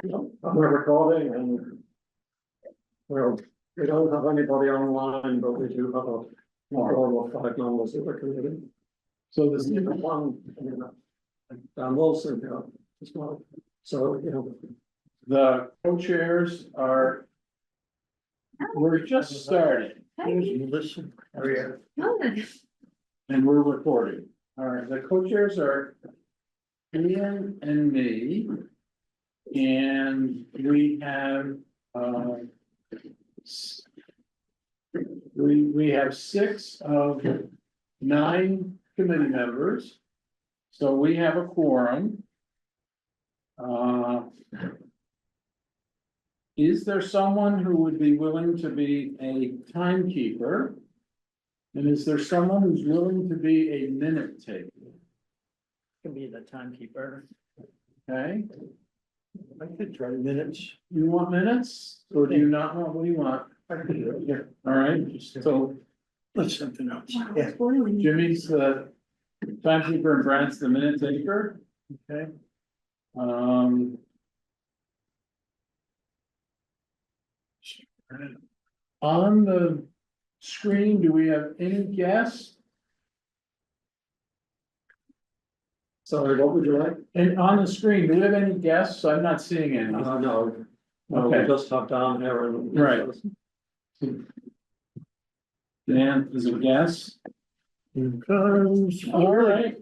We're recording and well, we don't have anybody online, but we do have a four or five members of the committee. So there's even one, Dan Wilson here as well. So, The co-chairs are, we're just starting listen. Oh, yeah. and we're recording. All right, the co-chairs are Ian and me. And we have, we have 6 of 9 committee members. So we have a quorum. Is there someone who would be willing to be a timekeeper? And is there someone who's willing to be a minute taker? Can be the timekeeper. Okay, I could try minutes. you want minutes or do you not want, what do you want? I could do it, yeah. All right, so Let's something else. Yeah. Jimmy's the timekeeper and Brent's the minute taker. Okay. On the screen, do we have any guests? Sorry, what would you like? And on the screen, do we have any guests? I'm not seeing any. No. No, we Okay. just have down here and. Right. Dan is a guest. Comes. All right,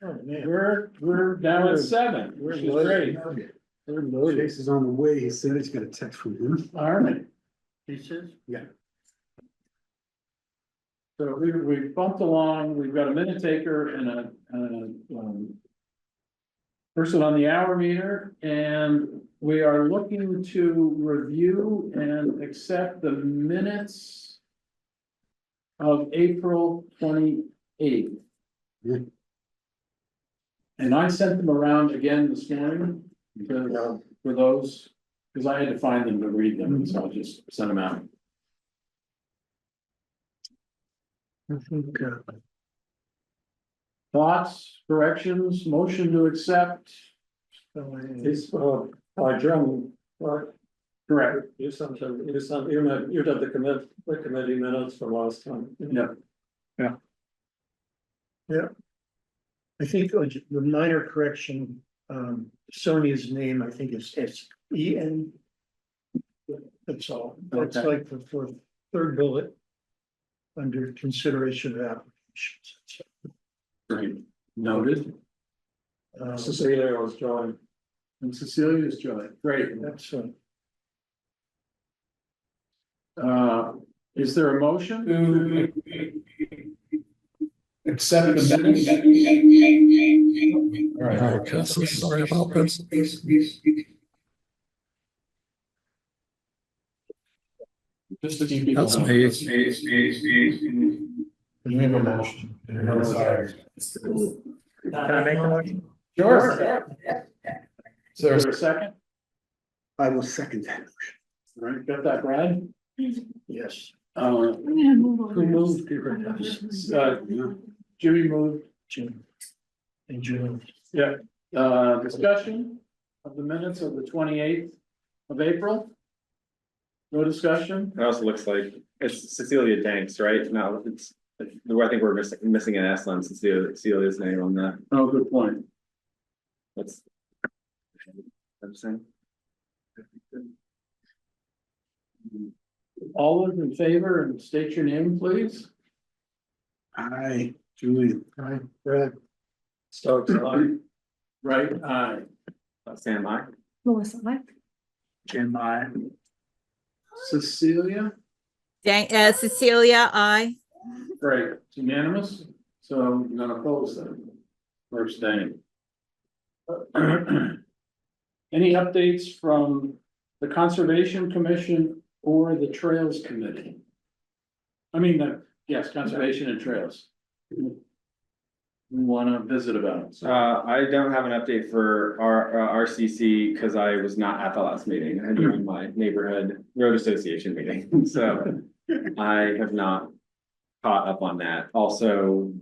Oh, man. we're down at 7, which is great. Chase is on the way. He said he's got a text from him. All right. He says? Yeah. So we bumped along, we've got a minute taker and a person on the hour meter, and we are looking to review and accept the minutes of April 28th. Yeah. And I sent them around again this morning for those, because I had to find them to read them, so I just sent them out. I think, Thoughts, corrections, motion to accept? it's, by German, right? Correct. You did the committee minutes for last time. Yeah. I think the minor correction, Sonia's name, I think is S-E-N. That's all. That's Okay. like for third bullet. Under consideration of applications. Great. Noted. Cecilia was joined. And Cecilia's joined. Great. That's, Is there a motion to accept the minutes? All right, Cassie, sorry about this. Just a few people. That's me. We have a motion. Can I make a motion? Sure. Is there a second? I will second that motion. All right, got that, Brad? yes. Who moved? Jimmy moved. Jim. And June. Yeah. Discussion of the minutes of the 28th of April? No discussion? It also looks like it's Cecilia Danks, right? No, it's, I think we're missing an S on Cecilia's name on that. Oh, good point. That's. I'm saying. All those in favor and state your name, please. Aye, Julie. Aye. Brad. Stokes, aye. Right, aye. Sam, I. Melissa, aye. Jim, aye. Cecilia, Cecilia, aye. great, it's unanimous, so none opposed then, or abstaining. Any updates from the Conservation Commission or the Trails Committee? I mean, yes, Conservation and Trails. We wanna visit about it. So. I don't have an update for our RCC because I was not at the last meeting. I joined my neighborhood road association meeting, so I have not caught up on that. Also,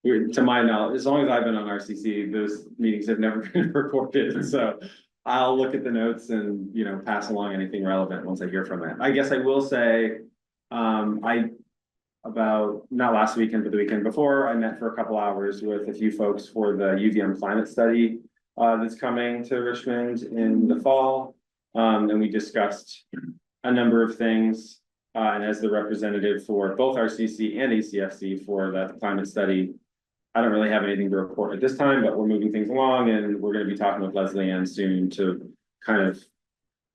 to my knowledge, as long as I've been on RCC, those meetings have never been reported, so I'll look at the notes and, you know, pass along anything relevant once I hear from it. I guess I will say, about, not last weekend, but the weekend before, I met for a couple hours with a few folks for the UVM climate study that's coming to Richmond in the fall. And we discussed a number of things. And as the representative for both RCC and ACFC for that climate study, I don't really have anything to report at this time, but we're moving things along, and we're going to be talking with Leslie Ann soon to kind of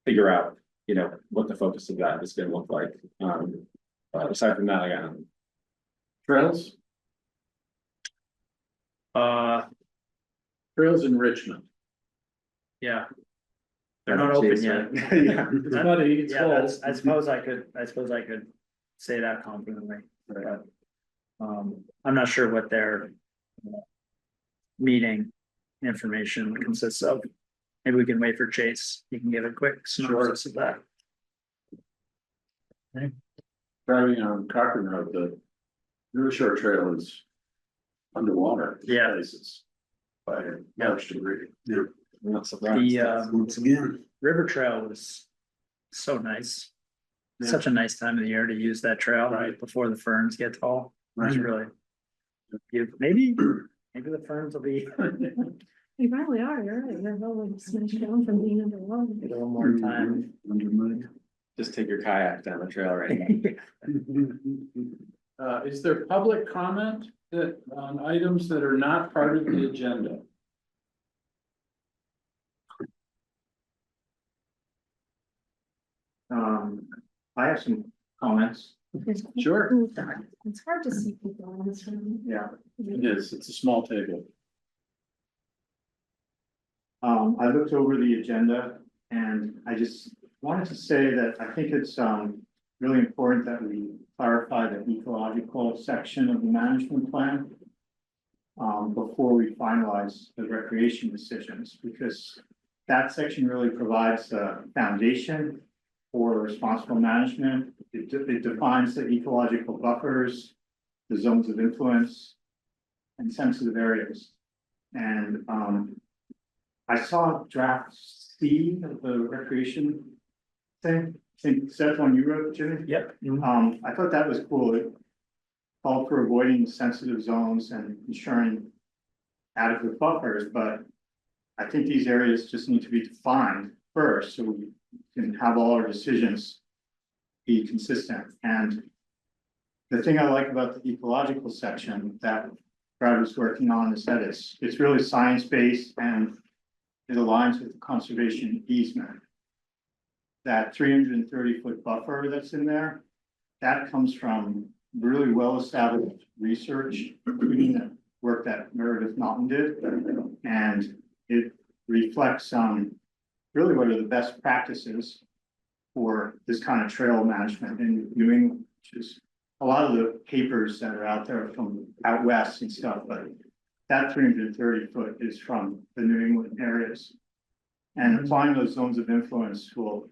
figure out, you know, what the focus of that is going to look like. But aside from that, I got nothing. Trails? Trails in Richmond. Yeah, They're not open yet. Yeah, it's muddy, it's yeah, cold. I suppose I could say that confidently, but. I'm not sure what their. Meeting information consists of. Maybe we can wait for Chase, he can give a quick synopsis of that. Driving on Cochrane Road, the really short trail is underwater. Yeah. Places. By a large degree. Yeah. I'm not surprised. The Once again, river trail was so nice. Such a nice time of the year to use that trail right before the ferns get tall. It's really. Maybe the ferns will be You probably are, you're right, you're really smashed down from being underwater. a little more time. under mud. Just take your kayak down the trail, right? Is there public comment that on items that are not part of the agenda? I have some comments. Sure. It's hard to see people on this one. Yeah. It is, it's a small table. I looked over the agenda and I just wanted to say that I think it's really important that we clarify the ecological section of the management plan. Before we finalize the recreation decisions, because that section really provides the foundation for responsible management. It defines the ecological buffers, the zones of influence, and sensitive areas. And I saw draft C of the recreation thing. I think that's one you wrote, Jimmy? Yep. I thought that was cool. It called for avoiding the sensitive zones and ensuring adequate buffers, but I think these areas just need to be defined first so we can have all our decisions be consistent. And the thing I like about the ecological section that Brad was working on is that it's really science-based and it aligns with the conservation easement. That 330-foot buffer that's in there, that comes from really well-established research, including the work that Meredith Naughton did, and it reflects really what are the best practices for this kind of trail management in New England, which is a lot of the papers that are out there from out west and stuff, but that 330 foot is from the New England areas. And applying those zones of influence will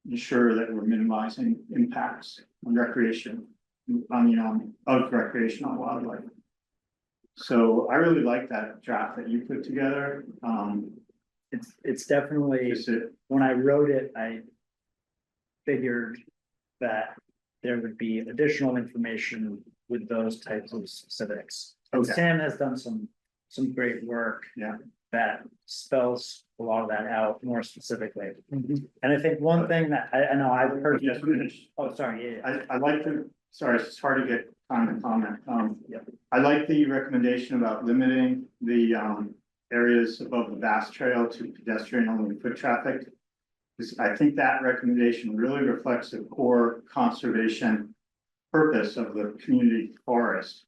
ensure that we're minimizing impacts on recreation, of recreation on wildlife. So I really like that draft that you put together. It's definitely, when I wrote it, I figured that there would be additional information with those types of specifics. Okay. Sam has done some great work. Yeah. That spells a lot of that out more specifically. And I think one thing that I know I've heard. Yes, oh, sorry. Yeah. I like to, sorry, it's hard to get time to comment. I like the recommendation about limiting the areas above the Bass Trail to pedestrian only foot traffic. Because I think that recommendation really reflects the core conservation purpose of the community forest.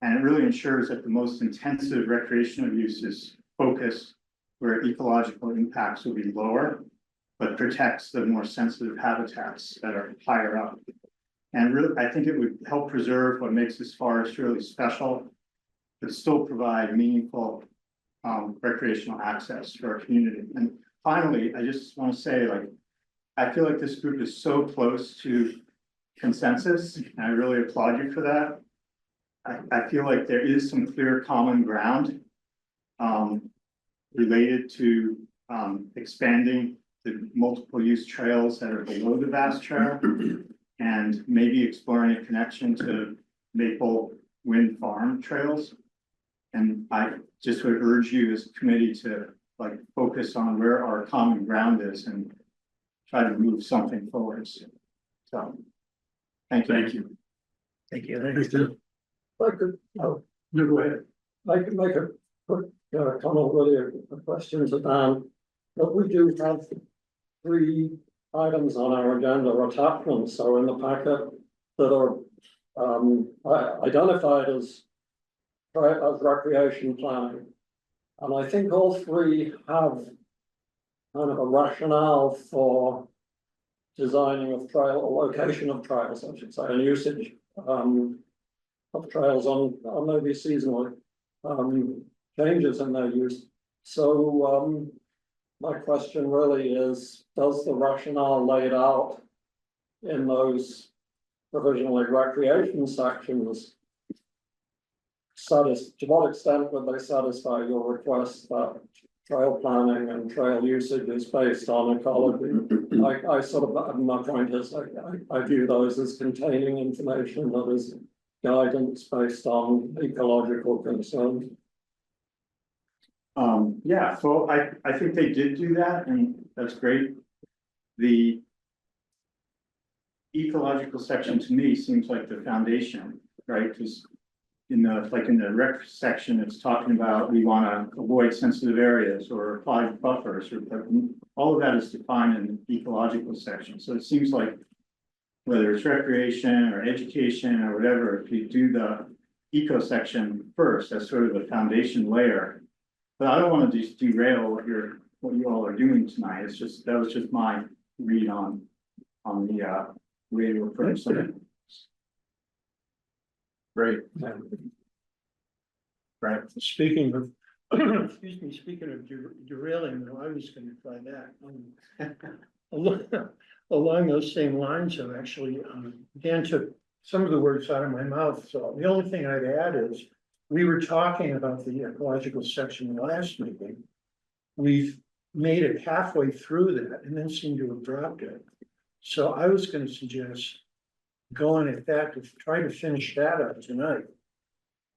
And it really ensures that the most intensive recreational uses focus where ecological impacts will be lower, but protects the more sensitive habitats that are higher up. And really, I think it would help preserve what makes this forest really special, but still provide meaningful recreational access for our community. And finally, I just want to say, like, I feel like this group is so close to consensus, and I really applaud you for that. I feel like there is some clear common ground related to expanding the multiple use trails that are below the vast trail. And maybe exploring a connection to Maple Wind Farm trails. And I just would urge you as a committee to like focus on where our common ground is and try to move something forward. So, thank you. Thank you. Thank you. I could, No, go ahead. I could make a quick, comment with a question to Dan. But we do have 3 items on our agenda, attachments, so in the packet that are, identified as recreation planning. And I think all 3 have kind of a rationale for designing of trail or location of trails, I should say, and usage, of trails on maybe seasonally, changes in their use. So, my question really is, does the rationale laid out in those provisionally recreation sections to what extent would they satisfy your request that trail planning and trail usage is based on ecology? I sort of, my point is, I view those as containing information that is guidance based on ecological concerns. Yeah, so I think they did do that, and that's great. The ecological section to me seems like the foundation, right? Because in the rec section, it's talking about we want to avoid sensitive areas or apply buffers, or all of that is defined in the ecological section. So it seems like whether it's recreation or education or whatever, if you do the eco section first, that's sort of the foundation layer. But I don't want to just derail what you all are doing tonight. It's just, that was just my read on the radio approach. Great. Right, speaking of, excuse me, speaking of derailing, I was gonna try that. Along those same lines, though, actually, Dan took some of the words out of my mouth, so the only thing I'd add is, we were talking about the ecological section last meeting. We've made it halfway through that and then seem to have dropped it. So I was gonna suggest going at that to try to finish that up tonight.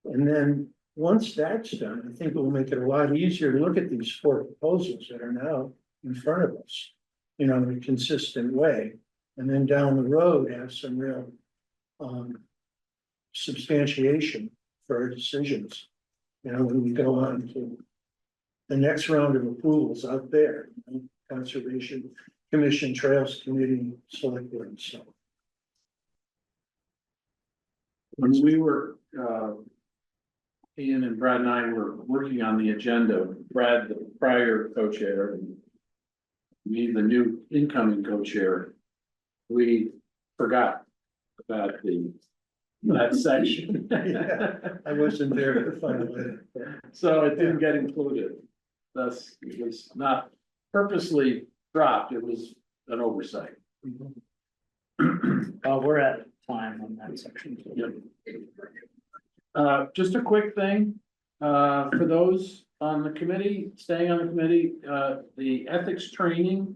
And then, once that's done, I think it will make it a lot easier to look at these 4 proposals that are now in front of us, in a consistent way. And then down the road, have some real substantiation for our decisions. When we go on to the next round of approvals out there, Conservation Commission, Trails Committee, Selectboard, and so. When we were, Ian and Brad and I were working on the agenda, Brad, the prior co-chair, and me, the new incoming co-chair, we forgot about that section. Yeah, I wasn't there at the final edit. So it didn't get included. Thus, it was not purposely dropped, it was an oversight. We're at time on that section. Yep. Just a quick thing, for those on the committee, staying on the committee, the ethics training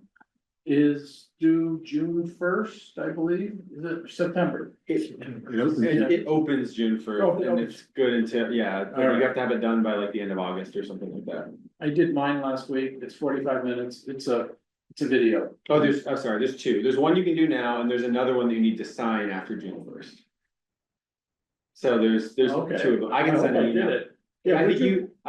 is due June 1st, I believe, is it September? It opens June 1st, Oh, it and opens. it's good until, yeah, but Alright. you have to have it done by like the end of August or something like that. I did mine last week, it's 45 minutes, it's a video. Oh, I'm sorry, there's 2. There's one you can do now, and there's another one that you need to sign after June 1st. So there's Okay. 2 of them. I can hope send I you. did it. Yeah, I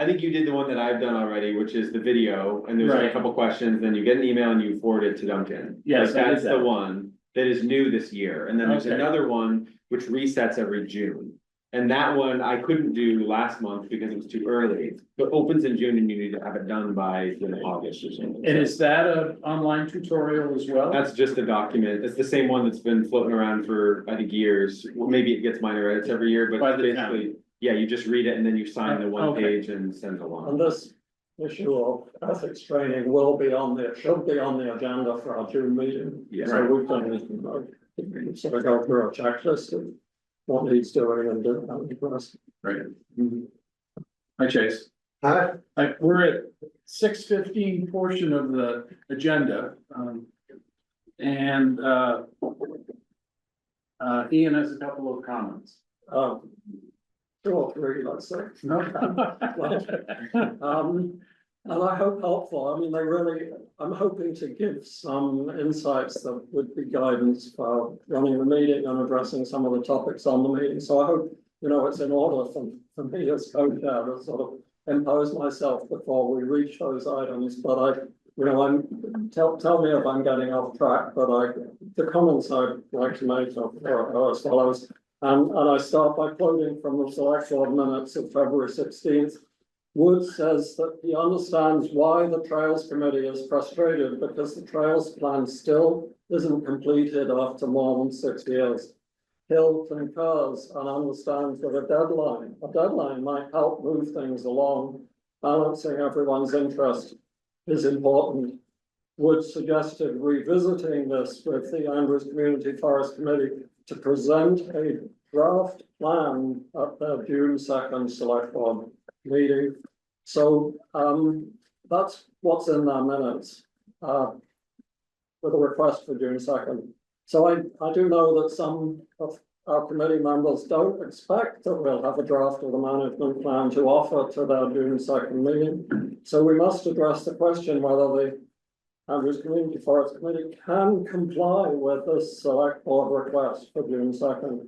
think you did the one that I've done already, which is the video, and there's like Right. a couple questions, then you get an email and you forward it to Duncan. Yes, Like, I did that's the that. one that is new this year, and then there's Okay. another one which resets every June. And that one I couldn't do last month because it was too early, but opens in June and you need to have it done by August or something. And is that an online tutorial as well? That's just a document. It's the same one that's been floating around for, I think, years. Well, maybe it gets minor edits every year, By but the town. basically, yeah, you just read it and then you sign the one Okay. page and send it And along. this issue of ethics training should be on the agenda for our June meeting. Yeah. So we've done, sort of go through a checklist of what needs doing and do. Right. Hi, Chase. Hi. We're at 6:15 portion of the agenda. And Ian has a couple of comments. Two or three, let's say. No? And I hope helpful. I mean, I'm hoping to give some insights that would be guidance for running the meeting and addressing some of the topics on the meeting. So I hope, it's in order for me as co-chair to sort of impose myself before we reach those items. But tell me if I'm getting off track, but the comments I'd like to make are as follows. And I start by quoting from the Selectboard minutes of February 16th. Wood says that he understands why the Trails Committee is frustrated because the Trails Plan still isn't completed after more than 6 years. Hill concurs and understands that a deadline might help move things along. Balancing everyone's interest is important. Wood suggested revisiting this with the Andrews Community Forest Committee to present a draft plan at their June 2nd Select Board meeting. So that's what's in their minutes with a request for June 2nd. So I do know that some of our committee members don't expect that we'll have a draft of the management plan to offer to their June 2nd meeting. So we must address the question whether the Andrews Community Forest Committee can comply with this Select Board request for June 2nd.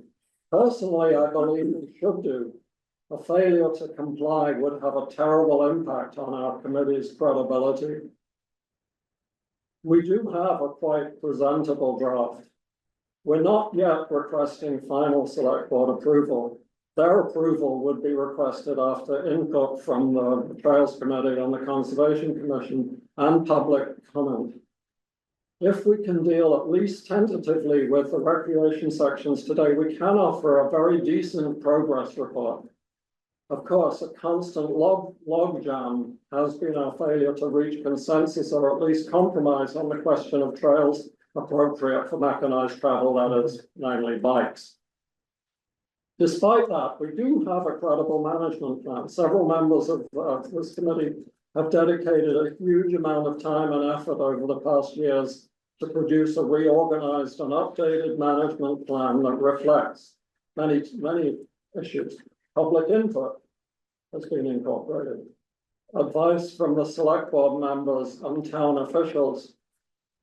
Personally, I believe we should do. A failure to comply would have a terrible impact on our committee's credibility. We do have a quite presentable draft. We're not yet requesting final Select Board approval. Their approval would be requested after input from the Trails Committee and the Conservation Commission and public comment. If we can deal at least tentatively with the recreation sections today, we can offer a very decent progress report. Of course, a constant log jam has been our failure to reach consensus or at least compromise on the question of trails appropriate for mechanized travel, that is, namely bikes. Despite that, we do have a credible management plan. Several members of this committee have dedicated a huge amount of time and effort over the past years to produce a reorganized and updated management plan that reflects many issues. Public input has been incorporated. Advice from the Select Board members and town officials.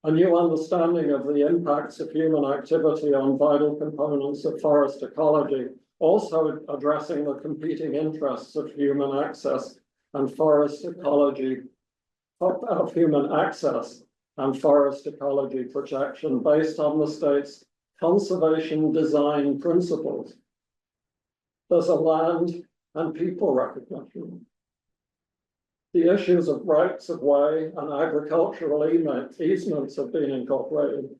A new understanding of the impacts of human activity on vital components of forest ecology, also addressing the competing interests of human access and forest ecology, of human access and forest ecology protection based on the state's conservation design principles. There's a land and people recognition. The issues of rights of way and agricultural easements have been incorporated.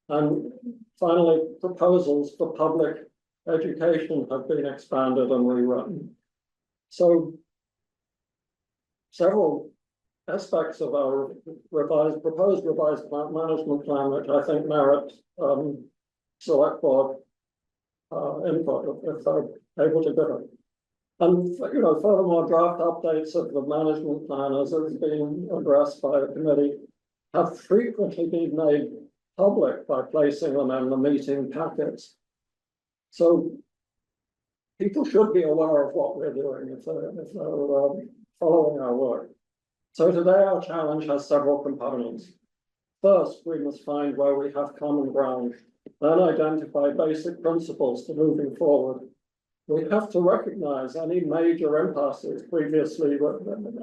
And finally, proposals for public education have been expanded and rewritten. So several aspects of our proposed revised management plan, which I think merit Select Board input if they're able to give it. And furthermore, draft updates of the management plan as it has been addressed by the committee have frequently been made public by placing them in the meeting packets. So people should be aware of what we're doing if they're following our work. So today our challenge has several components. First, we must find where we have common ground, then identify basic principles for moving forward. We have to recognize any major impasses previously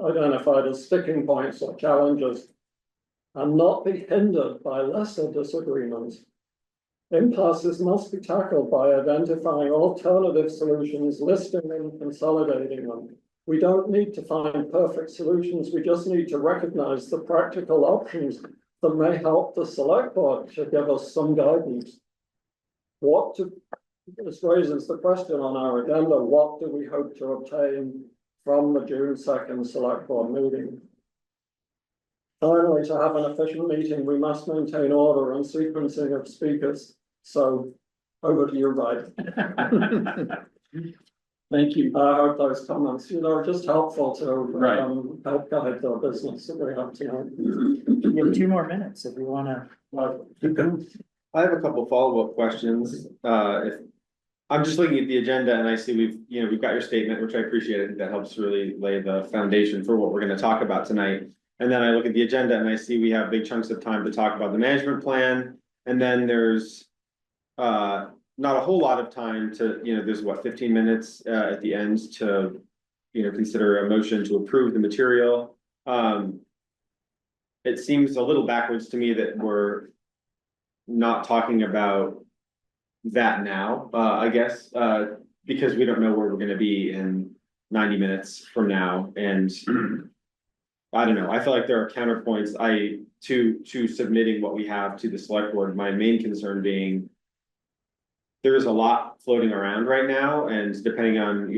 identified as sticking points or challenges and not be hindered by lesser disagreements. Impasses must be tackled by identifying alternative solutions, listing and consolidating them. We don't need to find perfect solutions. We just need to recognize the practical options that may help the Select Board to give us some guidance. This raises the question on our agenda, what do we hope to obtain from the June 2nd Select Board meeting? Finally, to have an efficient meeting, we must maintain order and sequencing of speakers. So over to you, Ryan. Thank you. I hope those comments, are just helpful to, Right. help guide the business that we have tonight. You have 2 more minutes if you wanna. Keep going. I have a couple follow-up questions, if. I'm just looking at the agenda and I see we've got your statement, which I appreciate. I think that helps really lay the foundation for what we're gonna talk about tonight. And then I look at the agenda and I see we have big chunks of time to talk about the management plan. And then there's not a whole lot of time to, there's what, 15 minutes at the end to, consider a motion to approve the material. It seems a little backwards to me that we're not talking about that now, I guess, because we don't know where we're gonna be in 90 minutes from now, and I don't know, I feel like there are counterpoints to submitting what we have to the select board, my main concern being there's a lot floating around right now, and depending on,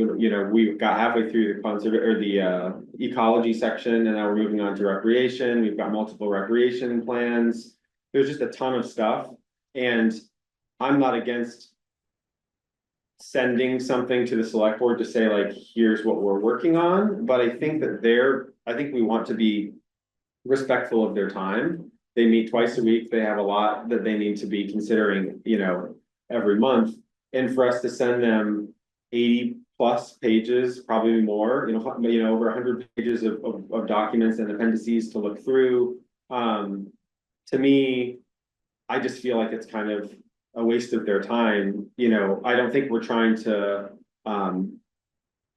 we've got halfway through the ecology section, and now we're moving on to recreation, we've got multiple recreation plans, there's just a ton of stuff, and I'm not against sending something to the select board to say like, here's what we're working on, but I think that I think we want to be respectful of their time. They meet twice a week, they have a lot that they need to be considering, every month. And for us to send them 80+ pages, probably more, over 100 pages of documents and appendices to look through. To me, I just feel like it's kind of a waste of their time. I don't think we're trying to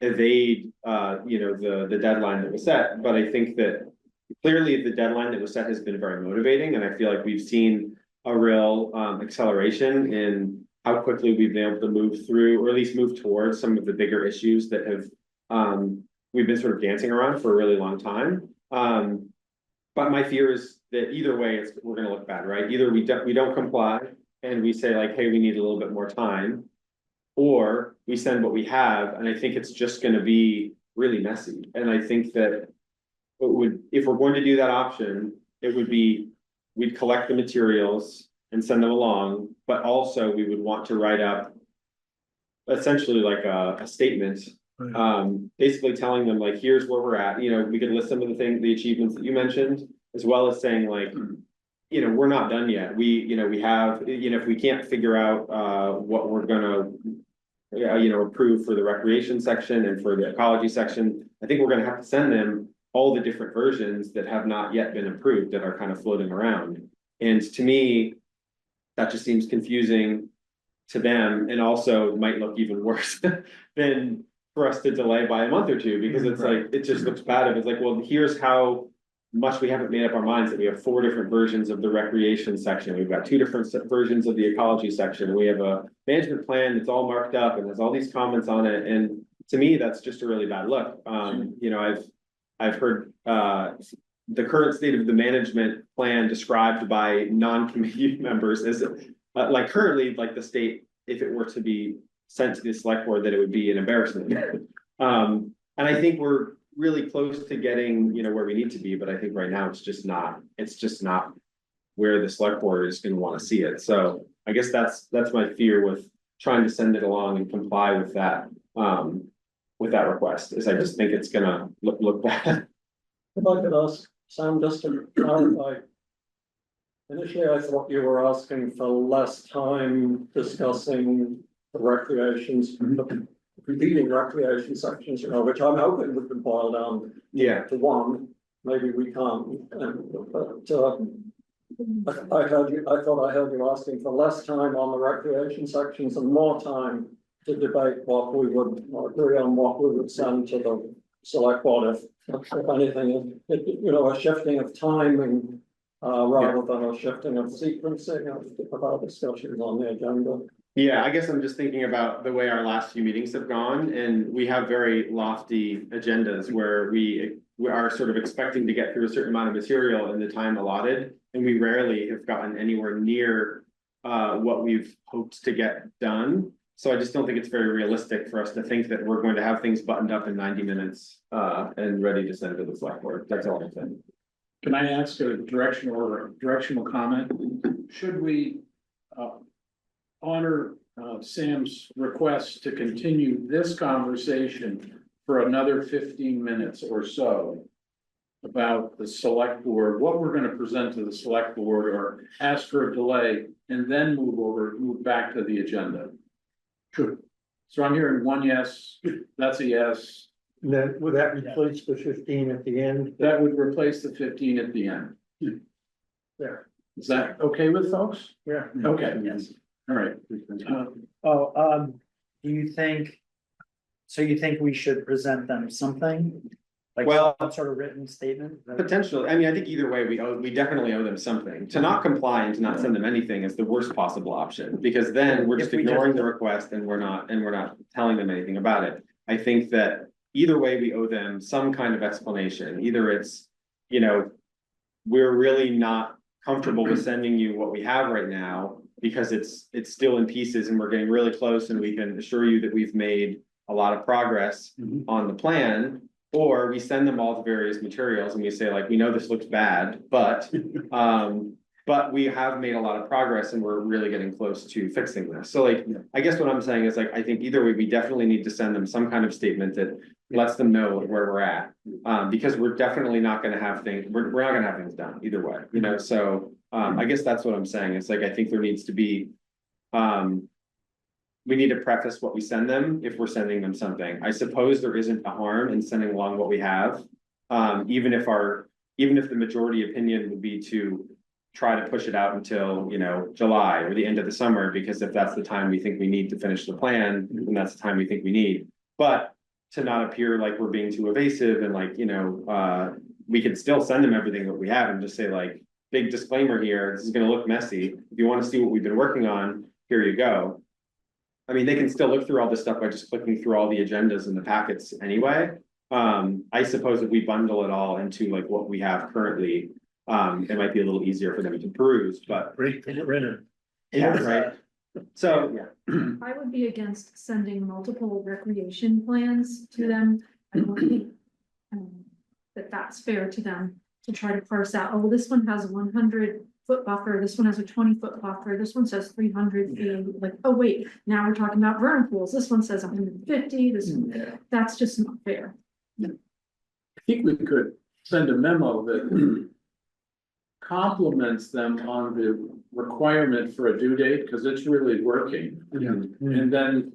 evade the deadline that was set, but I think that clearly the deadline that was set has been very motivating, and I feel like we've seen a real acceleration in how quickly we've been able to move through, or at least move towards some of the bigger issues that have we've been sort of dancing around for a really long time. But my fear is that either way, we're going to look bad, right? Either we don't comply and we say like, hey, we need a little bit more time, or we send what we have, and I think it's just going to be really messy. And I think that if we're going to do that option, it would be we'd collect the materials and send them along, but also we would want to write up essentially like a statement, basically telling them like, here's where we're at. We could list some of the achievements that you mentioned, as well as saying like, we're not done yet. We have, if we can't figure out what we're gonna, approve for the recreation section and for the ecology section, I think we're gonna have to send them all the different versions that have not yet been approved that are kind of floating around. And to me, that just seems confusing to them, and also might look even worse than for us to delay by a month or two, because it's like, it just looks bad if it's like, well, here's how much we haven't made up our minds that we have 4 different versions of the recreation section. We've got 2 different versions of the ecology section. We have a management plan that's all marked up and has all these comments on it. And to me, that's just a really bad look. I've heard the current state of the management plan described by non-committee members as like currently, like the state, if it were to be sent to the select board, that it would be an embarrassment. And I think we're really close to getting, where we need to be, but I think right now it's just not where the select board is going to want to see it. So I guess that's my fear with trying to send it along and comply with that request, is I just think it's gonna look bad. If I could ask Sam just to clarify. Initially, I thought you were asking for less time discussing the recreations, the competing recreation sections, which I'm hoping we can boil down to one. Maybe we can't, but I thought I heard you asking for less time on the recreation sections and more time to debate what we would agree on, what we would send to the select board if anything, a shifting of timing rather than a shifting of sequencing of our discussions on the agenda. Yeah, I guess I'm just thinking about the way our last few meetings have gone, and we have very lofty agendas where we are sort of expecting to get through a certain amount of material in the time allotted, and we rarely have gotten anywhere near what we've hoped to get done. So I just don't think it's very realistic for us to think that we're going to have things buttoned up in 90 minutes and ready to send to the select board. That's all I'm saying. Can I ask a directional comment? Should we honor Sam's request to continue this conversation for another 15 minutes or so about the select board, what we're gonna present to the select board or ask for a delay and then move back to the agenda. Sure. So I'm hearing one yes, that's a yes. Then would that replace the 15 at the end? That would replace the 15 at the end. There. Is that okay with folks? Yeah. Okay. Yes. All right. Do you think? So you think we should present them something? Like Well- some sort of written statement? Potentially, I mean, I think either way, we definitely owe them something. To not comply and to not send them anything is the worst possible option, because then we're just If we just- ignoring the request and we're not telling them anything about it. I think that either way, we owe them some kind of explanation. Either it's, you know, we're really not comfortable with sending you what we have right now because it's still in pieces and we're getting really close and we can assure you that we've made a lot of progress on the plan. Or we send them all the various materials and we say like, we know this looks bad, but we have made a lot of progress and we're really getting close to fixing this. So like, I guess what I'm saying is like, I think either way, we definitely need to send them some kind of statement that lets them know where we're at. Because we're definitely not gonna have things, we're not gonna have things done either way, you know, so I guess that's what I'm saying. It's like, I think there needs to be, we need to preface what we send them if we're sending them something. I suppose there isn't a harm in sending along what we have. Even if the majority opinion would be to try to push it out until, you know, July or the end of the summer, because if that's the time we think we need to finish the plan, then that's the time we think we need. But to not appear like we're being too evasive and like, you know, we can still send them everything that we have and just say like, big disclaimer here, this is gonna look messy. If you want to see what we've been working on, here you go. I mean, they can still look through all this stuff by just clicking through all the agendas and the packets anyway. I suppose if we bundle it all into like what we have currently, it might be a little easier for them to peruse, but. Great printer. Yeah, right. So, I would be against sending multiple recreation plans to them. I don't think that's fair to them to try to parse out, oh, well, this one has a 100-foot buffer, this one has a 20-foot buffer, this one says 300 feet, like, oh, wait, now we're talking about vernal pools, this one says 150, that's just not fair. I think we could send a memo that compliments them on the requirement for a due date, because it's really working. And then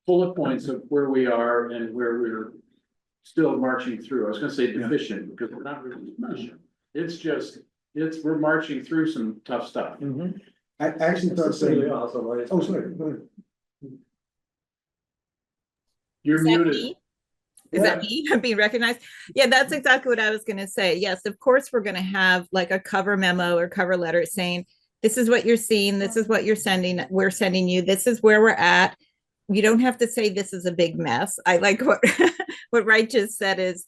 bullet points of where we are and where we're still marching through. I was gonna say deficient, because we're not really deficient. It's just, we're marching through some tough stuff. I actually thought Cecilia saying, also raised- oh, sorry, go ahead. You're Is that muted. me? Is that me? I'm being recognized? Yeah, that's exactly what I was gonna say. Yes, of course, we're gonna have like a cover memo or cover letter saying, this is what you're seeing, this is what you're sending, we're sending you, this is where we're at. You don't have to say this is a big mess. I like what what Wright just said is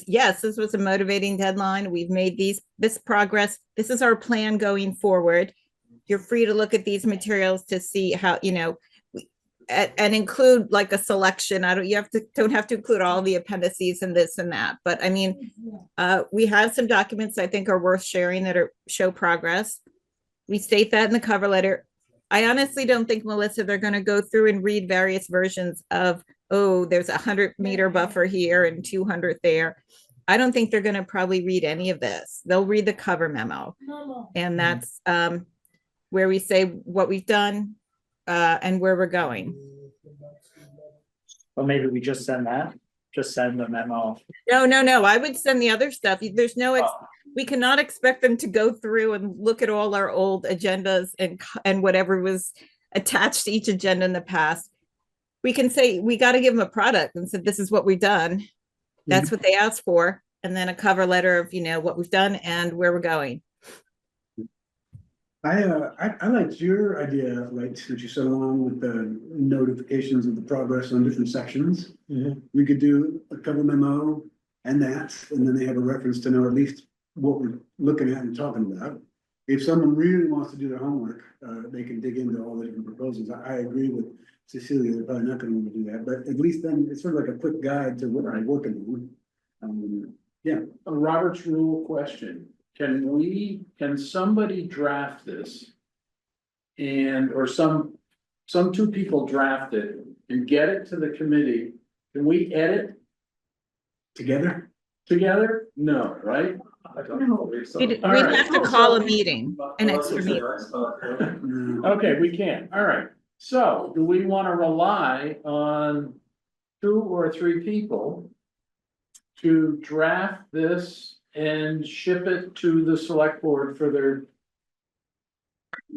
yes, this was a motivating deadline. We've made this progress. This is our plan going forward. You're free to look at these materials to see how, you know, and include like a selection. Don't have to include all the appendices and this and that. But I mean, we have some documents I think are worth sharing that show progress. We state that in the cover letter. I honestly don't think, Melissa, they're going to go through and read various versions of, oh, there's a 100-meter buffer here and 200 there. I don't think they're going to probably read any of this. They'll read the cover memo. And that's where we say what we've done and where we're going. Well, maybe we just send that, just send the memo. No, I would send the other stuff. There's no, we cannot expect them to go through and look at all our old agendas and whatever was attached to each agenda in the past. We can say, we got to give them a product and say, this is what we've done. That's what they asked for. And then a cover letter of, you know, what we've done and where we're going. I liked your idea, right, which you said along with the notifications of the progress on different sections. We could do a cover memo and then they have a reference to know at least what we're looking at and talking about. If someone really wants to do their homework, they can dig into all the different proposals. I agree with Cecilia, they're probably not gonna want to do that, but at least then it's sort of like a quick guide to what I'm working on. A Robert's rule question. Can somebody draft this? Or some some two people draft it and get it to the committee, can we edit Together? together? No, right? I don't believe so. We'd All right. have to call a meeting, an extra meeting. No. Okay, we can, all right. So do we want to rely on 2 or 3 people to draft this and ship it to the select board for their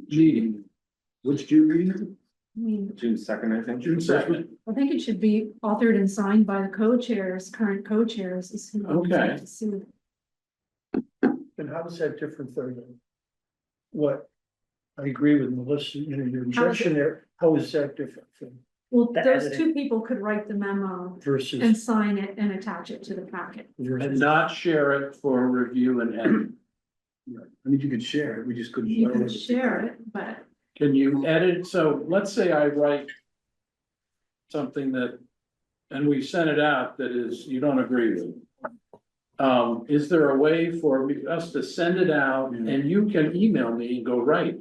meeting? Which June meeting? I mean, June 2nd, I think. June 2nd. I think it should be authored and signed by the co-chairs, current co-chairs. is who we Okay. have to see. And how is that different than what? I agree with Melissa, you know, your objection there, how is that different from Well, The those editing. 2 people could write the memo and versus? sign it and attach it to the packet. And versus- not share it for review and edit. I mean, you could share it, we just couldn't. You can share it, but Can you edit? So let's say I write something that, and we sent it out that is, you don't agree with. Is there a way for us to send it out and you can email me and go, right?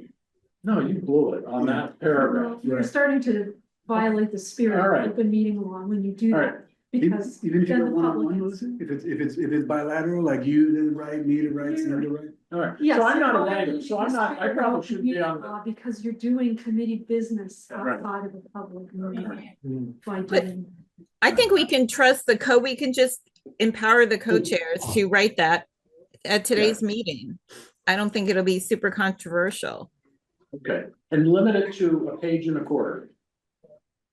No, you blew it on that paragraph. you're starting to violate the spirit All right. of open meeting law when you do All right. that. Because Even if you then go the one-on-one, public. Melissa, if it's bilateral, like you to write, me to write, Sam to write. All right, Yes. so I'm not a all writer, you so need I'm is not, I to probably follow should be on community the. law Because you're doing committee business Right. outside of the public meeting by But- doing. I think we can trust we can just empower the co-chairs to write that at today's meeting. I don't think it'll be super controversial. Okay, and limit it to a page and a quarter.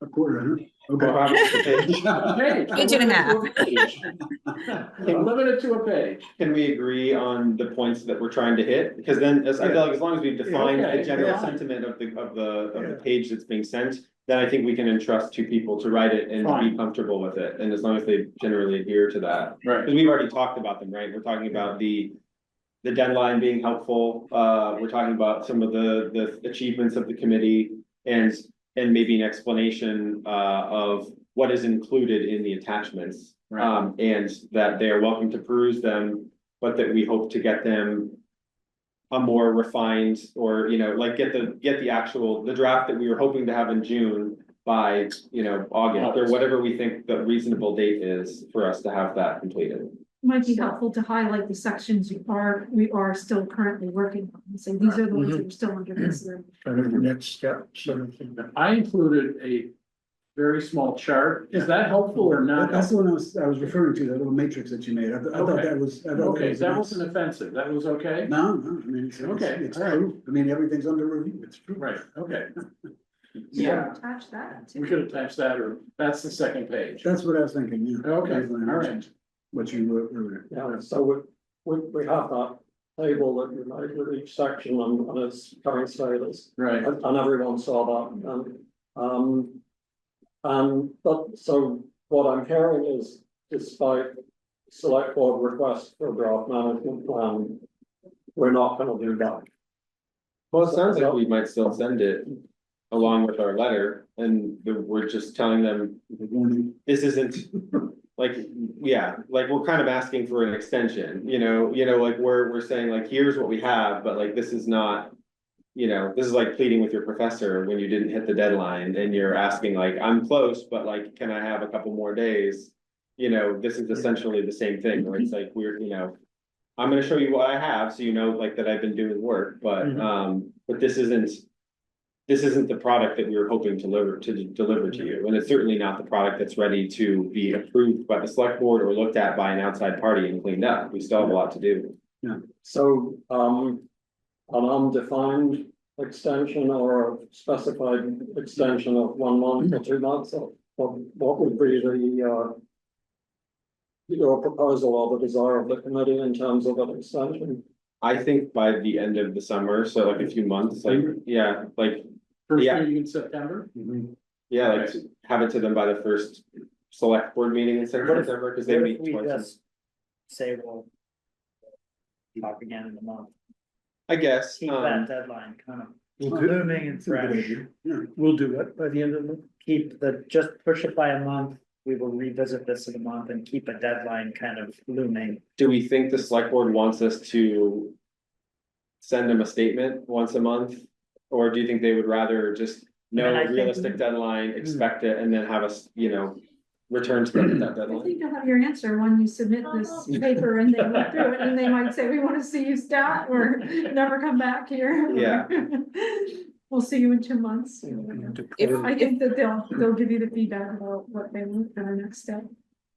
A quarter, huh? Okay. Well, how about the page? Page and a half. Limit it to a page. Can we agree on the points that we're trying to hit? Because then, as I feel like as long as we've defined Okay, the general yeah. sentiment of the page that's being sent, then I think we can entrust 2 people to write it and be Fine. comfortable with it, and as long as they generally adhere to that. Right. Because we've already talked about them, right? We're talking about the deadline being helpful, we're talking about some of the achievements of the committee and maybe an explanation of what is included in the attachments. Right. And that they are welcome to peruse them, but that we hope to get them a more refined, or, you know, like get the actual, the draft that we were hoping to have in June by, you know, August, or whatever we think the reasonable date is for us to have that completed. Might be helpful to highlight the sections we are still currently working on, and say these are the ones that are still under consideration. Kind of the next step, sort of thing. I included a very small chart. Is that helpful or not? That's the one I was referring to, that little matrix that you made. I thought Okay. that was. Okay, that nice. wasn't offensive. That was okay? No, I mean, Okay, it's all right. true. I mean, everything's under review, it's true. Right, okay. Yeah. Attach that We too. could attach that, or that's the second page. That's what I was thinking, yeah. Okay, That's what I all right. mentioned, what you wrote earlier. Yeah, so we have that table that you made with each section and its current status. Right, And everyone saw that, but so what I'm hearing is, despite select board request for a draft management plan, we're not gonna do that. Well, it sounds like we might still send it along with our letter, and we're just telling them, Warning. this isn't. Like, yeah, like we're kind of asking for an extension, you know, like we're saying like, here's what we have, but like, this is not. You know, this is like pleading with your professor when you didn't hit the deadline and you're asking like, I'm close, but like, can I have a couple more days? You know, this is essentially the same thing, where it's like, we're, you know. I'm gonna show you what I have, so you know, like, that I've been doing work, but this isn't. This isn't the product that we were hoping to deliver to you, and it's certainly not the product that's ready to be approved by the select board or looked at by an outside party and cleaned up. We still have a lot to do. So, an undefined extension or a specified extension of 1 month or 2 months, or what would be your proposal or the desire of the committee in terms of an extension? I think by the end of the summer, so like a few months, like, yeah, like, first Yeah. meeting in September? yeah, like to have it to them by the first select board meeting in September, because they What meet if we twice. just say we'll talk again in a month, I guess, keep that deadline kind of We'll do- looming and That's a good fresh. idea. Yeah. We'll do it by the end of the month. Keep just push it by a month, we will revisit this in a month and keep a deadline kind of looming. do we think the select board wants us to send them a statement once a month? Or do you think they would rather just no And I think- realistic deadline, expect it, and then have us, return to that I deadline. think you'll have your answer when you submit this paper and they look through it and they might say, we want to see you stat or never come back here. Yeah. We'll see you in 2 months. If, I think that they'll give you the feedback about what they want for the next step.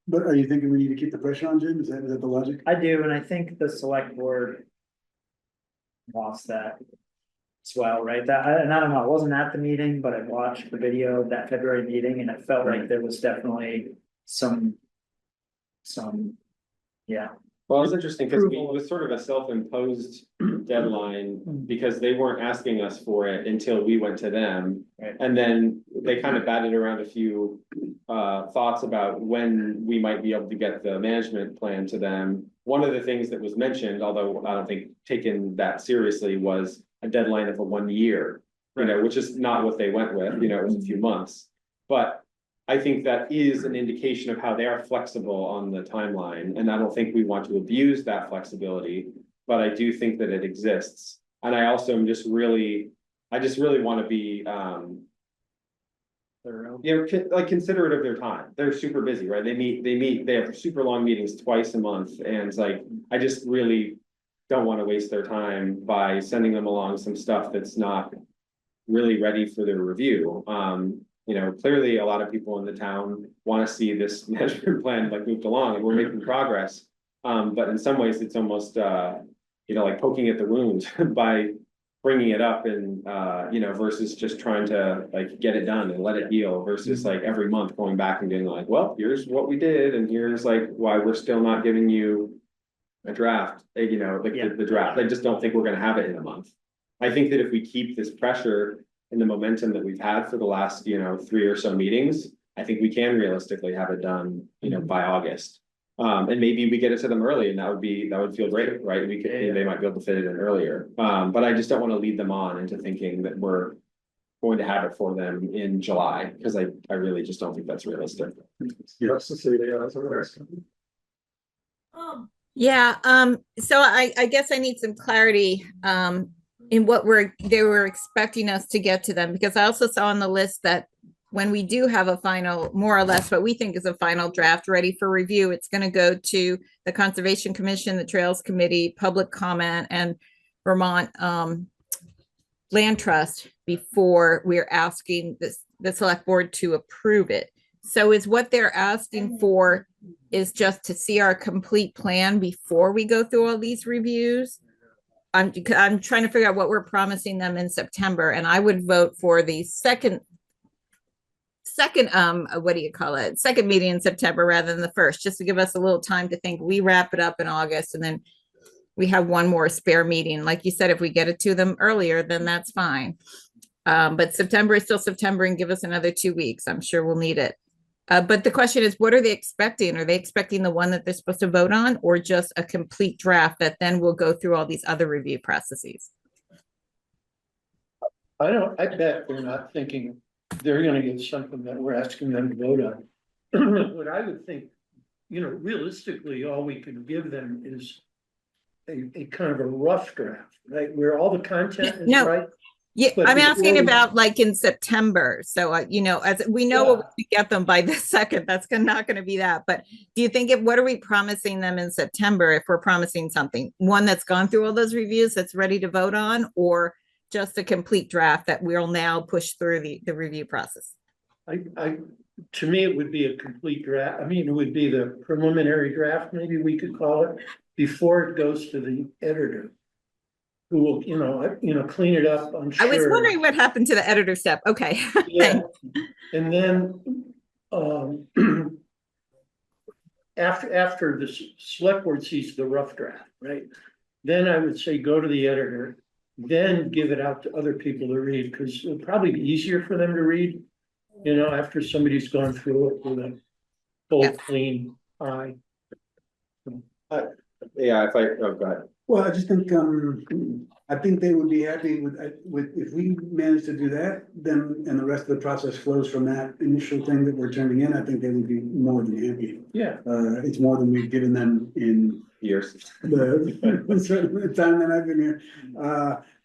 But are you thinking we need to keep the pressure on, Jim? Is that the logic? I do, and I think the select board wants that as well, right? And I don't know, I wasn't at the meeting, but I watched the video of that February meeting and it felt like there was definitely some, yeah. Well, it's interesting because it was sort of a self-imposed deadline because they weren't asking us for it until we went to them. Right. And then they kind of batted around a few thoughts about when we might be able to get the management plan to them. One of the things that was mentioned, although I don't think taken that seriously, was a deadline of a 1 year, which is not what they went with, it was a few months. But I think that is an indication of how they are flexible on the timeline, and I don't think we want to abuse that flexibility, but I do think that it exists. And I also am just really want to be, like considerate of their time. They're super busy, right? They have super long meetings twice a month, and it's like, I just really don't want to waste their time by sending them along some stuff that's not really ready for their review. Clearly a lot of people in the town want to see this management plan like moved along and we're making progress. But in some ways it's almost, like poking at the wound by bringing it up and, versus just trying to like get it done and let it heal versus like every month going back and being like, well, here's what we did. And here's like why we're still not giving you a draft, the draft. I just don't think we're going to have it in a month. I think that if we keep this pressure and the momentum that we've had for the last, 3 or so meetings, I think we can realistically have it done, by August. And maybe we get it to them early and that would feel great, right? They might be able to fit it in earlier. But I just don't want to lead them on into thinking that we're going to have it for them in July, because I really just don't think that's realistic. Yes, to see the as a risk. yeah, so I guess I need some clarity, in what they were expecting us to get to them, because I also saw on the list that when we do have a final, more or less what we think is a final draft ready for review, it's going to go to the Conservation Commission, the Trails Committee, public comment, and Vermont Land Trust before we're asking the select board to approve it. So is what they're asking for is just to see our complete plan before we go through all these reviews? I'm trying to figure out what we're promising them in September, and I would vote for the second second meeting in September rather than the first, just to give us a little time to think. We wrap it up in August and then we have one more spare meeting. Like you said, if we get it to them earlier, then that's fine. But September is still September, and give us another 2 weeks. I'm sure we'll need it. But the question is, what are they expecting? Are they expecting the one that they're supposed to vote on, or just a complete draft that then will go through all these other review processes? I bet they're not thinking they're gonna get something that we're asking them to vote on. What I would think, realistically, all we can give them is a kind of a rough draft, right? Where all the content is No. right. Yeah, But I'm asking before- about like in September. So, as we know, what we get them by the second, that's not going to be that. But do you think what are we promising them in September if we're promising something? One that's gone through all those reviews that's ready to vote on, or just a complete draft that we'll now push through the review process? To me, it would be a complete draft. I mean, it would be the preliminary draft, maybe we could call it, before it goes to the editor, who will, clean it up, I'm sure. I was wondering what happened to the editor step. Okay. Yeah, and then, after the select board sees the rough draft, right? Then I would say, go to the editor, then give it out to other people to read, because it'll probably be easier for them to read, after somebody's gone through it with a full, clean eye. Yeah, go ahead. Well, I just think, I think they would be happy with, if we manage to do that, then, and the rest of the process flows from that initial thing that we're turning in, I think they would be more than happy. Yeah. It's more than we've given them in Years. the time that I've been here,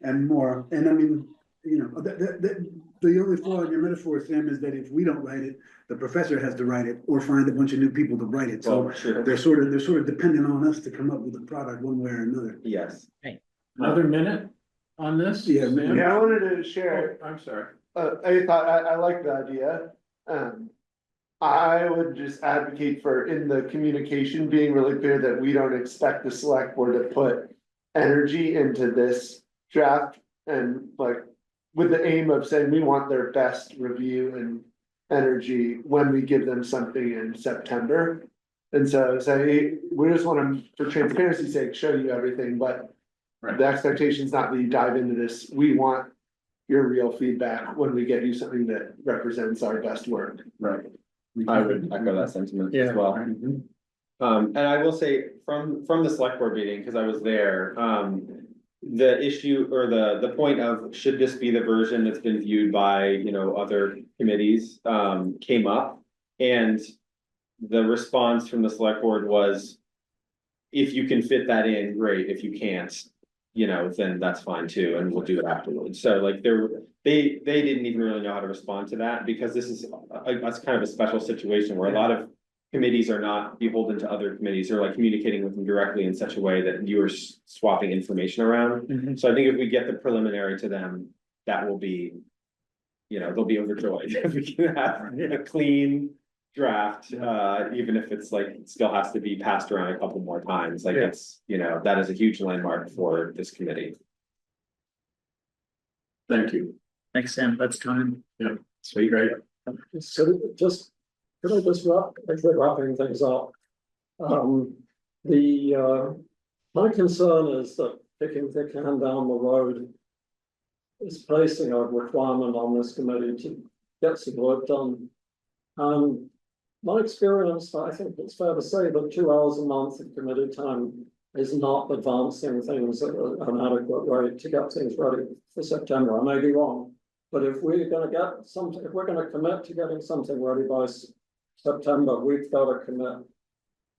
and more. And I mean, the only flaw in your metaphor, Sam, is that if we don't write it, the professor has to write it or find a bunch of new people to write it. So Well, sure, they're sort of dependent on us to come up with a product one way or another. yes. Another minute on this? Yeah, Sam? Yeah, I wanted to share, Oh, I'm sorry. I thought, I like the idea. I would just advocate for in the communication being really clear that we don't expect the select board to put energy into this draft and like with the aim of saying we want their best review and energy when we give them something in September. And so say, we just want to, for transparency's sake, show you everything, but Right. the expectation is not that you dive into this. We want your real feedback when we get you something that represents our best work. Right. I would echo that sentiment as Yeah. well. And I will say from the select board meeting, because I was there, the issue or the point of should this be the version that's been viewed by, you know, other committees, came up. And the response from the select board was, if you can fit that in, great. If you can't, you know, then that's fine too, and we'll do it afterwards. So like they didn't even really know how to respond to that, because this is that's kind of a special situation where a lot of committees are not beholden to other committees. They're like communicating with them directly in such a way that you are swapping information around. So I think if we get the preliminary to them, that will be, you know, they'll be overjoyed if we can have a clean draft, even if it's like, it still has to be passed around a couple more times, like it's, you know, that is a huge landmark for this committee. Thank you. Thanks, Sam, that's time. Sweet, great. So just, could I just wrapping things up? My concern is that kicking the can down the road is placing a requirement on this committee to get some work done. My experience, I think it's fair to say that 2 hours a month of committee time is not advancing things at an adequate rate to get things ready for September. I may be wrong, but if we're going to get something, if we're going to commit to getting something ready by September, we've got to commit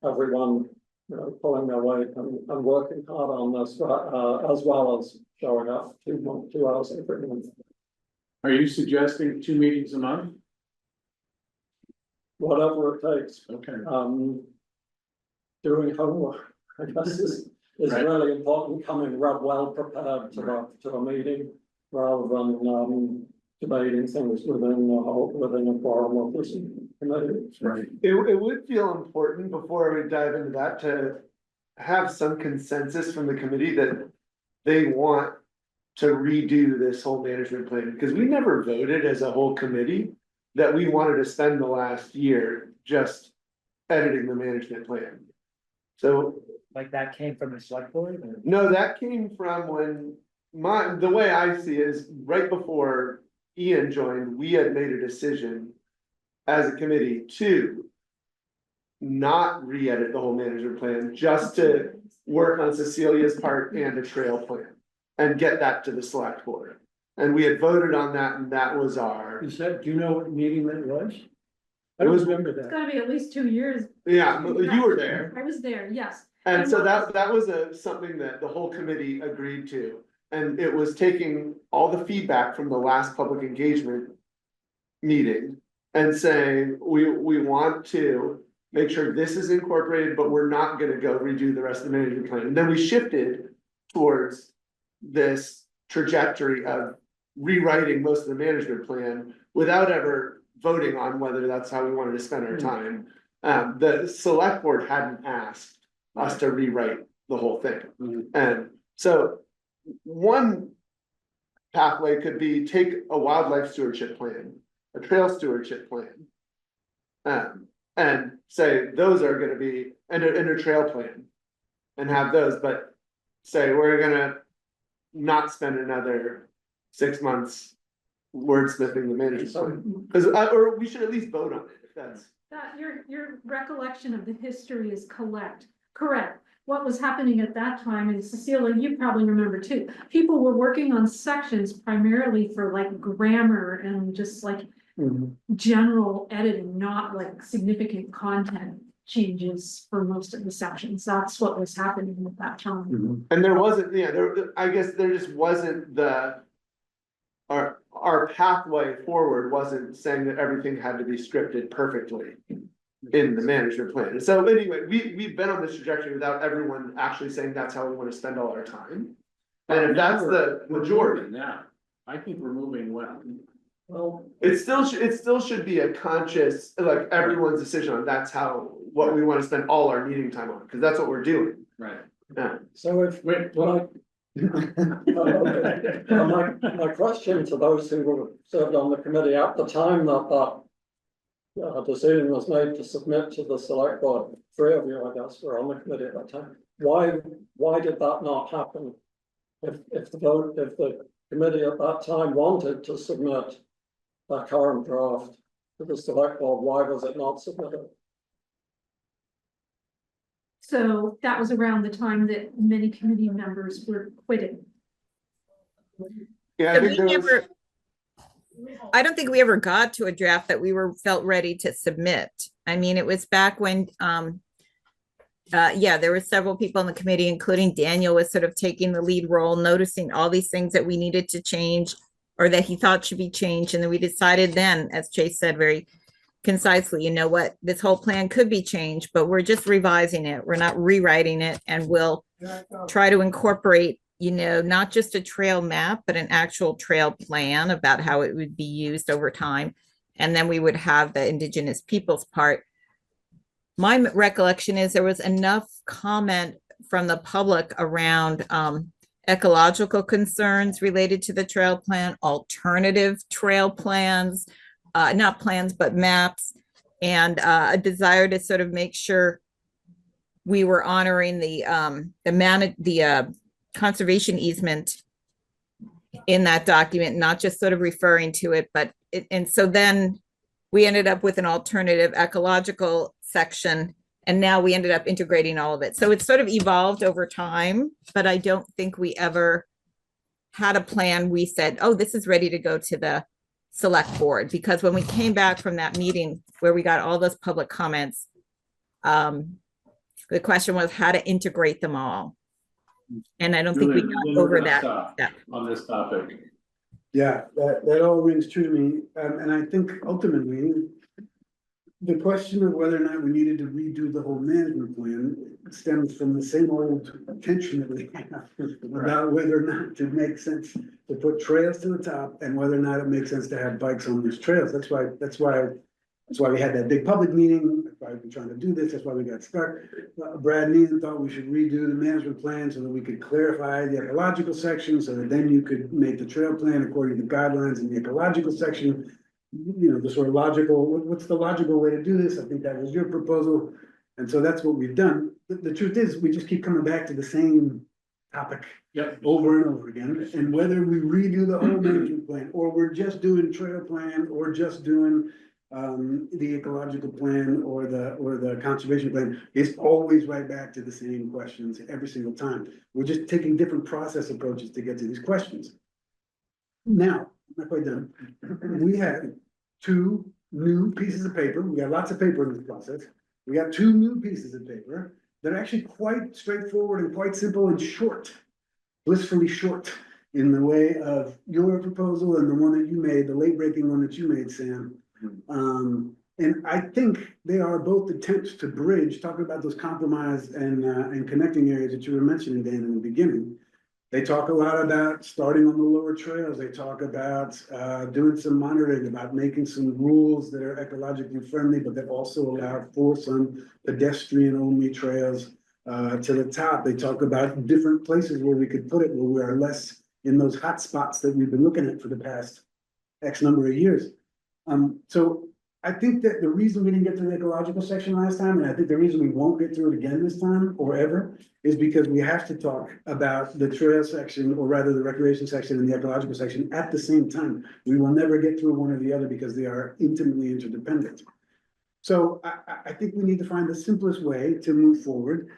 everyone, you know, pulling their weight and working hard on this, as well as showing up 2 hours every month. Are you suggesting 2 meetings a month? Whatever it takes. Okay. Doing homework, I guess, is Right. really important, coming well prepared to a meeting, rather than debating things within a quorum of this committee. Right. It would feel important before we dive into that to have some consensus from the committee that they want to redo this whole management plan, because we never voted as a whole committee that we wanted to spend the last year just editing the management plan. So, Like that came from the select board? Or? no, that came from when the way I see it is right before Ian joined, we had made a decision as a committee to not re-edit the whole management plan, just to work on Cecilia's part and a trail plan and get that to the select board. And we had voted on that, and that was our, Is that, do you know what meeting that was? I It don't was- remember It's that. gotta be at least 2 years. yeah, you were there. I was there, yes. And so that was something that the whole committee agreed to. And it was taking all the feedback from the last public engagement meeting and saying, we want to make sure this is incorporated, but we're not gonna go redo the rest of the management plan. And then we shifted towards this trajectory of rewriting most of the management plan without ever voting on whether that's how we wanted to spend our time. The select board hadn't asked us to rewrite the whole thing. And so one pathway could be take a wildlife stewardship plan, a trail stewardship plan. And say those are gonna be, and a trail plan. And have those, but say we're gonna not spend another 6 months wordsmithing the management plan. Cause, or we should at least vote on it, if that's. That your recollection of the history is correct. What was happening at that time, and Cecilia, you probably remember too, people were working on sections primarily for like grammar and just like general editing, not like significant content changes for most of the sections. That's what was happening at that time. And there wasn't, I guess there just wasn't the our pathway forward wasn't saying that everything had to be scripted perfectly in the management plan. And so anyway, we've been on this trajectory without everyone actually saying that's how we want to spend all our time. And if that's the majority, Now, I think we're moving well. Well, it still should be a conscious, like everyone's decision on that's how, what we want to spend all our meeting time on, because that's what we're doing. Right. Yeah. so if, Wait, well, my question to those who were served on the committee at the time that decision was made to submit to the select board, 3 of you, I guess, were on the committee at that time. Why did that not happen? If the committee at that time wanted to submit a current draft to the select board, why was it not submitted? So that was around the time that many committee members were quitting. Yeah, I So think we there was, never, I don't think we ever got to a draft that we felt ready to submit. I mean, it was back when, yeah, there were several people on the committee, including Daniel, was sort of taking the lead role, noticing all these things that we needed to change or that he thought should be changed. And then we decided then, as Chase said very concisely, you know what, this whole plan could be changed, but we're just revising it. We're not rewriting it, and we'll try to incorporate, you know, not just a trail map, but an actual trail plan about how it would be used over time. And then we would have the Indigenous peoples part. My recollection is there was enough comment from the public around ecological concerns related to the trail plan, alternative trail plans, not plans, but maps, and a desire to sort of make sure we were honoring the conservation easement in that document, not just sort of referring to it, but and so then we ended up with an alternative ecological section, and now we ended up integrating all of it. So it's sort of evolved over time, but I don't think we ever had a plan. We said, oh, this is ready to go to the select board, because when we came back from that meeting where we got all those public comments, the question was how to integrate them all. And I don't think we got over that step on this topic. Yeah, that all rings true to me, and I think ultimately, the question of whether or not we needed to redo the whole management plan stems from the same old tension that we have about whether or not it makes sense to put trails to the top and whether or not it makes sense to have bikes on these trails. That's why we had that big public meeting. That's why we've been trying to do this. That's why we got stuck. Brad and Ian thought we should redo the management plan so that we could clarify the ecological section, so that then you could make the trail plan according to the guidelines in the ecological section. You know, the sort of logical, what's the logical way to do this? I think that was your proposal. And so that's what we've done. The truth is, we just keep coming back to the same topic over and over again. And whether we redo the whole management plan, or we're just doing trail plan, or just doing the ecological plan or the conservation plan, is always right back to the same questions every single time. We're just taking different process approaches to get to these questions. Now, I'm not quite done. We had 2 new pieces of paper. We got lots of paper in this process. We got 2 new pieces of paper that are actually quite straightforward and quite simple and short, blissfully short, in the way of your proposal and the one that you made, the late breaking one that you made, Sam. And I think they are both attempts to bridge, talking about those compromise and connecting areas that you were mentioning, Dan, in the beginning. They talk a lot about starting on the lower trails. They talk about doing some monitoring, about making some rules that are ecologically friendly, but that also allow for some pedestrian-only trails to the top. They talk about different places where we could put it, where we are less in those hot spots that we've been looking at for the past X number of years. So I think that the reason we didn't get to the ecological section last time, and I think the reason we won't get through it again this time or ever, is because we have to talk about the trail section, or rather the recreation section and the ecological section at the same time. We will never get through one or the other because they are intimately interdependent. So I think we need to find the simplest way to move forward.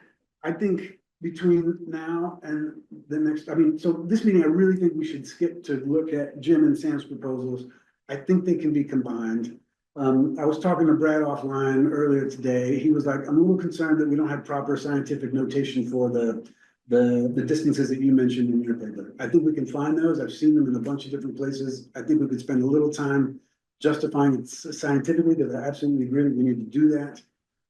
I think between now and the next, so this meeting, I really think we should skip to look at Jim and Sam's proposals. I think they can be combined. I was talking to Brad offline earlier today. He was like, I'm a little concerned that we don't have proper scientific notation for the the distances that you mentioned in your paper. I think we can find those. I've seen them in a bunch of different places. I think we could spend a little time justifying it scientifically, because I absolutely agree we need to do that.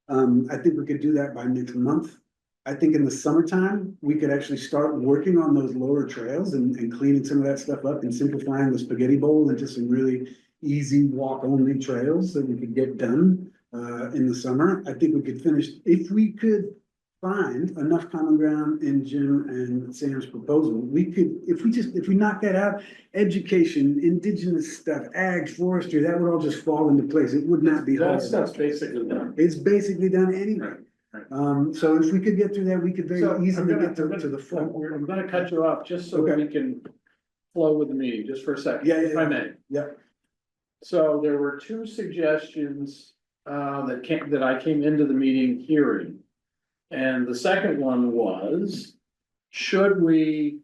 I think we could do that by next month. I think in the summertime, we could actually start working on those lower trails and cleaning some of that stuff up and simplifying the spaghetti bowl into some really easy walk-only trails that we could get done in the summer. I think we could finish, if we could find enough common ground in Jim and Sam's proposal, we could, if we knock that out, education, indigenous stuff, ag, forestry, that would all just fall into place. It would not be hard. That stuff's basically done. It's basically done anyway. Right. So if we could get through that, we could very So I'm easily gonna- get to the fall. I'm gonna cut you off just so Okay. we can flow with the meeting, just for a second, Yeah, yeah, if I yeah. may. Yeah. So there were two suggestions that I came into the meeting hearing. And the second one was, should we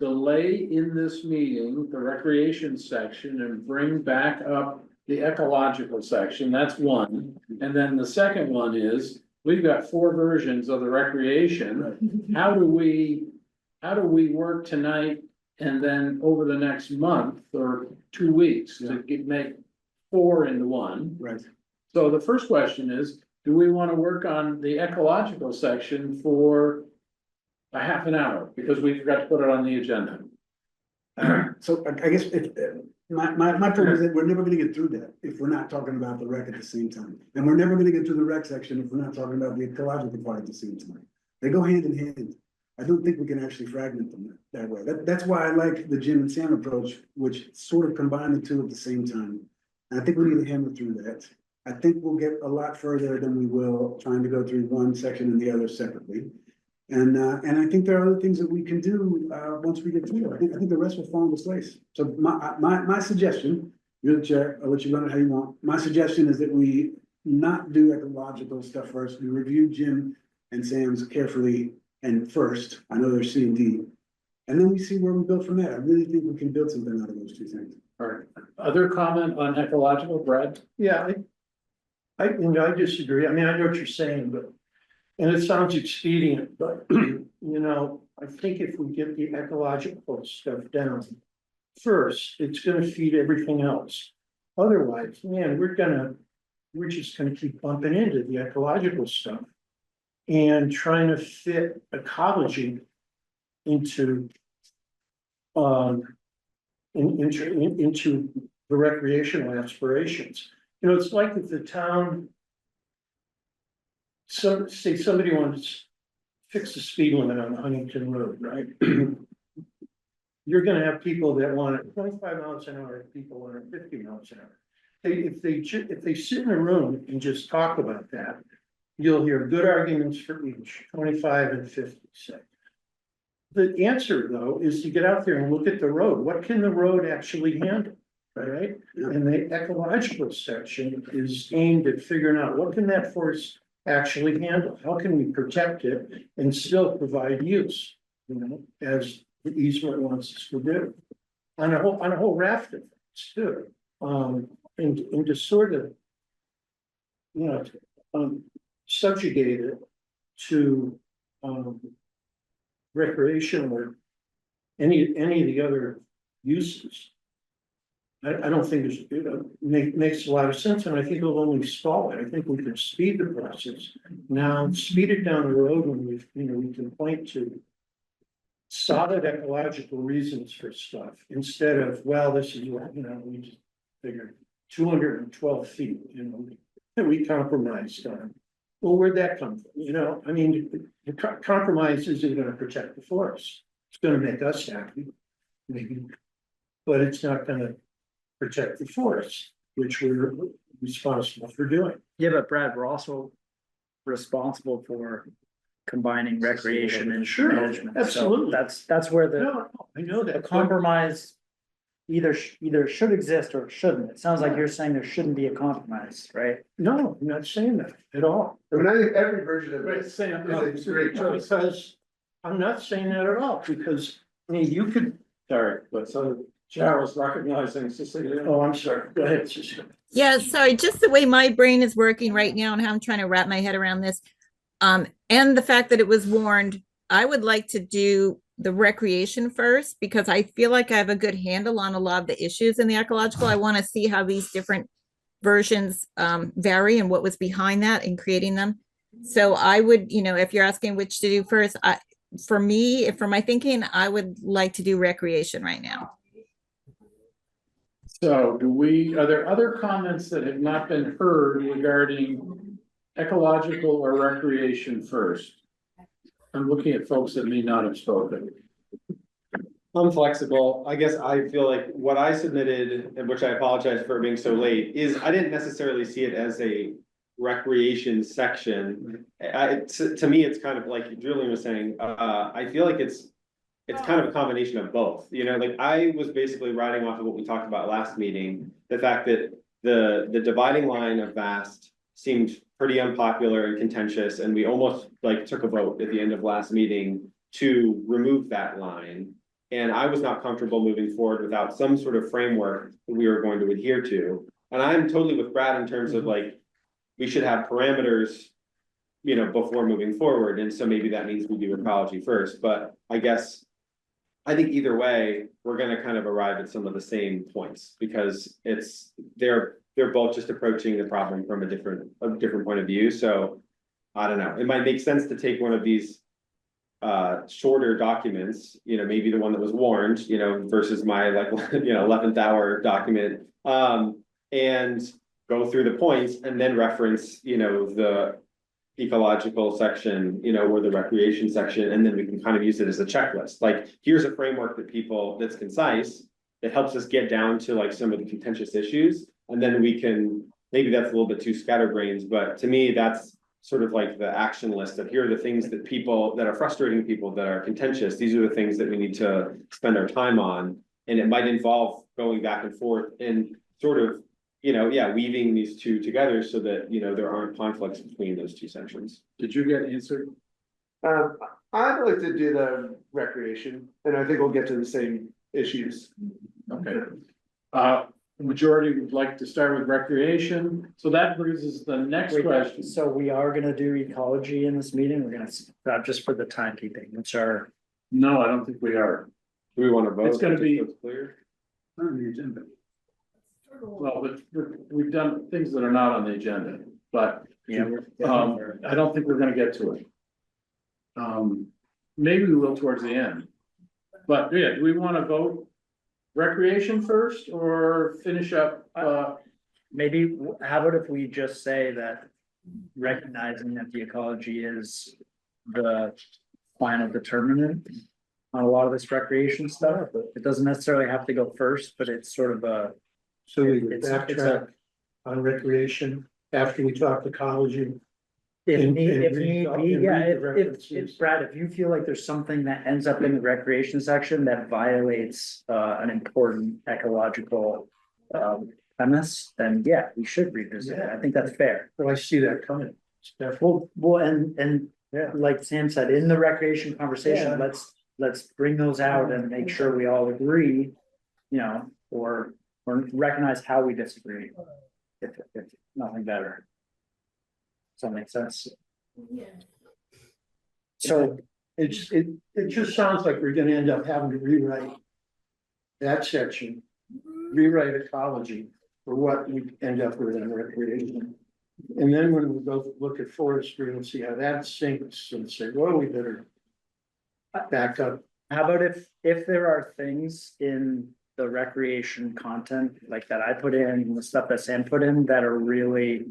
delay in this meeting the recreation section and bring back up the ecological section? That's one. And then the second one is, we've got 4 versions of the recreation. How do we work tonight and then over the next month or 2 weeks to make 4 into 1? Right. So the first question is, do we want to work on the ecological section for a half an hour? Because we forgot to put it on the agenda. So I guess my point is that we're never gonna get through that if we're not talking about the rec at the same time. And we're never gonna get through the rec section if we're not talking about the ecological part at the same time. They go hand in hand. I don't think we can actually fragment them that way. That's why I like the Jim and Sam approach, which sort of combine the two at the same time. And I think we need to hammer through that. I think we'll get a lot further than we will trying to go through one section and the other separately. And I think there are other things that we can do, once we get through. I think the rest will fall into place. So my suggestion, you're the chair, I'll let you run it how you want. My suggestion is that we not do ecological stuff first. We review Jim and Sam's carefully and first. I know there's C&D. And then we see where we build from there. I really think we can build something out of those two things. All right. Other comment on ecological, Brad? Yeah, I disagree. I mean, I know what you're saying, but, and it sounds expedient, but, I think if we get the ecological stuff down first, it's gonna feed everything else. Otherwise, man, we're just gonna keep bumping into the ecological stuff and trying to fit ecology into into the recreational aspirations. It's like if the town. Say somebody wants to fix the speed limit on Huntington Road, right? You're gonna have people that want it 25 miles an hour, people want it 50 miles an hour. If they sit in a room and just talk about that, you'll hear good arguments for each, 25 and 50. The answer, though, is to get out there and look at the road. What can the road actually handle? Right? And the ecological section is aimed at figuring out what can that forest actually handle? How can we protect it and still provide use, as the easement wants us to do? On a whole raft of things too. And to sort of, subjugate it to recreation or any of the other uses. I don't think makes a lot of sense, and I think it'll only stall it. I think we can speed the process. Now, speed it down the road when we can point to solid ecological reasons for stuff instead of, well, this is what, we just figured 212 feet, that we compromised on. Well, where'd that come from? The compromise isn't gonna protect the forest. It's gonna make us happy, maybe, but it's not gonna protect the forest, which we're responsible for doing. Yeah, but Brad, we're also responsible for combining recreation and Sure, management. So absolutely. that's where No, I know the that. compromise either should exist or it shouldn't. It sounds like you're saying there shouldn't be a compromise, right? No, I'm not saying that at all. I mean, I think every version of Right, this Sam, is a great choice. Because I'm not saying that at all, because, you could, Sorry, but so Charles recognizing Cecilia. oh, I'm sorry, go ahead, Cecilia. Yeah, sorry, just the way my brain is working right now and how I'm trying to wrap my head around this. And the fact that it was warned, I would like to do the recreation first because I feel like I have a good handle on a lot of the issues in the ecological. I want to see how these different versions vary and what was behind that in creating them. So I would, if you're asking which to do first, for my thinking, I would like to do recreation right now. So are there other comments that have not been heard regarding ecological or recreation first? I'm looking at folks that may not have spoken. I'm flexible. I guess I feel like what I submitted, and which I apologize for being so late, is I didn't necessarily see it as a recreation section. To me, it's kind of like Julian was saying, I feel like it's kind of a combination of both, like I was basically riding off of what we talked about last meeting, the fact that the dividing line of vast seemed pretty unpopular and contentious, and we almost like took a vote at the end of last meeting to remove that line. And I was not comfortable moving forward without some sort of framework that we were going to adhere to. And I'm totally with Brad in terms of like, we should have parameters, before moving forward. And so maybe that means we do ecology first, but I think either way, we're gonna kind of arrive at some of the same points because they're both just approaching the problem from a different point of view. So I don't know, it might make sense to take one of these shorter documents, maybe the one that was warned, versus my 11th hour document, and go through the points and then reference, the ecological section, or the recreation section, and then we can kind of use it as a checklist. Like, here's a framework that's concise, that helps us get down to like some of the contentious issues, and then we can, maybe that's a little bit too scatterbrains, but to me, that's sort of like the action list of here are the things that are frustrating people, that are contentious. These are the things that we need to spend our time on. And it might involve going back and forth and sort of, weaving these two together so that, there aren't conflicts between those two sections. Did you get answered? I'd like to do the recreation, and I think we'll get to the same issues. Okay. The majority would like to start with recreation, so that brings us the next question. So we are gonna do ecology in this meeting, we're gonna, just for the timekeeping, which are. No, I don't think we are. Do we want to vote? It's gonna be clear. On the agenda. Well, but we've done things that are not on the agenda, but Yeah. I don't think we're gonna get to it. Maybe we will towards the end. But yeah, do we want to vote recreation first or finish up? Maybe, how about if we just say that recognizing that the ecology is the final determinant on a lot of this recreation stuff, but it doesn't necessarily have to go first, but it's sort of a. So we It's backtrack on recreation after we talk ecology. If And- need, and if read- need and be, read yeah, the if references. Brad, if you feel like there's something that ends up in the recreation section that violates an important ecological premise, then yeah, we should revisit it. I think that's fair. Well, I see that coming. Therefore, Well, and yeah, like Sam said, in the recreation conversation, Yeah. let's bring those out and make sure we all agree, or recognize how we disagree. If nothing better. Does that make sense? so it just sounds like we're gonna end up having to rewrite that section, rewrite ecology for what we end up with in recreation. And then when we go look at forestry and see how that sinks and say, well, we better back up. How about if there are things in the recreation content, like that I put in, the stuff that Sam put in, that are really,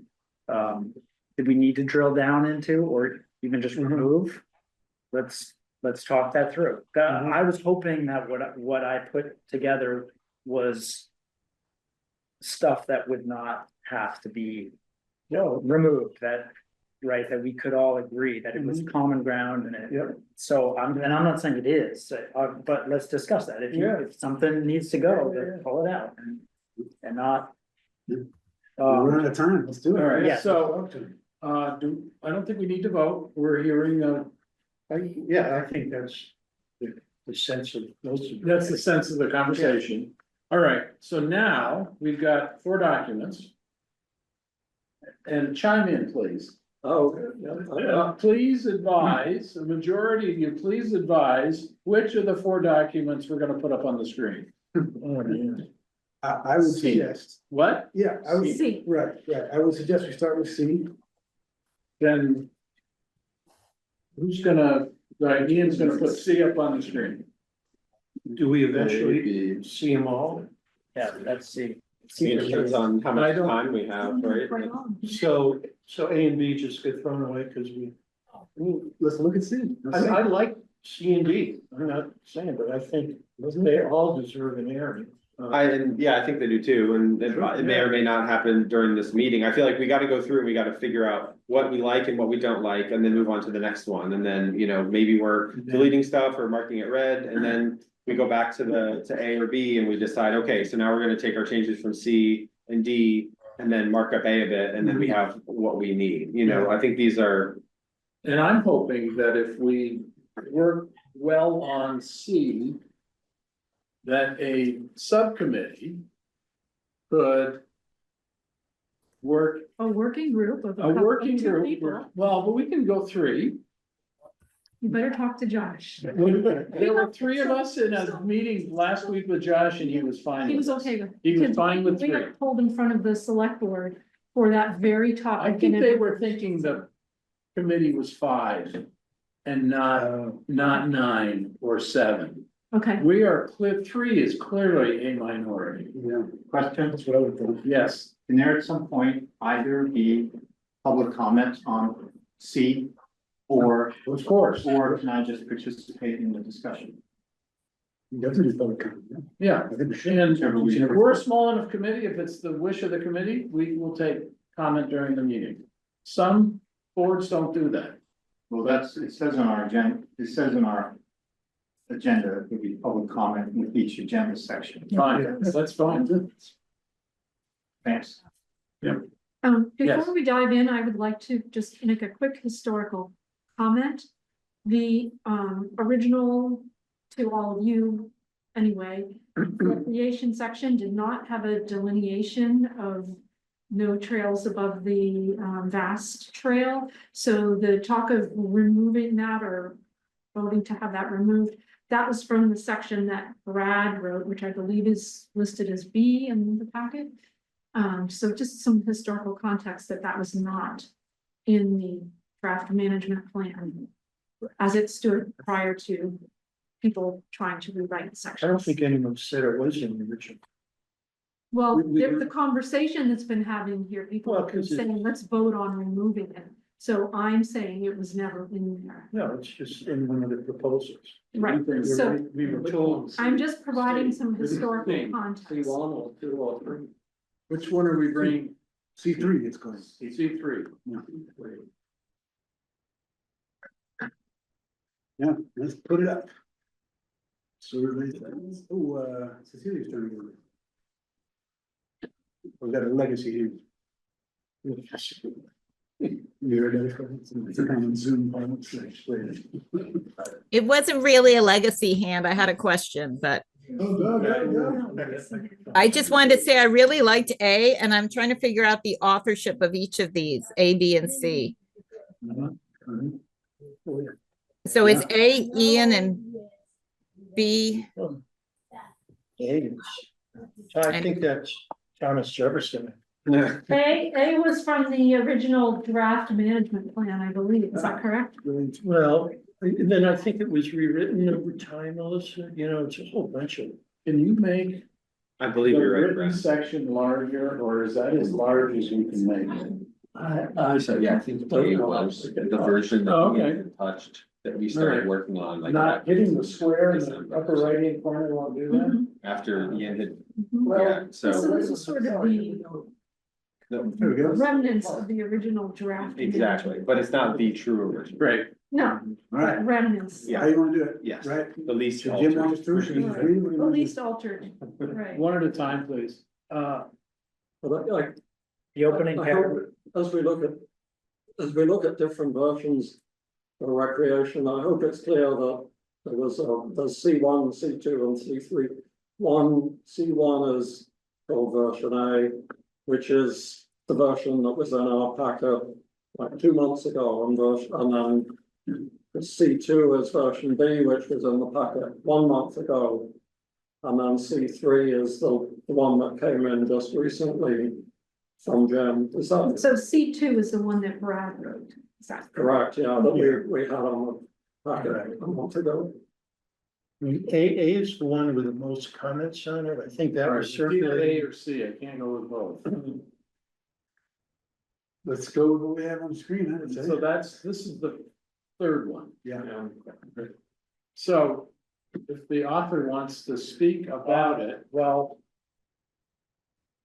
did we need to drill down into, or even just remove? Let's talk that through. I was hoping that what I put together was stuff that would not have to be removed, that we could all agree that it was common ground and it. So I'm not saying it is, but let's discuss that. If something needs to go, then pull it out and not. We're out of time, let's do it. All right, Yeah. so, I don't think we need to vote. We're hearing, I think that's the sense of most of it. that's the sense of the conversation. All right, so now we've got 4 documents. And chime in, please. Oh, yeah. Please advise, a majority of you, please advise which of the 4 documents we're gonna put up on the screen. Oh, yeah. I would C. suggest, What? yeah, I would, C. right, I would suggest we start with C. Then who's gonna, right, Ian's gonna put C up on the screen. Do we eventually see them all? Yeah, let's see. It depends on how I much don't- time we have, right? So A and B just get thrown away because Let's look at C. I like C and D. I'm not saying, but I think they all deserve an airing. I think they do too, and it may or may not happen during this meeting. I feel like we gotta go through and we gotta figure out what we like and what we don't like, and then move on to the next one, and then, you know, maybe we're deleting stuff or marking it red, and then we go back to A or B and we decide, okay, so now we're gonna take our changes from C and D and then mark up A a bit, and then we have what we need, you know, I think these are. And I'm hoping that if we work well on C, that a subcommittee could work, A working group of a working 2 group, people. well, but we can go 3. You better talk to Josh. There were 3 of us in a meeting last week with Josh and he was fine. He was with us. okay with. He was fine with We 3. got pulled in front of the select board for that very I topic. think and they it- were thinking the committee was 5 and not 9 or 7. Okay, We are 3 is clearly a minority. Yeah, Question, that's what I would think. Yes, can there at some point either be public comment on C? Or of course. can I just participate in the discussion? Definitely public comment. Yeah, I think we should. and Whichever we- if we're a small enough committee, if it's the wish of the committee, we will take comment during the meeting. Some boards don't do that. Well, it says on our agenda, it would be public comment with each agenda section. Fine, that's fine. Thanks. Yes. before we dive in, I would like to just make a quick historical comment. The original, to all of you, anyway, recreation section did not have a delineation of no trails above the vast trail. So the talk of removing that or voting to have that removed, that was from the section that Brad wrote, which I believe is listed as B in the packet. So just some historical context that was not in the draft management plan as it stood prior to people trying to rewrite the section. I don't think anyone said it was in the original. Well, we were- the conversation that's been having here, people Well, have been 'cause it- saying, let's vote on removing it. So I'm saying it was never in there. No, it's just in one of the proposals. Right, so We were told. I'm just providing some historical C1 context. or 2 or 3. Which one are we bringing? C3, it's called. C3. Yeah, let's put it up. So, Cecilia's trying to get it. We've got a legacy here. You heard that? It's a common Zoom. It wasn't really a legacy hand. I had a question, but I just wanted to say I really liked A, and I'm trying to figure out the authorship of each of these, A, B, and C. So it's A, Ian, and B. I think that's Thomas Jefferson. A was from the original draft management plan, I believe. Is that correct? Well, and then I think it was rewritten over time, Melissa, you know, it's a whole bunch of. Can you make I the believe you're right, written Brad. section larger, or is that as large as you can make it? So, yeah, I think A was the version that Oh, we okay. had touched, that we started working on, like. Not hitting the square in the upper right hand corner, won't do that? Mhm. After Ian had, Mhm. yeah, So so. this is sort of the There we go. remnants of the original draft. Exactly, but it's not the true original. Right. No, All right, remnants, Yeah. how you wanna do it? Yes, Right? the least. Should Jim walk us through? Should we Right. agree? What do you the wanna do? least altered, right. One at a time, please. But like, The opening I paragraph. hope, as we look at different versions of recreation, I hope it's clear that there's C1, C2, and C3. C1 is called version A, which is the version that was in our packet like 2 months ago, and then the C2 is version B, which was in the packet 1 month ago. And then C3 is the one that came in just recently from Jim. Is that So C2 is the one that Brad wrote. Is that correct? Yeah, that we had on the packet a month ago. I mean, A is the one with the most comments on it. I think that was Either A circulated. or C, I can't go with both. Let's go with what we have on screen, I would say. So this is the third one. Yeah. So if the author wants to speak about it, Well.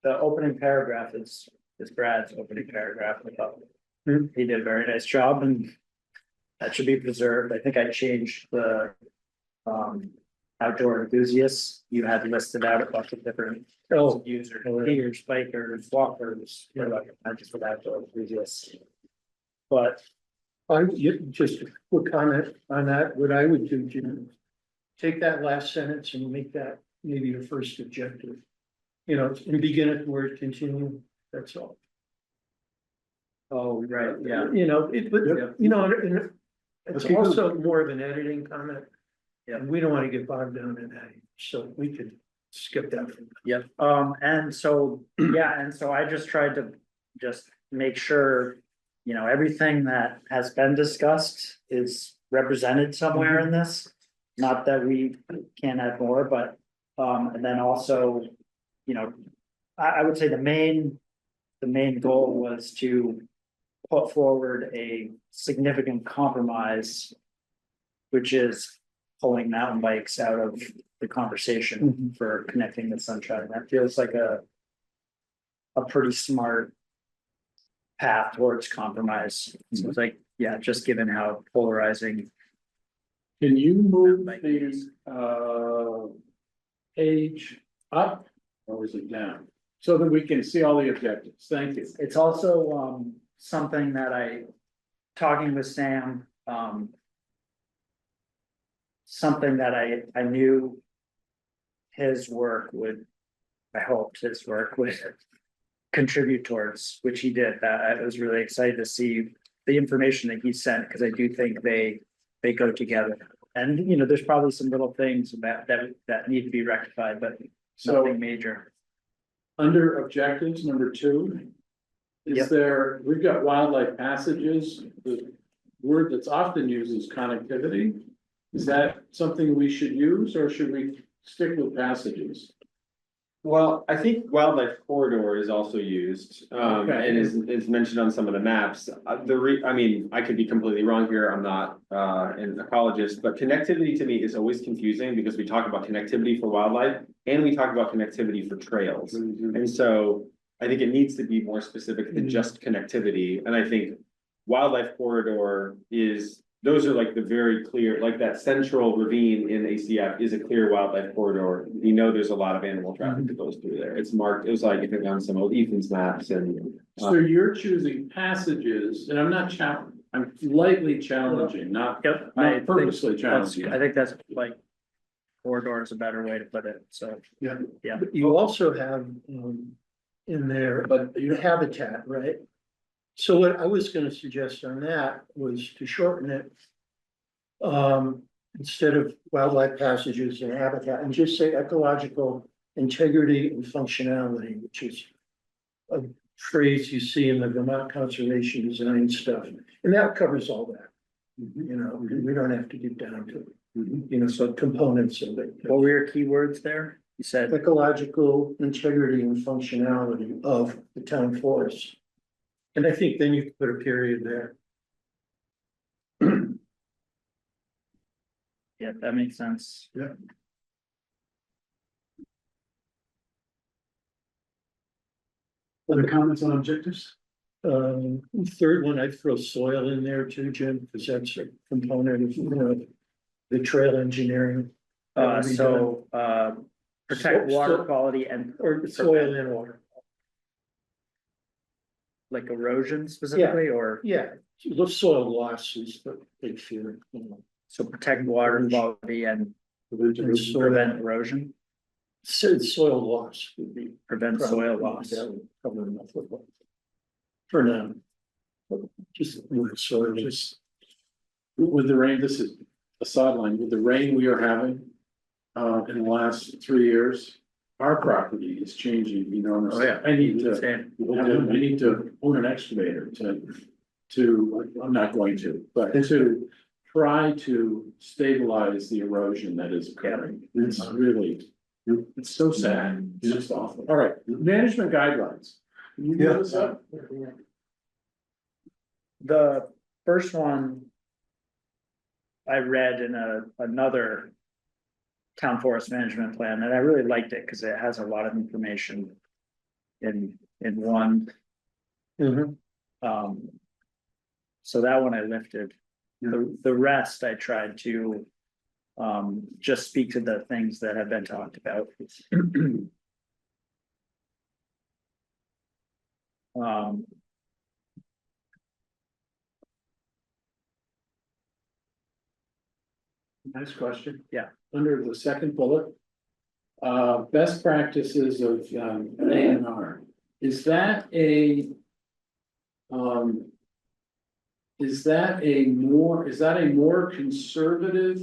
The opening paragraph is Brad's opening paragraph. I thought he did a very nice job and that should be preserved. I think I changed the. Outdoor enthusiasts, you had listed out a bunch of different users, skiers, bikers, walkers, not just with outdoor enthusiasts. But Just a quick comment on that, what I would do, Jim, take that last sentence and make that maybe your first objective. You know, and begin at the word continue, that's all. oh, right, yeah, You know, and it's Okay, good. also more of an editing comment. Yeah. And we don't want to get bogged down in that, so we could skip that. yep, and so, yeah, and so I just tried to just make sure. You know, everything that has been discussed is represented somewhere in this. Not that we can't add more, but, and then also, you know, I would say the main goal was to put forward a significant compromise, which is pulling mountain bikes out of the conversation for connecting the sunshine. That feels like a pretty smart path towards compromise. So it's like, yeah, just given how polarizing. can you move the page up or is it down? So that we can see all the objectives. Thank you. It's also something that talking with Sam, something that I knew his work would, I hoped his work would contribute towards, which he did. That I was really excited to see the information that he sent, because I do think they go together. And, you know, there's probably some little things about that need to be rectified, but nothing major. Under objectives, number 2. Is Yep. there, we've got wildlife passages, the word that's often used is connectivity. Is that something we should use or should we stick with passages? Well, I think wildlife corridor is also used, Okay. and is mentioned on some of the maps. I mean, I could be completely wrong here, I'm not an ecologist, but connectivity to me is always confusing because we talk about connectivity for wildlife and we talk about connectivity for trails. And so I think it needs to be more specific than just connectivity, and I think wildlife corridor is, those are like the very clear, like that central ravine in ACF is a clear wildlife corridor. You know, there's a lot of animal traffic that goes through there. It's marked, it was like if it on some old Ethan's maps and. So you're choosing passages, and I'm not I'm lightly challenging, not Yep. not purposely challenging. I think that's like corridor is a better way to put it, so. Yeah. Yeah. But you also have, in there, but your habitat, right? So what I was gonna suggest on that was to shorten it. Instead of wildlife passages and habitat, and just say ecological integrity and functionality, which is a phrase you see in the Vermont conservation design stuff, and that covers all that. You know, we don't have to get down to, you know, so components of it. What were your keywords there? You said, Ecological integrity and functionality of the town forest. And I think then you could put a period there. yeah, that makes sense. Other comments on objectives? Third one, I'd throw soil in there too, Jim, because that's a component of, you know, the trail engineering. Protect water quality and Or soil and water. like erosion specifically, or Yeah, the soil loss is the big fear. You know. so protect water quality and And soil, prevent erosion, soil loss would be. prevent soil probably loss. that would cover enough of it. For now. Just, sort of, Just with the rain, this is a sideline, with the rain we are having in the last 3 years, our property is changing enormously. Oh, yeah. I need to, Same. I need to own an excavator to, I'm not going to, but to try to stabilize the erosion that is occurring. It's really, it's so sad. It's just awful. All right, management guidelines. Can you give this up? The first one I read in another town forest management plan, and I really liked it because it has a lot of information in one. So that one I lifted. The rest I tried to just speak to the things that have been talked about. Nice question. Yeah. Under the second bullet. Best practices of A&R. Is that a? Is that a more conservative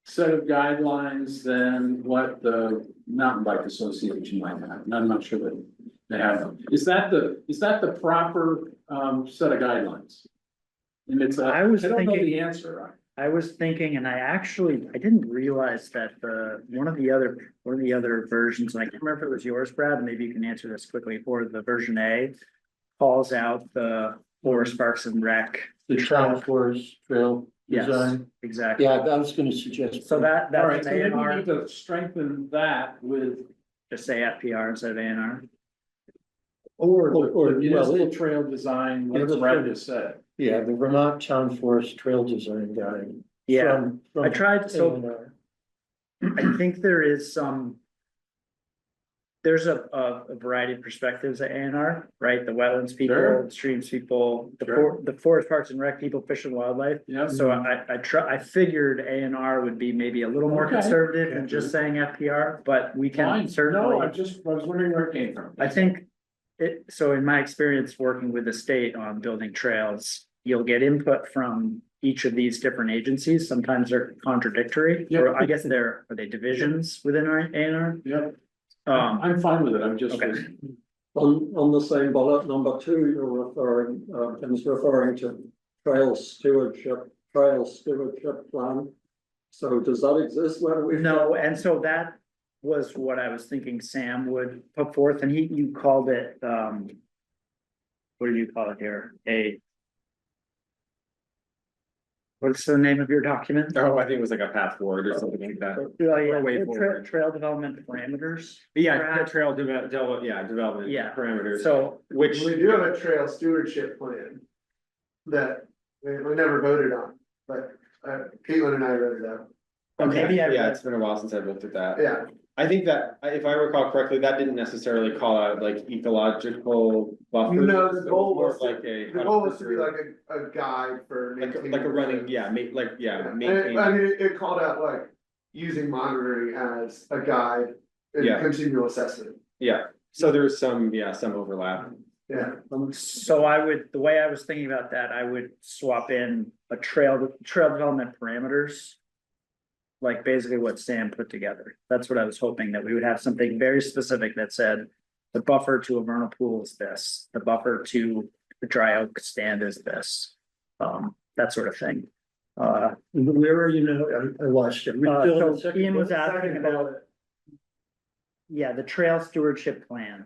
set of guidelines than what the mountain bike association might have? And I'm not sure that they have them. Is that the proper set of guidelines? And it's, I don't know the answer. I was thinking, and I didn't realize that one of the other versions, and I can't remember if it was yours, Brad, maybe you can answer this quickly, or the version A calls out the forest parks and rec. the town forest trail Yes, design. exactly. Yeah, I was gonna suggest. So All that's right, an so maybe we A&R, need to strengthen that with, just say FPR instead of A&R. or Or- the municipal well, trail design, Yeah, what the- Brad just said. Yeah, the Vermont Town Forest Trail Design Guide. Yeah, from I tried, so A&R. I think there's a variety of perspectives at A&R, right? The wetlands people, Sure. the streams people, Sure. the forest parks and rec people, fish and wildlife. Yeah. So I figured A&R would be maybe a little more Okay. conservative than just saying FPR, but we can Fine. No, certainly, I was wondering where it came from. I think. So in my experience working with the state on building trails, you'll get input from each of these different agencies. Sometimes they're contradictory, Yep. or I guess are they divisions within our A&R? Yeah, Um, I'm fine with it. I'm just. Okay. On the same bullet, number 2, you're referring to trail stewardship plan. So does that exist? Where we? no, and so that was what I was thinking Sam would put forth, and you called it, what do you call it here? What's the name of your document? Oh, I think it was like a path forward or something like that. Yeah, way the forward. trail development parameters. But yeah, Perhaps. development Yeah. parameters. So, Which, We do have a trail stewardship plan that we never voted on, but Caitlin and I wrote it out. maybe I yeah, read, it's been a while since I've looked at that. Yeah, I think that, if I recall correctly, that didn't necessarily call out like ecological buffers. No, the goal It more was to- like a. the goal was to be like a guide for. Like maintaining like a running, the- yeah, And, maintain. I mean, it called out like using monitoring as a guide in Yeah. continual assessment, Yeah, so there was some overlap. yeah. so the way I was thinking about that, I would swap in a trail development parameters. Like basically what Sam put together. That's what I was hoping, that we would have something very specific that said. The buffer to a vernal pool is this, the buffer to the dry oak stand is this. That sort of thing. Where are you now? I lost it. So Ian was asking about. Yeah, the trail stewardship plan.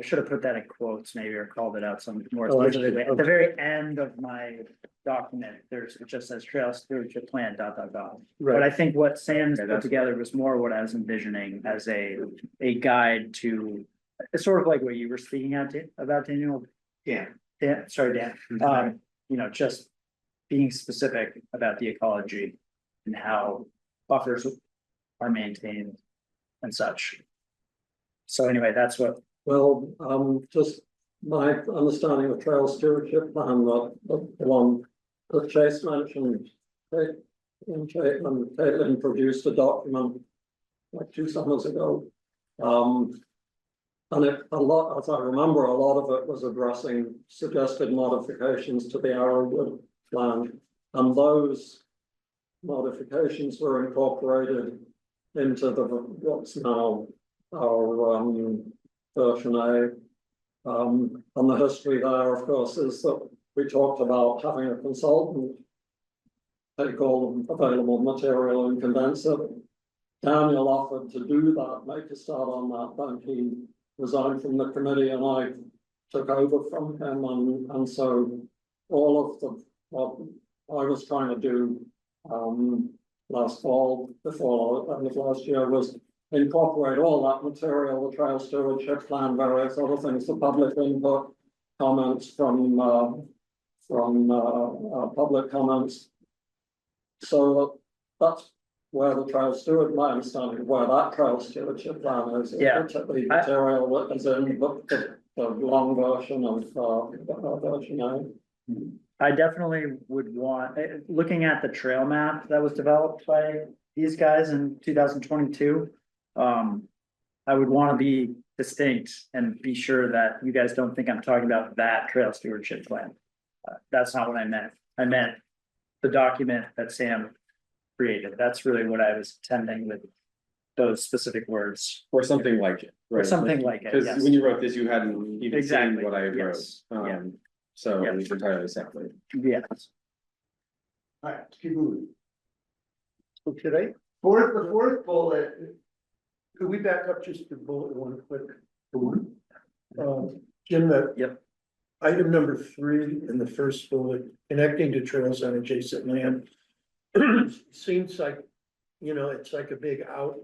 I should have put that in quotes maybe, or called it out some more Oh, I see. specifically. At the very end of my document, it just says trail stewardship plan, ... But I think what Sam's Okay, put that's- together was more what I was envisioning as a guide to. It's sort of like what you were speaking about, Daniel. Dan, sorry, Dan. Just being specific about the ecology and how buffers are maintained and such. So anyway, that's what. Well, just my understanding of trail stewardship plan, the one that Chase mentioned. Caitlin produced a document like 2 summers ago. And a lot, as I remember, a lot of it was addressing suggested modifications to the Arrowwood plan. And those modifications were incorporated into what's now our version A. And the history there, of course, is that we talked about having a consultant take all the available material and condense it. Daniel offered to do that, make a start on that, then he resigned from the committee and I took over from him, and so all of the, what I was trying to do last fall, before end of last year, was incorporate all that material, the trail stewardship plan, various other things, the public input, comments from public comments. So that's where the trail steward, my understanding of where that trail stewardship plan is. Yeah. The material that is in the long version of version A. I definitely would want, looking at the trail map that was developed by these guys in 2022. I would want to be distinct and be sure that you guys don't think I'm talking about that trail stewardship plan. That's not what I meant. I meant the document that Sam created. That's really what I was intending with those specific words. Or something like it. Or something like it, Because yes. when you wrote this, you hadn't even Exactly, seen what I wrote. yes, yeah. So Yeah. it was entirely separate. Yes. All right, let's keep moving. Okay, The fourth bullet, could we back up just to bullet one quick? Jim, that. Yep. Item number 3 in the first bullet, connecting to trails on adjacent land. Seems like, it's like a big out.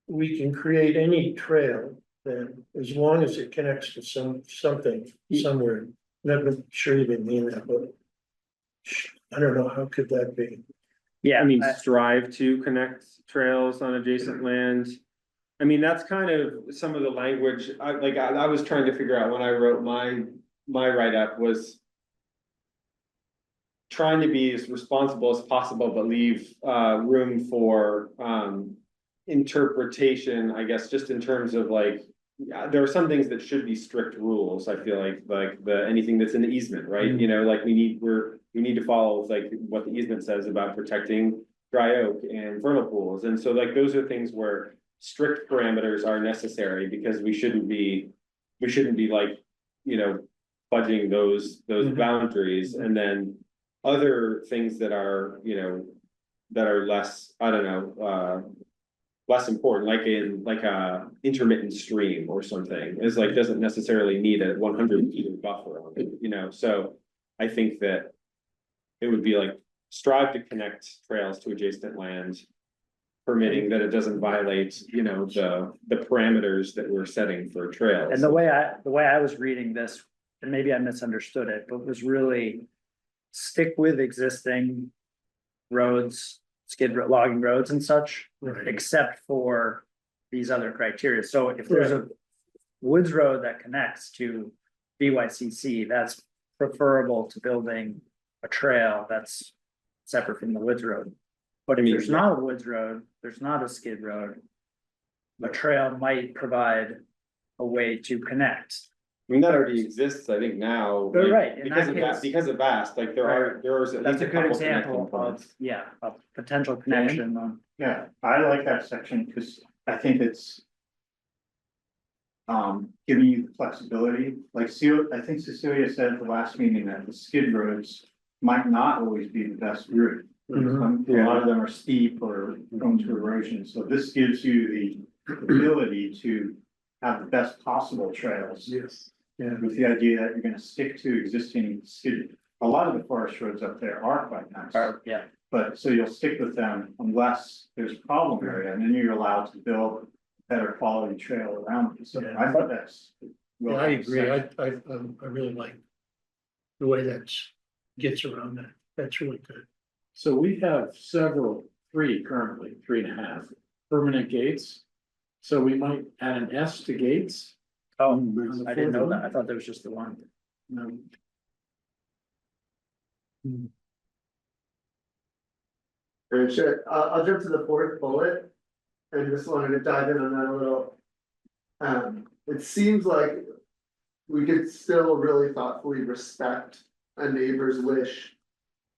We can create any trail then, as long as it connects to something somewhere. Not sure you didn't mean that, but I don't know, how could that be? Yeah, I mean, strive to connect trails on adjacent land. I mean, that's kind of some of the language, I was trying to figure out when I wrote my write-up was trying to be as responsible as possible, but leave room for interpretation, I guess, just in terms of there are some things that should be strict rules. I feel like anything that's in the easement, right? Mm-hmm. You know, like we need to follow what the easement says about protecting dry oak and vernal pools. And so those are things where strict parameters are necessary because we shouldn't be fudging those boundaries. And then other things that are, that are less, I don't know, less important, like a intermittent stream or something is doesn't necessarily need a 100 meter buffer on it, so I think that it would be strive to connect trails to adjacent land, permitting that it doesn't violate, the parameters that we're setting for trails. and the way I was reading this, and maybe I misunderstood it, but was really stick with existing roads, logging roads and such, Right. except for these other criteria. So if there's a woods road that connects to BYCC, that's preferable to building a trail that's separate from the woods road. But if there's not a woods road, there's not a skid road, a trail might provide a way to connect. I mean, that already exists, I think now. You're right, in Because that of that, case- because of vast, there is at That's least a a good couple example connecting of, points. a potential connection on. Yeah, I like that section because I think it's. Giving you flexibility, I think Cecilia said at the last meeting that the skid roads might not always be the best route. A lot of them are steep or prone to erosion, so this gives you the ability to have the best possible trails. Yes. Yeah, with the idea that you're gonna stick to existing skid, a lot of the forest roads up there are quite nice. Yeah, But so you'll stick with them unless there's a problem area, and then you're allowed to build better quality trail around it. So Yeah. I thought that's. Yeah, I agree. I really like the way that gets around that. That's really good. So we have three currently, 3.5 permanent gates. So we might add an S to gates. oh, I didn't know that, I thought there was just the one. Sure, I'll jump to the fourth bullet. And just wanted to dive in on that a little. It seems like we could still really thoughtfully respect a neighbor's wish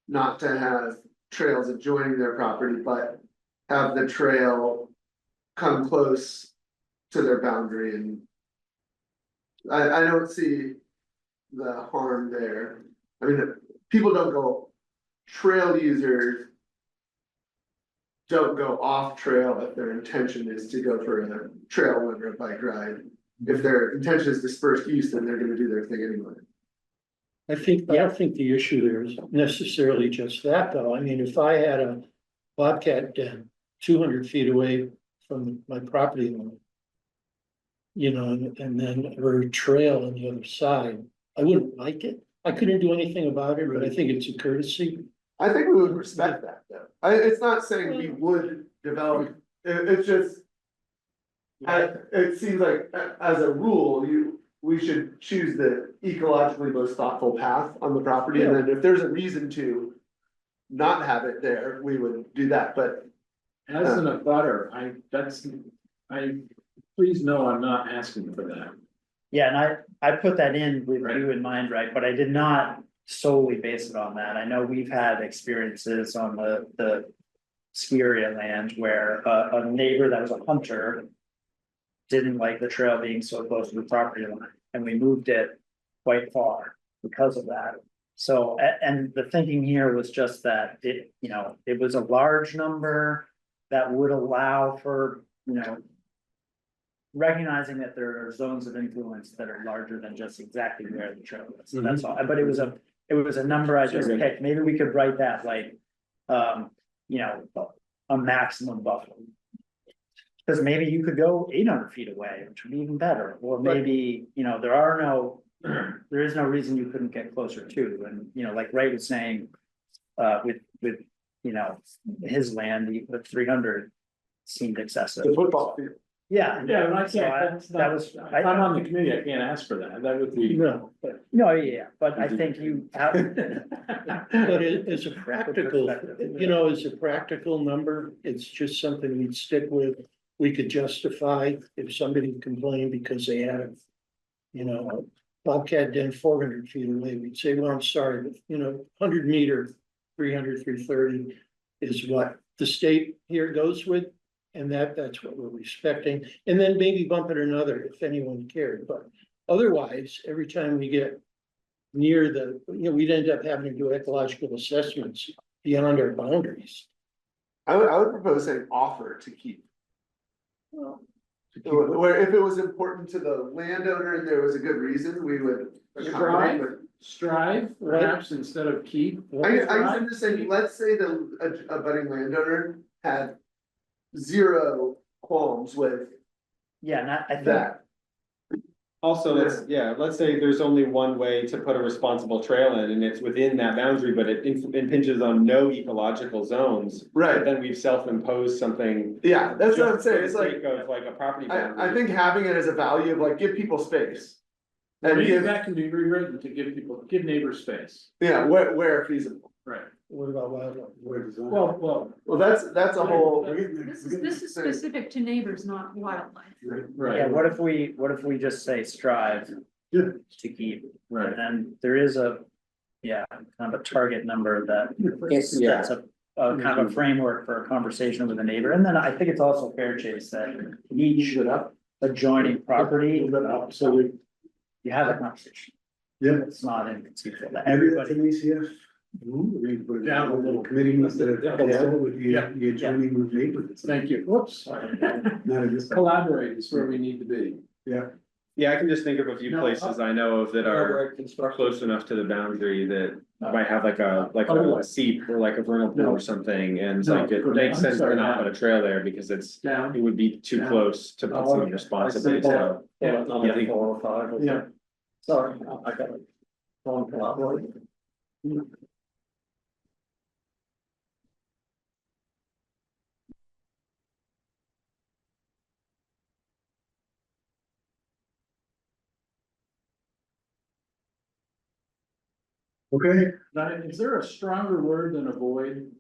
not to have trails adjoining their property, but have the trail come close to their boundary and I don't see the harm there. I mean, people don't go, trail users don't go off trail if their intention is to go for a trail run or a bike ride. If their intention is dispersed use, then they're gonna do their thing anyway. I don't think the issue there is necessarily just that, though. I mean, if I had a bobcat den 200 feet away from my property line. You know, and then or a trail on the other side, I wouldn't like it. I couldn't do anything about it, but I think it's a courtesy. I think we would respect that though. It's not saying we would develop, it's just. It seems like as a rule, we should choose the ecologically most thoughtful path on the property, and then if there's a reason to. Not have it there, we would do that, but. As an abutter, please know I'm not asking for that. Yeah, and I put that in with Right. you in mind, right, but I did not solely base it on that. I know we've had experiences on the ski area land where a neighbor that was a hunter. Didn't like the trail being so close to the property line, and we moved it quite far because of that. So, and the thinking here was just that it, you know, it was a large number that would allow for, you know. Recognizing that there are zones of influence that are larger than just exactly where the trail is, so that's all, but it was a number I just picked, maybe we could write that like. You know, a maximum buffer. Cause maybe you could go 800 feet away, which would be even better, or maybe, you know, there is no reason you couldn't get closer to, and, you know, like Ray was saying. With, you know, his land, the 300 seemed excessive. The football field. Yeah. Yeah, and I So can't, that's that not, was, if I'm on the committee, I can't ask for that, that would be. No, no, yeah, but I think you have. but as a practical, you know, as a practical number, it's just something we'd stick with. We could justify if somebody complained because they had a, you know, a bobcat den 400 feet away, we'd say, well, I'm sorry, but you know, 100 meter, 300, 330 is what the state here goes with. And that's what we're respecting, and then maybe bump it another if anyone cared, but otherwise, every time we get. Near the, you know, we'd end up having to do ecological assessments beyond our boundaries. I would propose an offer to keep. Well, Where if it was important to the landowner and there was a good reason, we would. accommodate, but- Strive, perhaps, instead of keep. I'm just saying, let's say a budding landowner had. Zero qualms with Yeah, and I think, that. Also, let's say there's only one way to put a responsible trail in and it's within that boundary, but it impinges on no ecological zones. Right, Then we've self-imposed something. yeah, that's what I'm just saying, for it's the like, sake of like a property boundary. I think having it as a value of like, give people space. And Maybe give, that can be rewritten to give neighbors space. yeah, where feasible. Right. what about wildlife? Well, Well, that's a whole, This is specific to neighbors, not wildlife. right. yeah, what if we just say strive Yeah. to keep, Right. and then there is a, yeah, kind of a target number that. Yeah. That's a kind of a framework for a conversation with a neighbor, and then I think it's also fair, Chase, that each adjoining property, So you have a conversation. Yeah. It's not inconceivable that maybe that's everybody, an ACF. We put it Down a down a little. little committee that Yeah. also would be Yeah. the adjoining with neighbors. Thank you. Whoops. Not at this. Collaborate is where we need to be. Yeah, I can just think of a few No, places I know of that are close enough to the boundary that might have like a seep or like a vernal pool or something, and it's No, like it go down. makes I'm sense to sorry, not down. put a trail there because it Down. would be too Down. close to put Oh, something okay. responsibly, so. Yeah. I think- 4 or 5. Yeah. Sorry, I got it. Don't collaborate. Okay, Now, is there a stronger word than avoid?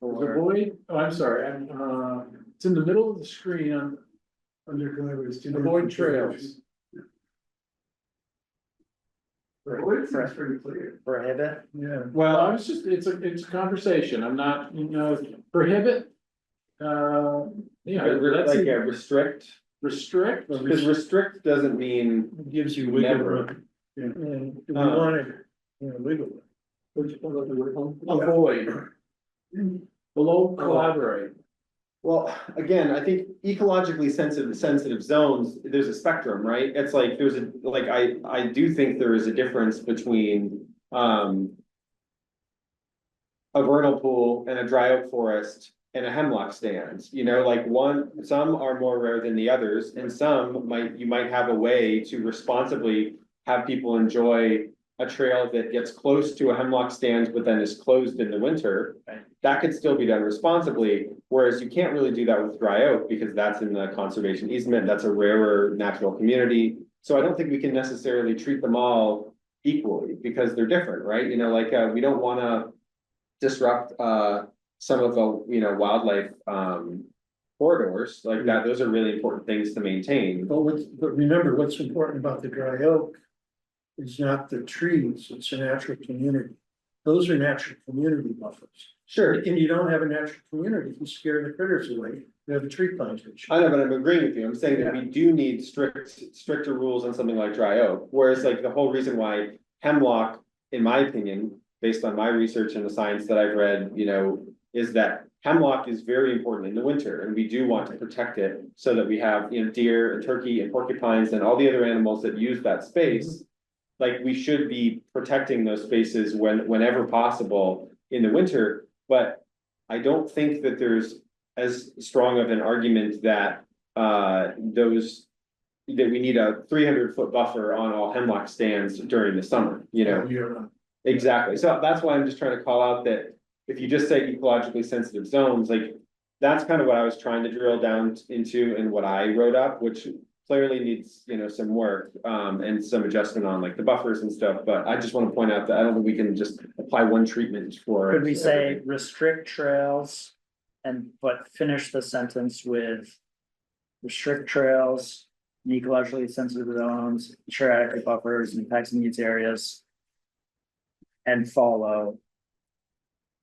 Avoid, oh, I'm sorry, it's in the middle of the screen on Under collaborators. avoid trails. That's pretty clear. Prohibit, Yeah. Well, I was just, it's a conversation, I'm not, prohibit. Yeah, that's Like, restrict, restrict, because restrict doesn't mean Gives you never. wiggle room. And we wanted, wiggle room. Which one of the word home? avoid. Below collaborate. Well, again, I think ecologically sensitive zones, there's a spectrum, right? It's like, I do think there is a difference between, a vernal pool and a dry oak forest and a hemlock stand, some are more rare than the others, and you might have a way to responsibly have people enjoy a trail that gets close to a hemlock stand, but then is closed in the winter. Right. That could still be done responsibly, whereas you can't really do that with dry oak because that's in the conservation easement, that's a rarer natural community. So I don't think we can necessarily treat them all equally because they're different, right? We don't wanna disrupt some of the, wildlife corridors like that. Those are really important things to maintain. But remember, what's important about the dry oak is not the trees, it's a natural community. Those are natural community buffers. Sure. And you don't have a natural community, you scare the critters away, you have a tree plantation. I know, but I'm agreeing with you. I'm saying that we do need stricter rules on something like dry oak. Whereas like the whole reason why hemlock, in my opinion, based on my research and the science that I've read, is that hemlock is very important in the winter, and we do want to protect it so that we have, deer and turkey and porcupines and all the other animals that use that space. Like, we should be protecting those spaces whenever possible in the winter, but I don't think that there's as strong of an argument that that we need a 300-foot buffer on all hemlock stands during the summer, Exactly, so that's why I'm just trying to call out that if you just say ecologically sensitive zones, like, that's kind of what I was trying to drill down into and what I wrote up, which clearly needs, some work, and some adjustment on like the buffers and stuff, but I just want to point out that I don't think we can just apply one treatment for. could we say everything. restrict trails but finish the sentence with restrict trails, ecologically sensitive zones, ensure adequate buffers and impacts needs areas, and follow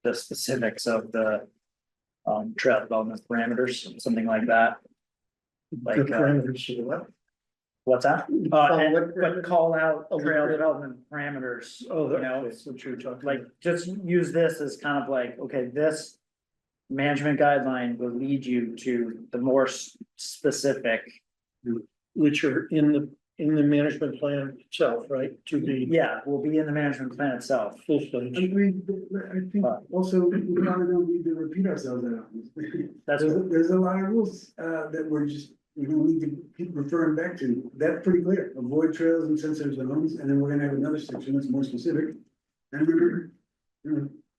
the specifics of the trail development parameters, something like that. The parameters of what? What's that? Follow what But call out Oh, trail the- development parameters, Oh, that's what you were talking like, just use this as kind of like, okay, this. Management guideline will lead you to the more specific, which are in the management plan itself, right, to be will be in the management plan itself. full I fledged. agree, but I think also we probably don't need to repeat ourselves that often. That's There's a lot of rules that we don't need to keep referring back to. That's pretty clear. Avoid trails and sensitive zones, and then we're gonna have another section that's more specific. And remember,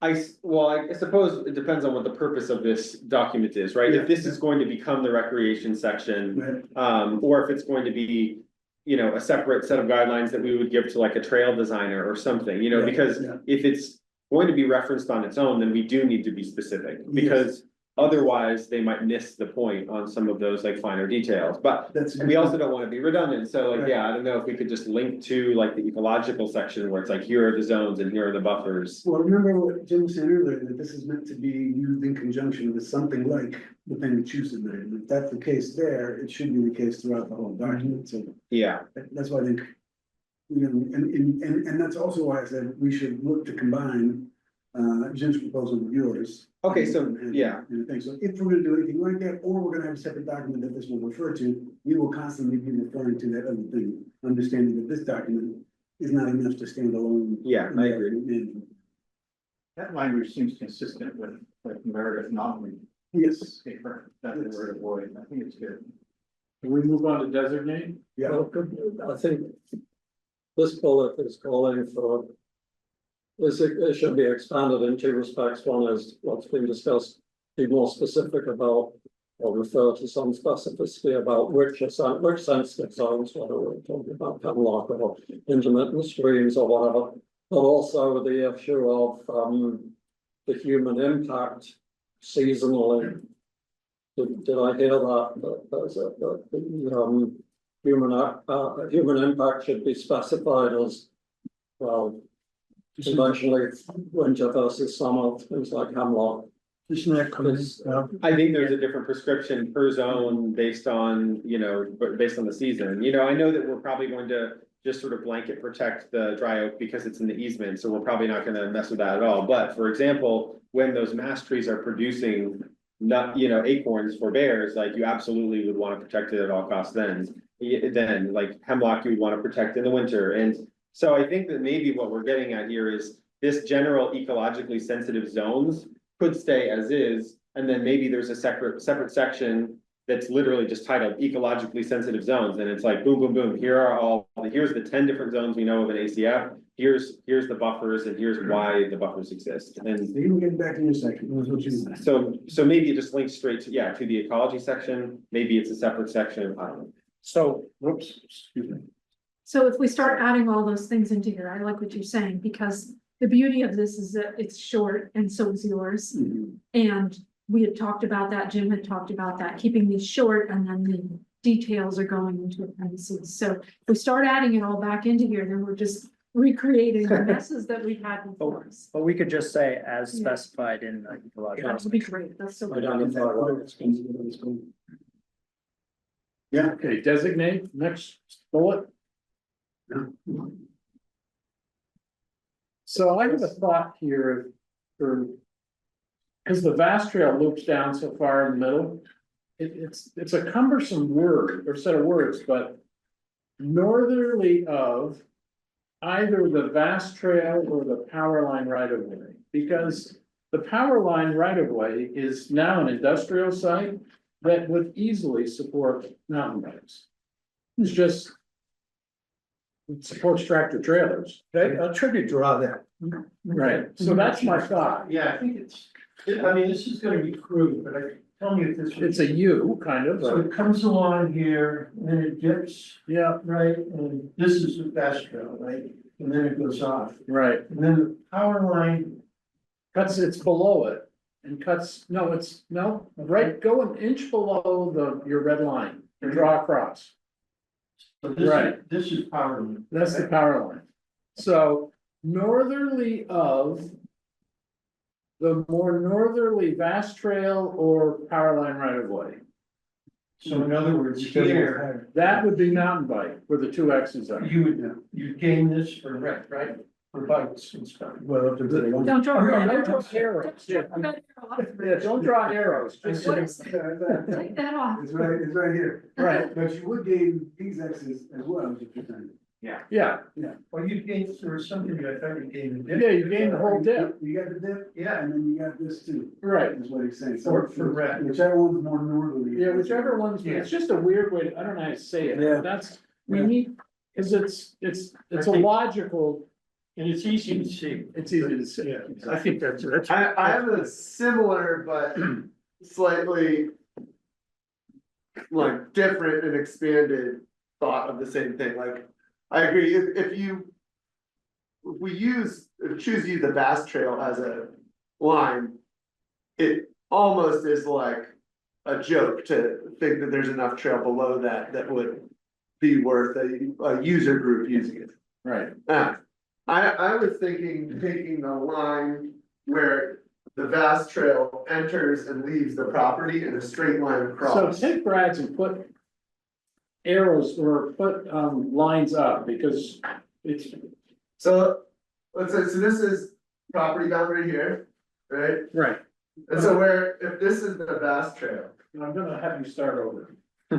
I suppose it depends on what the purpose of this document is, right? Yeah. If this is going to become the recreation section, right, or if it's going to be, a separate set of guidelines that we would give to like a trail designer or something, Yeah, because yeah. if it's going to be referenced on its own, then we do need to be specific, because otherwise they might miss the point on some of those like finer details, but that's. we also don't want to be redundant, so like, Right. yeah, I don't know if we could just link to like the ecological section where it's like, here are the zones and here are the buffers. Well, remember what Jim was saying earlier, that this is meant to be used in conjunction with something like the Penn-Chu submitted. If that's the case there, it should be the case throughout the whole document, so Yeah, that's why I think. And that's also why I said we should look to combine Jim's proposal with yours. Okay, so, yeah. And I think so, if we're gonna do anything like that, or we're gonna have a separate document that this will refer to, we will constantly be referring to that other thing, understanding that this document is not enough to stand alone. Yeah, I agree. And- That language seems consistent with Meredith Notley. Yes, Paper, that the word avoid, I think it's good. Can we move on to designate? yeah, Well, I think this bullet is calling for. It should be expanded in two respects. One is what's been discussed, be more specific about, or refer to some specificity about which sensitive zones, whether we're talking about hemlock or intermittent streams or whatever. But also the issue of the human impact seasonally. Did I hear that the human impact should be specified as, well, conventionally winter versus summer, things like hemlock. Isn't that coming? I think there's a different prescription per zone based on, based on the season. I know that we're probably going to just sort of blanket protect the dry oak because it's in the easement, so we're probably not gonna mess with that at all. But for example, when those mass trees are producing acorns for bears, like you absolutely would want to protect it at all costs then like hemlock you would want to protect in the winter. And so I think that maybe what we're getting at here is this general ecologically sensitive zones could stay as is, and then maybe there's a separate section that's literally just titled ecologically sensitive zones, and it's like boom, boom, boom, here's the 10 different zones we know of in ACF, here's the buffers, and here's why the buffers exist. And You can get back in your section. That's what you said. so maybe it just links straight to the ecology section, maybe it's a separate section, I don't know. So, whoops, excuse me. So if we start adding all those things into here, I like what you're saying, because the beauty of this is that it's short and so is yours. And we had talked about that, Jim had talked about that, keeping these short and then the details are going into appendices. So if we start adding it all back into here, then we're just recreating the messes that we've had before. But we could just say as specified in the ecological. That would be great, that's so good. Yeah. Okay, designate, next bullet. So I have a thought here because the vast trail loops down so far in the middle. It's a cumbersome word or set of words, but northerly of either the vast trail or the power line right of way, because the power line right of way is now an industrial site that would easily support mountain bikes. It's just it supports tractor trailers. I'll try to draw that. Right, so that's my thought. Yeah, I think this is gonna be crude, but tell me if this. It's a U kind of, So it comes along here, and then it dips, yeah, right, and this is the fast trail, right? And then it goes off, right. and then the power line, It's below it and right, go an inch below your red line and draw across. so Right. this is power line. That's the power line. So northerly of the more northerly vast trail or power line right of way. So in other words, here, That would be mountain bike where the two X's are. you gain this for rent, right? For bikes and stuff. Well, Don't draw. Don't draw arrows. Yeah, don't draw arrows. Just What is Take that off. It's right here. Right, But you would gain these X's as well as you're saying. yeah, Well, you gained, there was something I thought you gained. yeah, you gain the whole dip. You got the dip, Yeah, and then you got this too, Right. is what he's saying. For red. Whichever one's more northerly. Yeah, whichever one's, it's just a weird way, I don't know how to say it, Yeah. that's, we need, cause it's a think- logical, and it's easy to see. it's easy to say. Yeah, I think that's. I have a similar but slightly like different and expanded thought of the same thing, like, I agree, if we choose to use the vast trail as a line, it almost is like a joke to think that there's enough trail below that would be worth a user group using it. Right, I was thinking taking the line where the vast trail enters and leaves the property in a straight line so across. take Brad's and put arrows or put lines up, because it's, So, let's say, so this is property boundary here, right? right, And so if this is the vast trail, I'm gonna have you start over. so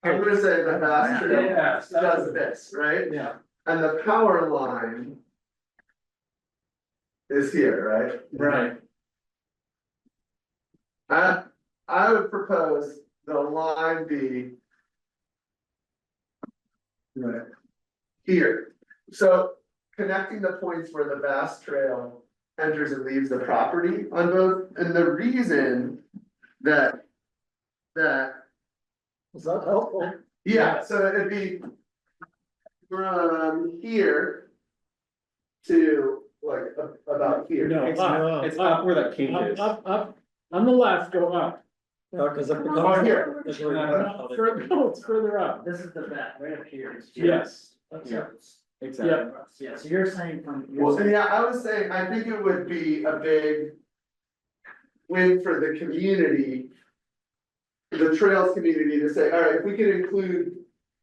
I'm gonna say the vast trail Yeah, does this, right? Yeah, And the power line is here, right? right, I would propose the line be Right. here. So connecting the points where the vast trail enters and leaves the property on both, and the reason that. Is that helpful? Yeah, so it'd be from here to like about about here? No, It's up, It's up where that king up, is. up, on the left, go up. No, because if it Oh, comes here. it's No, really- Further, no, it's further up. This is the back, right up here. Yes, Yeah. Exactly. Yeah, so you're saying from. Well, yeah, I was saying, I think it would be a big win for the community, the trails community, to say, all right, if we could include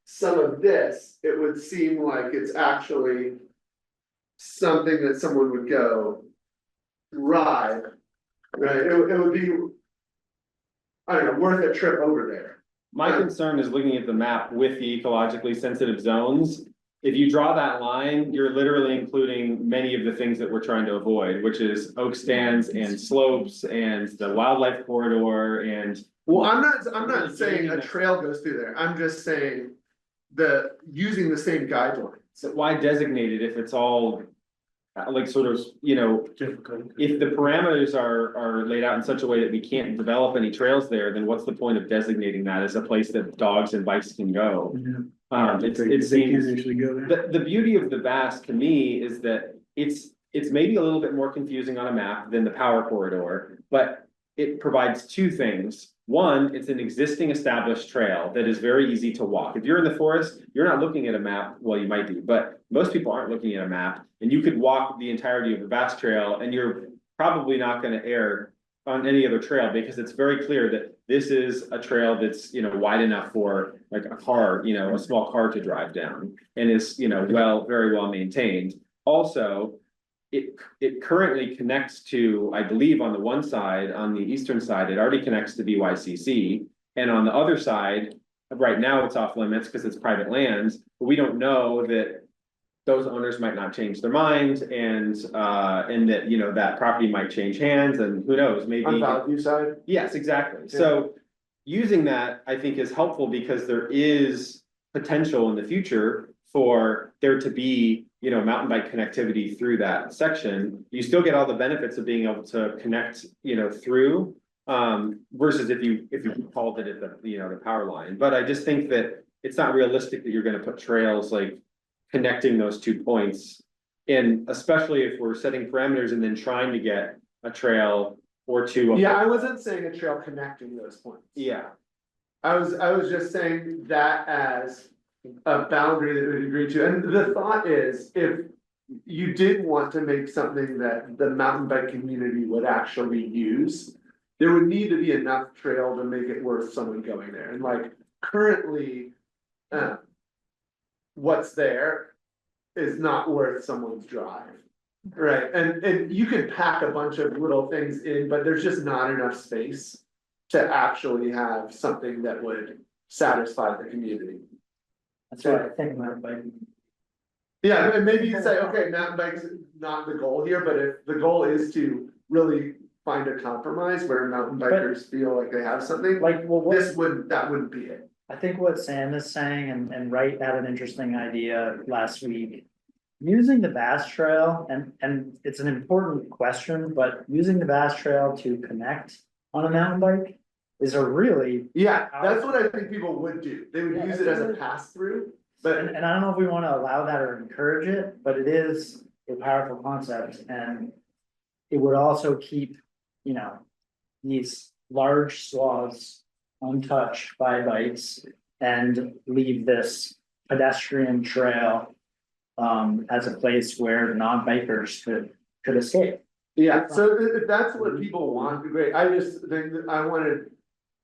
some of this, it would seem like it's actually something that someone would go ride, right? It would be, I don't know, worth a trip over there. My concern is looking at the map with the ecologically sensitive zones. If you draw that line, you're literally including many of the things that we're trying to avoid, which is oak stands and slopes and the wildlife corridor and. Well, I'm not saying a trail goes through there, I'm just saying using the same guidelines. So why designate it if it's all like sort of, Difficult. if the parameters are laid out in such a way that we can't develop any trails there, then what's the point of designating that as a place that dogs and bikes can go? It They can't seems, actually go there. the beauty of the VAS to me is that it's maybe a little bit more confusing on a map than the power corridor, but it provides two things. One, it's an existing established trail that is very easy to walk. If you're in the forest, you're not looking at a map, well, you might be, but most people aren't looking at a map. And you could walk the entirety of the VAS trail and you're probably not gonna err on any other trail because it's very clear that this is a trail that's, wide enough for like a car, a small car to drive down and is, very well maintained. Also, it currently connects to, I believe on the one side, on the eastern side, it already connects to BYCC. And on the other side, right now it's off limits because it's private lands, but we don't know that those owners might not change their mind and that, that property might change hands and who knows, maybe. On Valley side? Yes, exactly. So using that, I think is helpful because there is potential in the future for there to be, mountain bike connectivity through that section. You still get all the benefits of being able to connect, through. Versus if you called it at the power line. But I just think that it's not realistic that you're gonna put trails like connecting those 2 points. And especially if we're setting parameters and then trying to get a trail or two. Yeah, I wasn't saying a trail connecting those points. Yeah, I was just saying that as a boundary that we'd agree to, and the thought is, if you did want to make something that the mountain bike community would actually use, there would need to be enough trail to make it worth someone going there, and like, currently, what's there is not worth someone's drive. Right, and you can pack a bunch of little things in, but there's just not enough space to actually have something that would satisfy the community. That's what I think mountain bike. Yeah, and maybe you say, okay, mountain bike's not the goal here, but if the goal is to really find a compromise where mountain bikers feel like they have something, Like, well, that wouldn't be it. I think what Sam is saying, and Wright had an interesting idea last week. Using the Bass Trail, and it's an important question, but using the Bass Trail to connect on a mountain bike is a really. Yeah, that's what I think people would do, they would use it as a pass through, but. And I don't know if we wanna allow that or encourage it, but it is a powerful concept and. It would also keep, these large swaths untouched by bikes and leave this pedestrian trail. As a place where non-bikers could escape. Yeah, so if that's what people want, great, I just think that I wanted.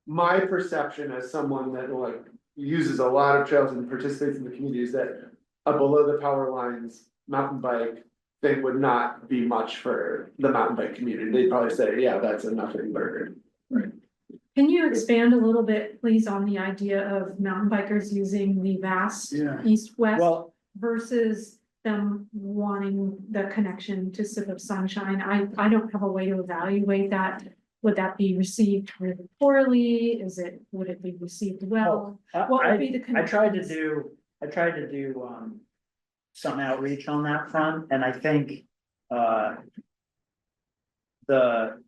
My perception as someone that like uses a lot of trails and participates in the community is that a below the power lines mountain bike thing would not be much for the mountain bike community, they'd probably say, yeah, that's a nothing burger. Can you expand a little bit, please, on the idea of mountain bikers using the vast Yeah. east-west Well, versus them wanting the connection to Sip of Sunshine? I don't have a way to evaluate that. Would that be received really poorly? Would it be received well? What would be the I tried to connections? do, some outreach on that front, and I think, the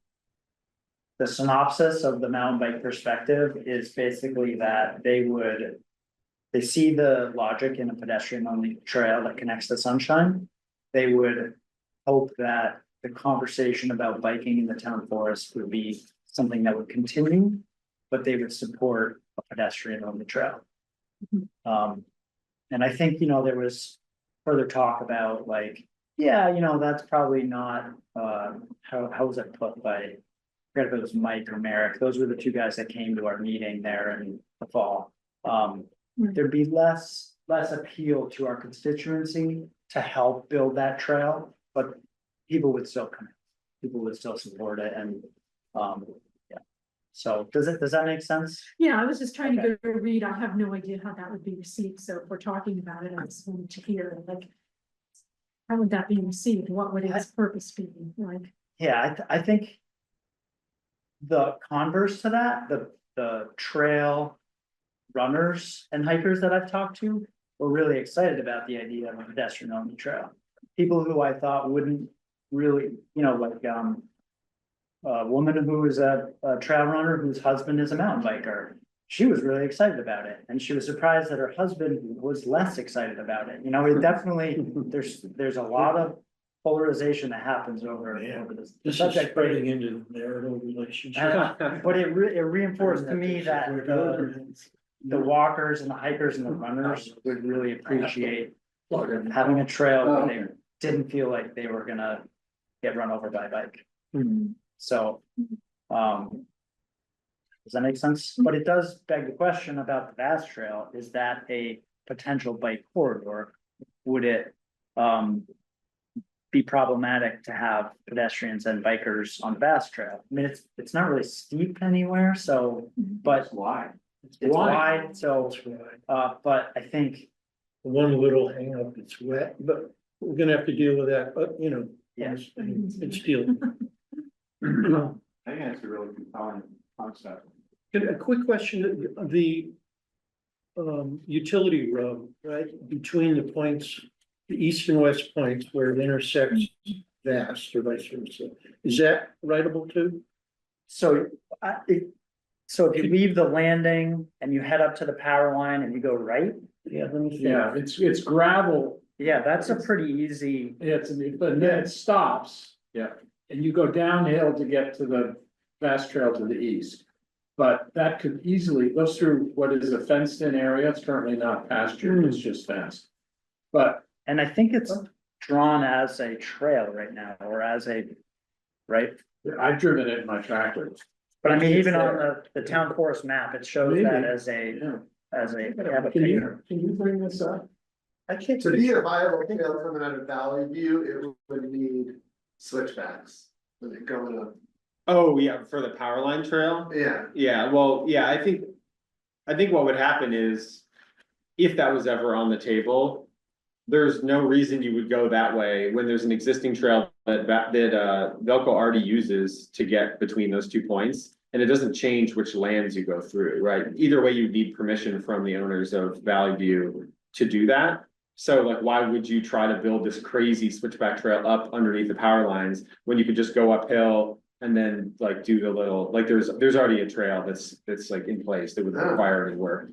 synopsis of the mountain bike perspective is basically that they see the logic in a pedestrian only trail that connects to Sunshine. They would hope that the conversation about biking in the town forest would be something that would continue, but they would support a pedestrian only trail. And I think, there was further talk about like, yeah, that's probably not, how was it put by, I forget if it was Mike or Merrick, those were the two guys that came to our meeting there in the fall. There'd be less appeal to our constituency to help build that trail, but people would still come, people would still support it and, yeah. So does that make sense? Yeah, I was just trying to go read. I have no idea how that would be received. So if we're talking about it, I just wanted to hear like. How would that be received? What would its purpose be like? Yeah, I think. The converse to that, the trail runners and hikers that I've talked to were really excited about the idea of a pedestrian only trail. People who I thought wouldn't really, like, a woman who is a trail runner whose husband is a mountain biker. She was really excited about it, and she was surprised that her husband was less excited about it. It definitely, there's a lot of polarization that happens over this. This is subject, spreading into marital relationships. but it reinforced to me that the walkers and the hikers and the runners would really appreciate having a trail where they didn't feel like they were gonna get run over by a bike. So, does that make sense? But it does beg the question about the Bass Trail. Is that a potential bike corridor? Would it be problematic to have pedestrians and bikers on the Bass Trail? I mean, it's not really steep anywhere, so, but It's wide. it's wide, so, but I think, One little hang up, it's wet, but we're gonna have to deal with that, but yeah. it's still. I think that's a really compelling concept. A quick question, the utility road, right, between the points, the east and west points where it intersects Vast or vice versa, is that writable too? So, so if you leave the landing and you head up to the power line and you go right, Yeah, let me see. Yeah, it's gravel. yeah, that's a pretty easy. But then it stops. Yeah. And you go downhill to get to the Bass Trail to the east. But that could easily goes through what is a fenced in area. It's currently not pastured, it's just fenced. But And I think it's drawn as a trail right now, or as a, right? I've driven it in my tractor. But I mean, It's even on there. the town forest map, it shows Maybe. that as a, Yeah. I have a picture. Can you bring this up? I can't. To be a viable trail coming out of Valley View, it would need switchbacks. When it going up. Oh, yeah, for the power line trail? Yeah, Yeah, well, yeah, I think what would happen is, if that was ever on the table. There's no reason you would go that way when there's an existing trail that Velco already uses to get between those 2 points. And it doesn't change which lands you go through, right? Either way, you need permission from the owners of Valley View to do that. So like, why would you try to build this crazy switchback trail up underneath the power lines when you could just go uphill? And then like do the little, like there's already a trail that's like in place that would require any work.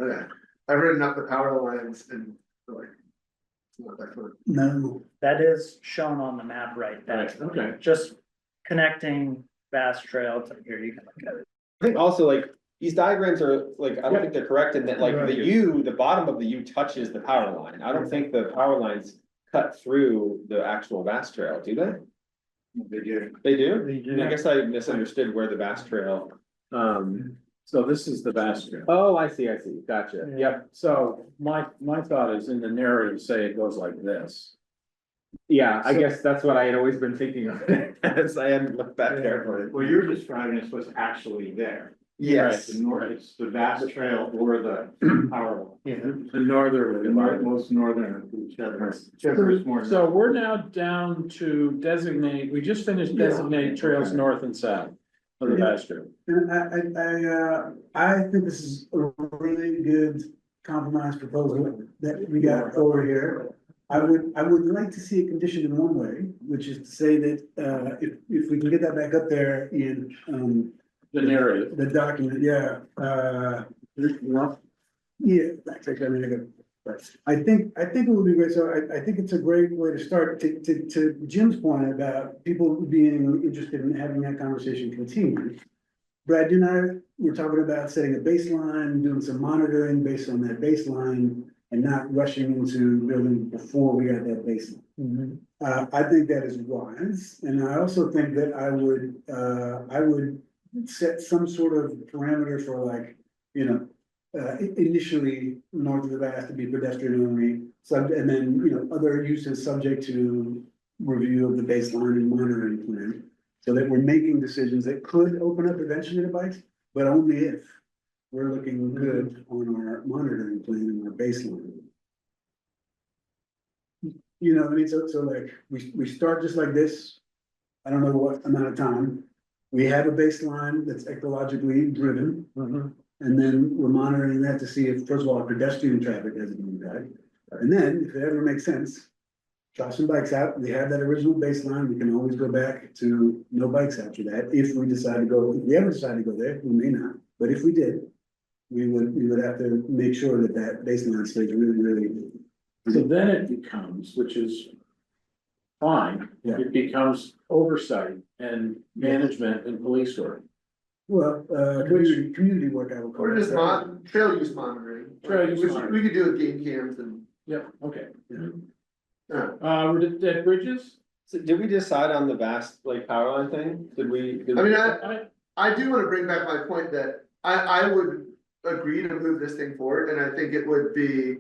okay. I've ridden up the power lines and like. It's not that fun. No, That is shown on the map, right? That Right, okay. just connecting Bass Trail to here, you can look at it. I think also like, these diagrams are like, I don't think they're correct in that like the bottom of the U touches the power line. I don't think the power lines cut through the actual Bass Trail, do they? They do. They do? They do. I guess I misunderstood where the Bass Trail. So this is the Bass Trail. Oh, I see, gotcha. Yep, so my thought is in the narrative, say it goes like this. Yeah, I guess that's what I had always been thinking of, as I hadn't looked that carefully. What you're describing is what's actually there. Yes. The north, it's the vast trail or the power line. The The northern. most northern of each other. Whichever is more. So we're now down to designate, we just finished designate trails north and south of the Bass Trail. and I think this is a really good compromise proposal that we got over here. I would like to see a condition in one way, which is to say that, if we can get that back up there in, The narrative. the document, yeah, yeah, that's actually, I mean, I got But I think it would be great, so I think it's a great way to start, to Jim's point about people being interested in having that conversation continue. Brad, you and I, we're talking about setting a baseline, doing some monitoring based on that baseline, and not rushing into building before we got that baseline. I think that is wise, and I also think that I would set some sort of parameter for like, you know, initially north of the Bass to be pedestrian only, and then, you know, other uses subject to review of the baseline and monitoring plan. So that we're making decisions that could open up eventually to bikes, but only if we're looking good on our monitoring plan and our baseline. You know, I mean, so like, we start just like this. I don't know what amount of time. We have a baseline that's ecologically driven. And then we're monitoring that to see if, first of all, pedestrian traffic has an impact. And then, if it ever makes sense, try some bikes out. We have that original baseline. We can always go back to no bikes after that. If we decide to go, if we ever decide to go there, we may not. But if we did, we would have to make sure that that baseline stays really. So then it becomes, which is fine, Yeah. it becomes oversight and management and police work. Well, community work, I would call Or it. just trail use monitoring. Trail use We monitoring. could do a game cams and, Yep, okay. yeah. We're at Bridges? So did we decide on the vast like power line thing? Did we? I mean, I do wanna bring back my point that I would agree to move this thing forward, and I think it would be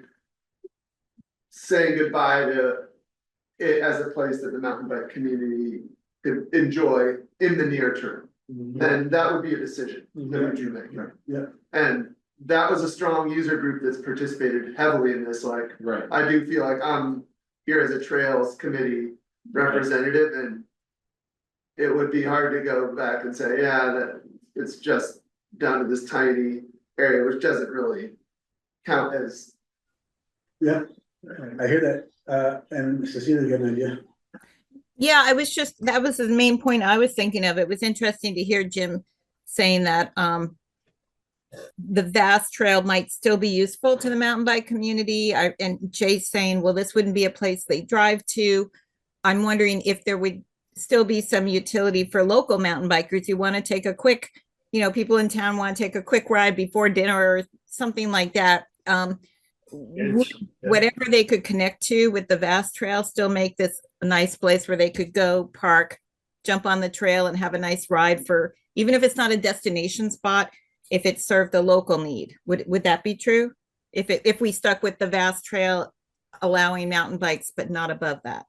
saying goodbye to it as a place that the mountain bike community could enjoy in the near term. And that would be a decision that we do make. Yeah. And that was a strong user group that's participated heavily in this, like, Right. I do feel like I'm here as a trails committee representative, and it would be hard to go back and say, yeah, that it's just down to this tiny area, which doesn't really count as. Yeah, I hear that. And Cecilia got an idea. Yeah, that was the main point I was thinking of. It was interesting to hear Jim saying that the vast trail might still be useful to the mountain bike community. And Jay's saying, well, this wouldn't be a place they drive to. I'm wondering if there would still be some utility for local mountain bikers who want to take a quick, you know, people in town want to take a quick ride before dinner or something like that. Whatever they could connect to with the vast trail, still make this a nice place where they could go park, jump on the trail and have a nice ride for, even if it's not a destination spot, if it served a local need. Would that be true? If we stuck with the vast trail, allowing mountain bikes, but not above that?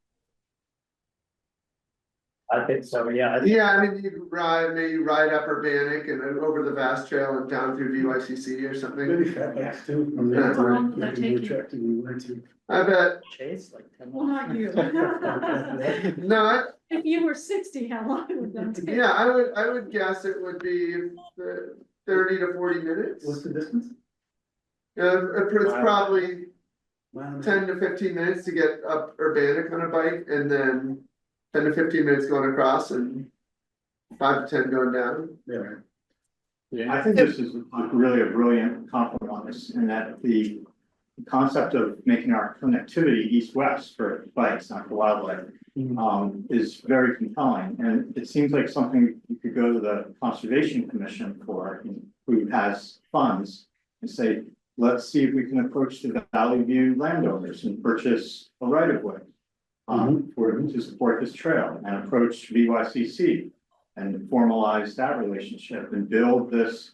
I think so, yeah. Yeah, I mean, you could maybe ride up Urbanic and then over the vast trail and down through VYCC or something. Maybe fat bikes too. Yeah. How long would that take you? Attractive when we went to. I bet, Chase, like 10 Well, not you. no, If you were 60, how long would that take? yeah, I would guess it would be 30 to 40 minutes. What's the distance? It's probably Wow. 10 to 15 minutes to get up Urbanic on a bike, and then 10 to 15 minutes going across and 5 to 10 going down. Yeah. I think this is really a brilliant compromise in that the concept of making our connectivity east-west for bikes, not for wildlife, is very compelling. And it seems like something you could go to the Conservation Commission for, who has funds, and say, let's see if we can approach the Valley View landowners and purchase a right-of-way to support this trail, and approach VYCC and formalize that relationship and build this.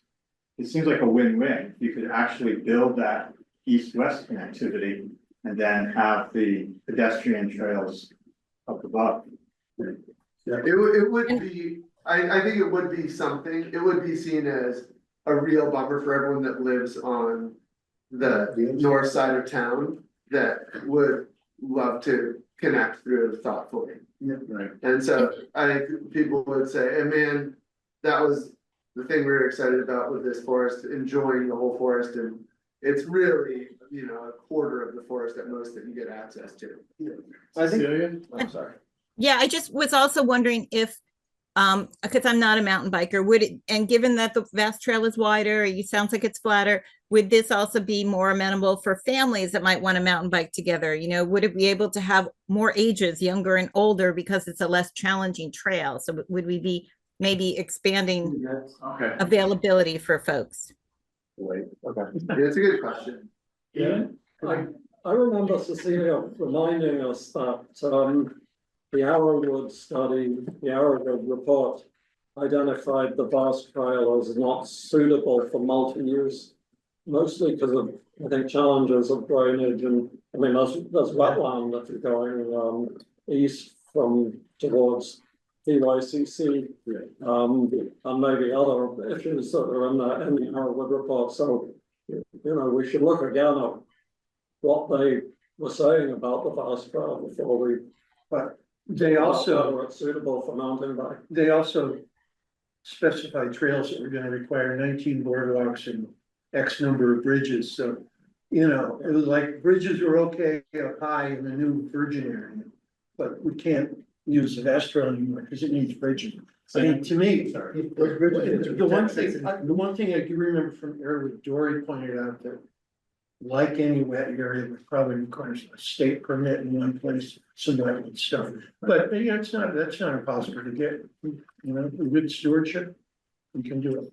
It seems like a win-win. You could actually build that east-west connectivity and then have the pedestrian trails up above. It would be, I think it would be something, it would be seen as a real bummer for everyone that lives on the north side of town that would love to connect through thoughtfully. Yeah, right. And so I think people would say, and man, that was the thing we were excited about with this forest, enjoying the whole forest, and it's really, you know, a quarter of the forest at most that you get access to. Cecilia? I'm sorry. Yeah, I just was also wondering if Because I'm not a mountain biker, would it, and given that the vast trail is wider, it sounds like it's flatter, would this also be more amenable for families that might want to mountain bike together? You know, would it be able to have more ages, younger and older, because it's a less challenging trail? So would we be maybe expanding Okay. availability for folks? Wait, okay. It's a good question. Yeah, I remember Cecilia reminding us that, the Arrowwood study, the Arrowwood report identified the vast trail as not suitable for multi-use, mostly because of, I think, challenges of drainage and, I mean, there's wetland if you're going, east from towards PYCC, and maybe other issues that are in the Arrowwood report. So, you know, we should look again at what they were saying about the vast trail before we. But they also, whether it's suitable for mountain bike. they also specified trails that were gonna require 19 boardwalks and X number of bridges, so. You know, it was like bridges are okay up high in the new virgin area, but we can't use the vast trail anymore because it needs bridging. I mean, to me, the one thing I can remember from Erwood, Dory pointed out that. Like any wet area, it probably requires a state permit in one place, some wetland stuff. But you know, that's not impossible to get, you know, with good stewardship, we can do it.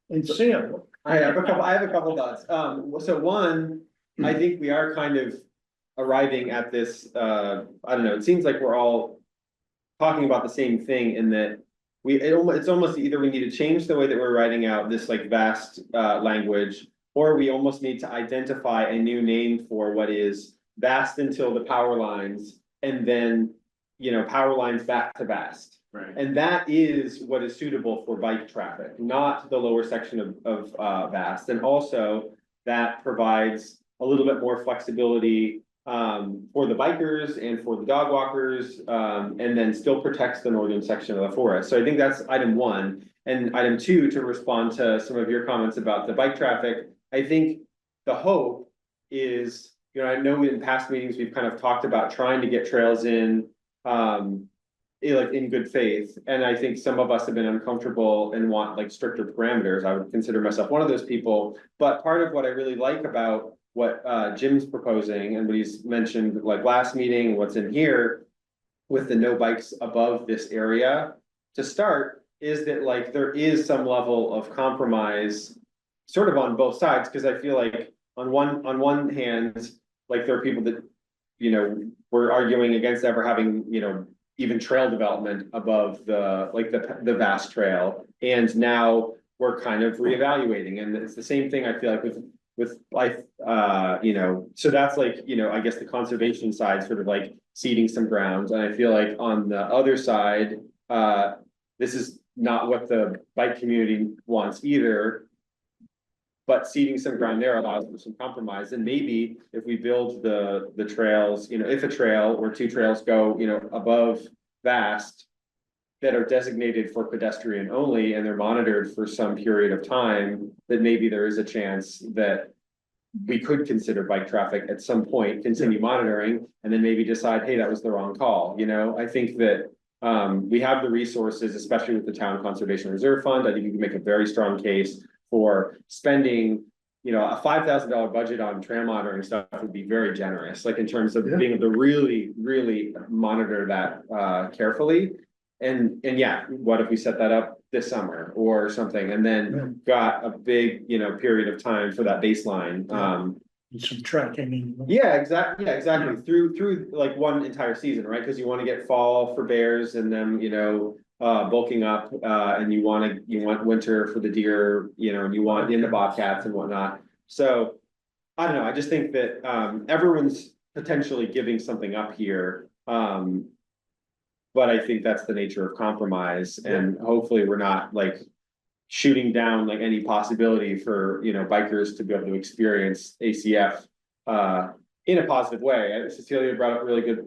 And Sam. I have a couple thoughts. So one, I think we are kind of arriving at this, I don't know, it seems like we're all talking about the same thing in that it's almost either we need to change the way that we're writing out this like vast language, or we almost need to identify a new name for what is vast until the power lines, and then, you know, power lines back to vast. Right. And that is what is suitable for bike traffic, not the lower section of vast. And also that provides a little bit more flexibility for the bikers and for the dog walkers, and then still protects the northern section of the forest. So I think that's item one. And item two, to respond to some of your comments about the bike traffic, I think the hope is, you know, I know in past meetings, we've kind of talked about trying to get trails in, like in good faith. And I think some of us have been uncomfortable and want like stricter parameters. I would consider myself one of those people. But part of what I really like about what Jim's proposing and what he's mentioned like last meeting, what's in here with the no bikes above this area to start is that like there is some level of compromise sort of on both sides, because I feel like on one hand, like there are people that, you know, were arguing against ever having, you know, even trail development above the vast trail. And now we're kind of reevaluating. And it's the same thing I feel like with life, you know, so that's like, you know, I guess the conservation side sort of like ceding some grounds. And I feel like on the other side, this is not what the bike community wants either. But ceding some ground there allows for some compromise. And maybe if we build the trails, you know, if a trail or two trails go, you know, above vast that are designated for pedestrian only and they're monitored for some period of time, that maybe there is a chance that we could consider bike traffic at some point, continue monitoring, and then maybe decide, hey, that was the wrong call. You know, I think that we have the resources, especially with the Town Conservation Reserve Fund. I think you can make a very strong case for spending, you know, a $5,000 budget on trail monitoring stuff would be very generous, like in terms of being able to really, really monitor that carefully. And yeah, what if we set that up this summer or something, and then got a big, you know, period of time for that baseline. Some tracking. Yeah, exactly. Yeah, exactly. Through like one entire season, right? Because you want to get fall for bears and then, you know, bulking up, and you want winter for the deer, you know, and you want in the bobcats and whatnot. So I don't know. I just think that everyone's potentially giving something up here. But I think that's the nature of compromise, and hopefully we're not like shooting down like any possibility for, you know, bikers to be able to experience ACF in a positive way. Cecilia brought up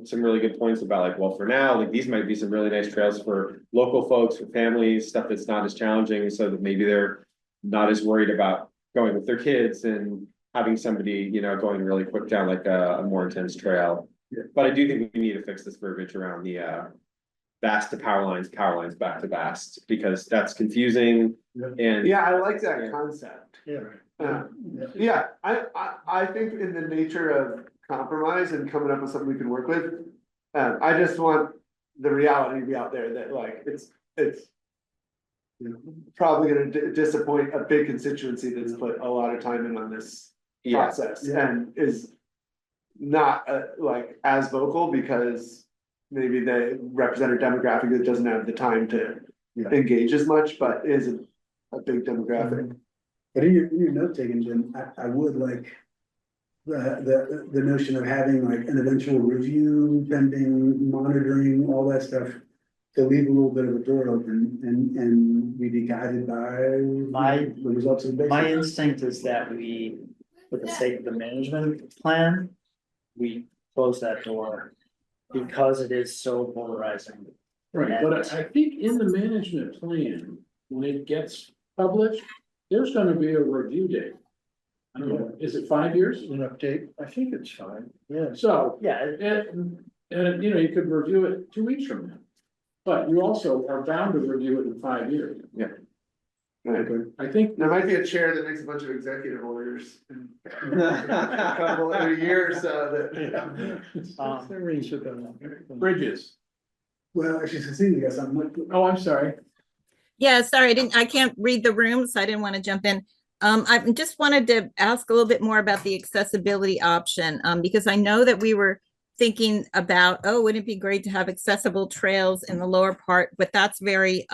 some really good points about like, well, for now, like these might be some really nice trails for local folks, for families, stuff that's not as challenging, so that maybe they're not as worried about going with their kids and having somebody, you know, going really quick down like a more intense trail. But I do think we need to fix this verbiage around vast to power lines back to vast, because that's confusing and. Yeah, I like that Yeah. concept. Yeah. Yeah, I think in the nature of compromise and coming up with something we can work with. I just want the reality to be out there that like, it's. Probably gonna disappoint a big constituency that's put a lot of time in on this Yeah, process and is. Not like as vocal because maybe the representative demographic that doesn't have the time to engage as much, but is a big demographic. But in your note taking, Jim, I would like. The notion of having like an eventual review, pending, monitoring, all that stuff. To leave a little bit of a door open and we be guided by the results of the. My basic. instinct is that we, for the sake of the management plan, we close that door because it is so polarizing. Right, but I think in the management plan, when it gets published, there's gonna be a review date. I don't know, is it 5 years? An update, I think it's fine, yeah. So, Yeah, and you know, you could review it 2 weeks from now. But you also are bound to review it in 5 years. Right. I think, There might be a chair that makes a bunch of executive orders. In a couple of years, that. That rings a bell. bridges. Well, actually, Cecilia got something. Oh, I'm sorry. Yeah, sorry, I can't read the room, so I didn't want to jump in. I just wanted to ask a little bit more about the accessibility option, because I know that we were thinking about, oh, wouldn't it be great to have accessible trails in the lower part, but that's very,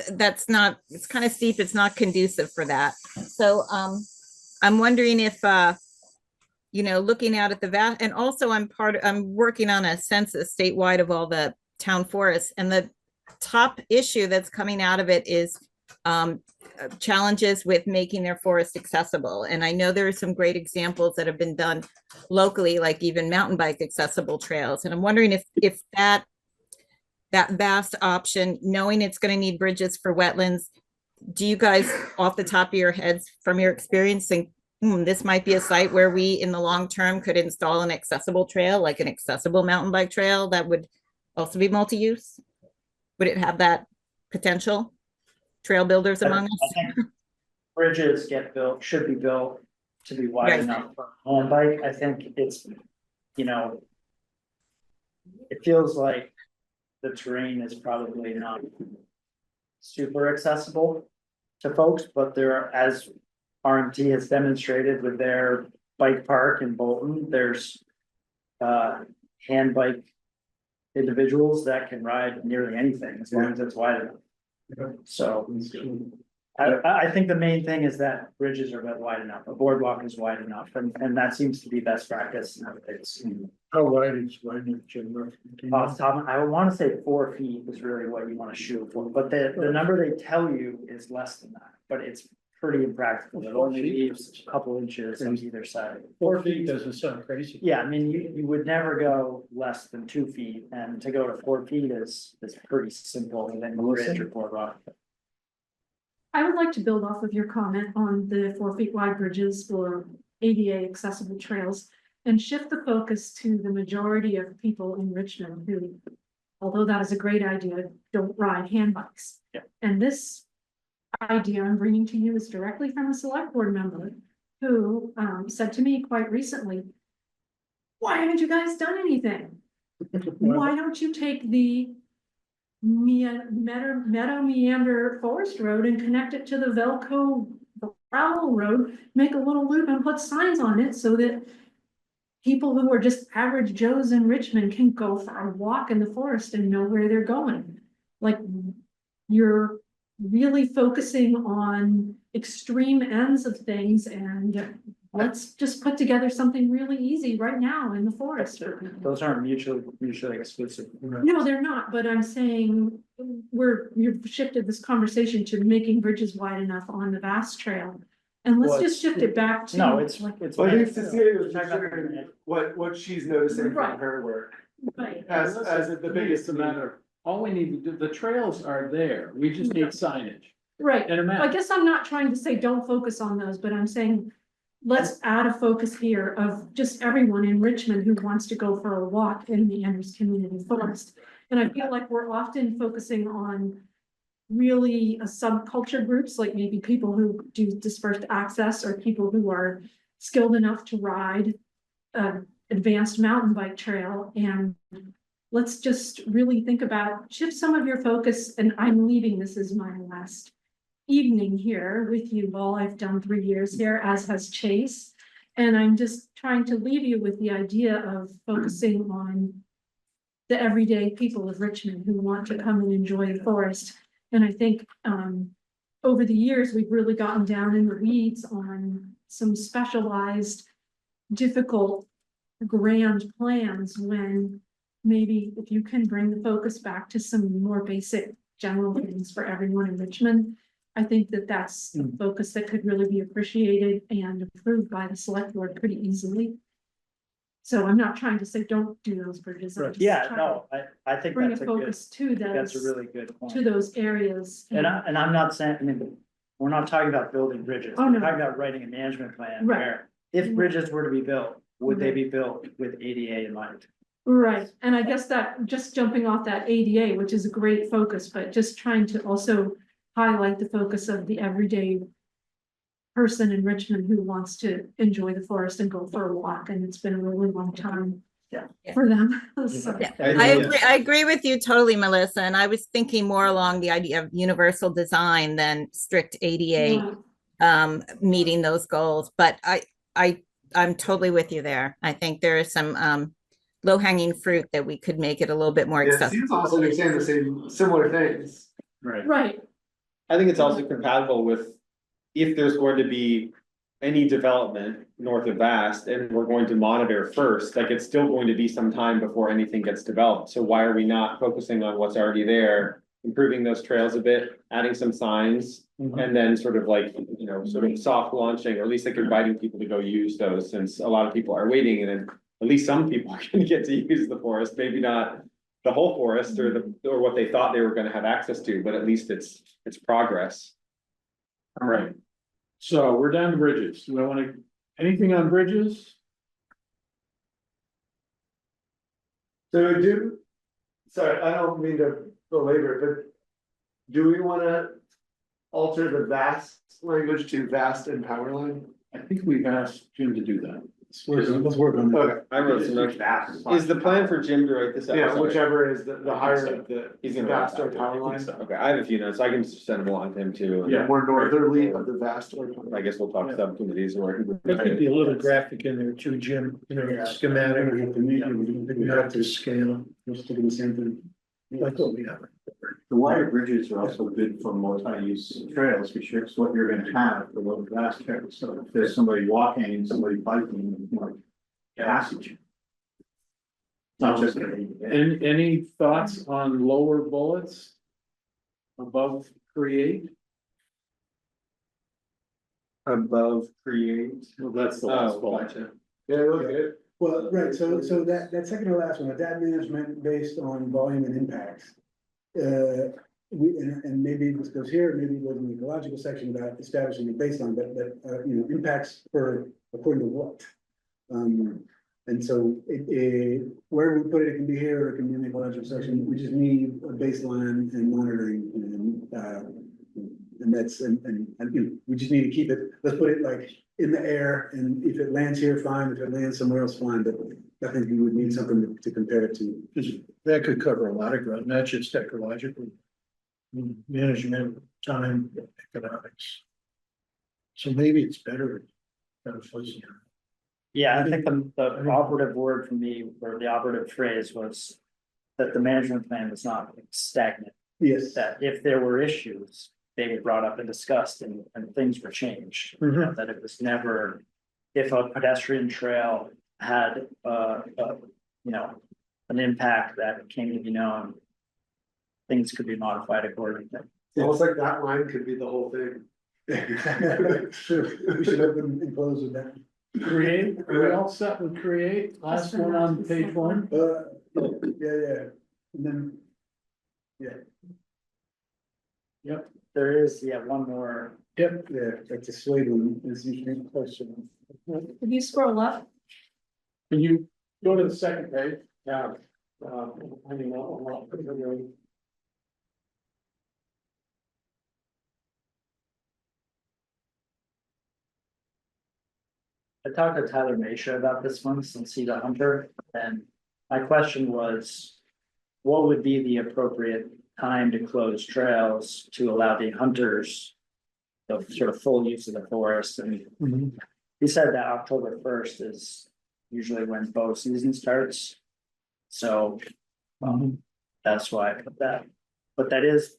that's not, it's kind of steep, it's not conducive for that. So, I'm wondering if, you know, looking out at the and also I'm working on a census statewide of all the town forests, and the top issue that's coming out of it is, challenges with making their forest accessible. And I know there are some great examples that have been done locally, like even mountain bike accessible trails. And I'm wondering if that vast option, knowing it's going to need bridges for wetlands, do you guys off the top of your heads from your experience think this might be a site where we in the long term could install an accessible trail, like an accessible mountain bike trail that would also be multi-use? Would it have that potential? Trail builders among us? I think bridges should be built to be wide Right. enough for a home bike. I think it's, you know. It feels like the terrain is probably not super accessible to folks, but there, as RMT has demonstrated with their bike park in Bolton, there's hand bike individuals that can ride nearly anything as long as it's wide enough. So I think the main thing is that bridges are wide enough, a boardwalk is wide enough, and that seems to be best practice nowadays. How wide is wide, Jim? Off the top, I want to say 4 feet is really what you want to shoot for, but the number they tell you is less than that, but it's pretty impractical. It only leaves a couple inches on either side. 4 feet doesn't sound crazy. Yeah, I mean, you would never go less than 2 feet, and to go to 4 feet is pretty simple, and then bridge or boardwalk. I would like to build off of your comment on the 4 feet wide bridges for ADA accessible trails and shift the focus to the majority of people in Richmond who, although that is a great idea, don't ride hand bikes. Yeah. And this idea I'm bringing to you is directly from a select board member who said to me quite recently, why haven't you guys done anything? Why don't you take the Meadow Meander Forest Road and connect it to the Velco gravel road, make a little loop and put signs on it so that people who are just average Joes in Richmond can go for a walk in the forest and know where they're going. Like, you're really focusing on extreme ends of things, and let's just put together something really easy right now in the forest. Those aren't mutually exclusive. No, they're not, but I'm saying you've shifted this conversation to making bridges wide enough on the Bass Trail. And let's Well, just shift it back to. No, it's. Well, I think Cecilia was just sharing what she's noticing Right. from her work Right. as the biggest matter. All we need to do, the trails are there. We just need signage Right, and a I map. guess I'm not trying to say don't focus on those, but I'm saying. Let's add a focus here of just everyone in Richmond who wants to go for a walk in the Andrews Community Forest. And I feel like we're often focusing on really subculture groups, like maybe people who do dispersed access or people who are skilled enough to ride advanced mountain bike trail. And let's just really think about, shift some of your focus, and I'm leaving, this is my last evening here with you all. I've done 3 years here, as has Chase. And I'm just trying to leave you with the idea of focusing on the everyday people of Richmond who want to come and enjoy the forest. And I think over the years, we've really gotten down in the weeds on some specialized, difficult, grand plans, when maybe if you can bring the focus back to some more basic general things for everyone in Richmond, I think that that's a focus that could really be appreciated and approved by the select board pretty easily. So I'm not trying to say don't do those bridges. I'm just Yeah, trying no, I to think bring a that's a good, focus to that's a those, really good point. to those areas. And I'm not saying, I mean, we're not talking about building bridges, Oh, we're no. talking about writing a management plan Right. where if bridges were to be built, would they Right. be built with ADA in mind? Right, and I guess that just jumping off that ADA, which is a great focus, but just trying to also highlight the focus of the everyday person in Richmond who wants to enjoy the forest and go for a walk, and it's been a really long time. Yeah. For them. So, Yeah, I agree with you totally, Melissa, and I was thinking more along the idea of universal design than strict ADA meeting those goals, but I'm totally with you there. I think there is some low-hanging fruit that we could make it a little bit more Yeah, it accessible. seems also they're saying the same, similar things. Right. Right, I think it's also compatible with if there's going to be any development north of Vast and we're going to monitor first, like it's still going to be some time before anything gets developed. So why are we not focusing on what's already there, improving those trails a bit, adding some signs? And then sort of like, you know, sort of soft launching, or at least like inviting people to go use those, since a lot of people are waiting, and then at least some people are gonna get to use the forest, maybe not the whole forest or what they thought they were gonna have access to, but at least it's progress. All right. So we're down to bridges. Do I want to, anything on bridges? So sorry, I don't mean to belabor, but do we wanna alter the vast language to vast and power line? I think we've asked Jim to do that. Let's work on that. Okay, I wrote some notes. Is the plan for Jim to write this up? yeah, Sorry. whichever is the higher so. of the He's gonna write vast or that. power line. Okay, I have a few notes. I can send them along to him too. Yeah. More northerly of the vast or. I guess we'll talk subcommittees or. There could be a little graphic in there too, Jim, schematic. I don't have to meet you, we You have to scale, We're still doing the same thing. like what we have. The wider bridges are also good for multi-use trails, which is what you're gonna have for those vast trails. So if there's somebody walking, somebody biking, like passage. Not just. Any thoughts on lower bullets? Above create? Above create. Well, that's the last Oh, bullet. gotcha. Yeah, okay. Well, right, so that second to last one, the data management based on volume and impacts. And maybe this goes here, maybe it goes in the ecological section about establishing a baseline, but you know, impacts for according to what? And so where we put it, it can be here, or it can be in the ecological section, we just need a baseline and monitoring and that's, and you know, we just need to keep it, let's put it like in the air, and if it lands here, fine, if it lands somewhere else, fine, but I think we would need something to compare it to. Because that could cover a lot of ground, not just ecological. Management, time, economics. So maybe it's better. Kind of fuzzy. Yeah, I think the operative word for me, or the operative phrase was that the management plan was not stagnant, Yes. that if there were issues, they were brought up and discussed and things were changed. You know, that it was never, if a pedestrian trail had you know, an impact that came to be known, things could be modified accordingly. It's almost like that line could be the whole thing. Sure, we should open and close with that. Create, are we all set with create? Last one on page one? Yeah, and then, There is, one more. Yep. yeah, that's a Slade one, is usually closer. if you scroll up, Can you go to the second page? Yeah. hanging out a lot. I talked to Tyler Masha about this one since he's a hunter, and my question was. What would be the appropriate time to close trails to allow the hunters? The sort of full use of the forest, and he said that October 1st is usually when bow season starts. So, that's why I put that, but that is.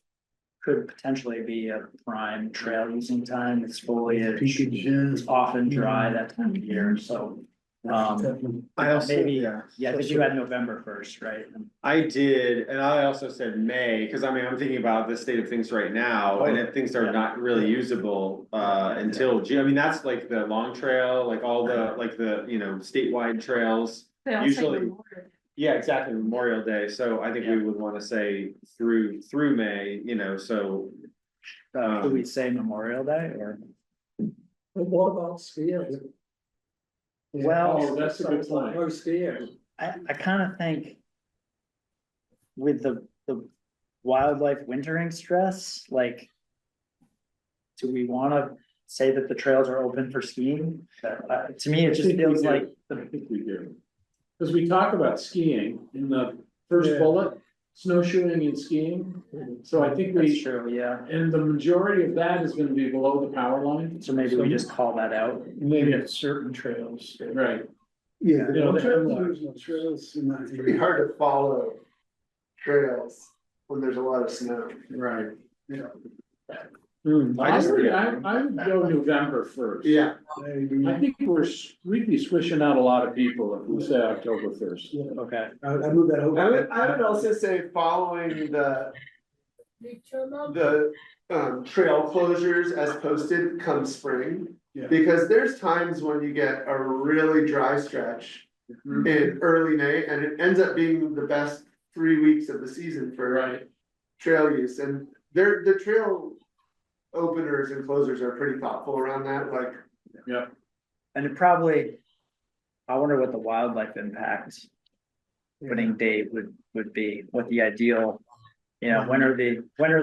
Could potentially be a prime trail using time, it's foliage, it's often dry that time of year, so. I also, Maybe, yeah. yeah, because you had November 1st, right? I did, and I also said May, because I mean, I'm thinking about the state of things right now, and if things are not really usable until June. I mean, that's like the long trail, like all the, like the, you know, statewide trails. They all say Usually, Memorial Day. yeah, exactly, Memorial Day, so I think we would wanna say through May, you know, so. Should we say Memorial Day or? But what about skiing? Well, Oh, that's a good point. No skiing. I kind of think. With the wildlife wintering stress, like. Do we want to say that the trails are open for skiing? To me, it just feels like, I think we do. Because we talk about skiing in the first bullet, snowshoeing and skiing. So I think that's we, true, yeah, and the majority of that is gonna be below the power line. so maybe we just call that out. Maybe at certain trails. Right. Yeah. You know, Trails in that It'd be area. hard to follow trails when there's a lot of snow. Right. Yeah. I would go November first. Yeah, I think we'd be swishing out a lot of people if we say October 1st. Okay. I moved that over. I would also say following the trail closures as posted come spring. Yeah. Because there's times when you get a really dry stretch in early May, and it ends up being the best 3 weeks of the season for Right. trail use, and the trail openers and closers are pretty thoughtful around that, like. Yeah. And it probably, I wonder what the wildlife impact. Opening date would be, what the ideal, you know, when are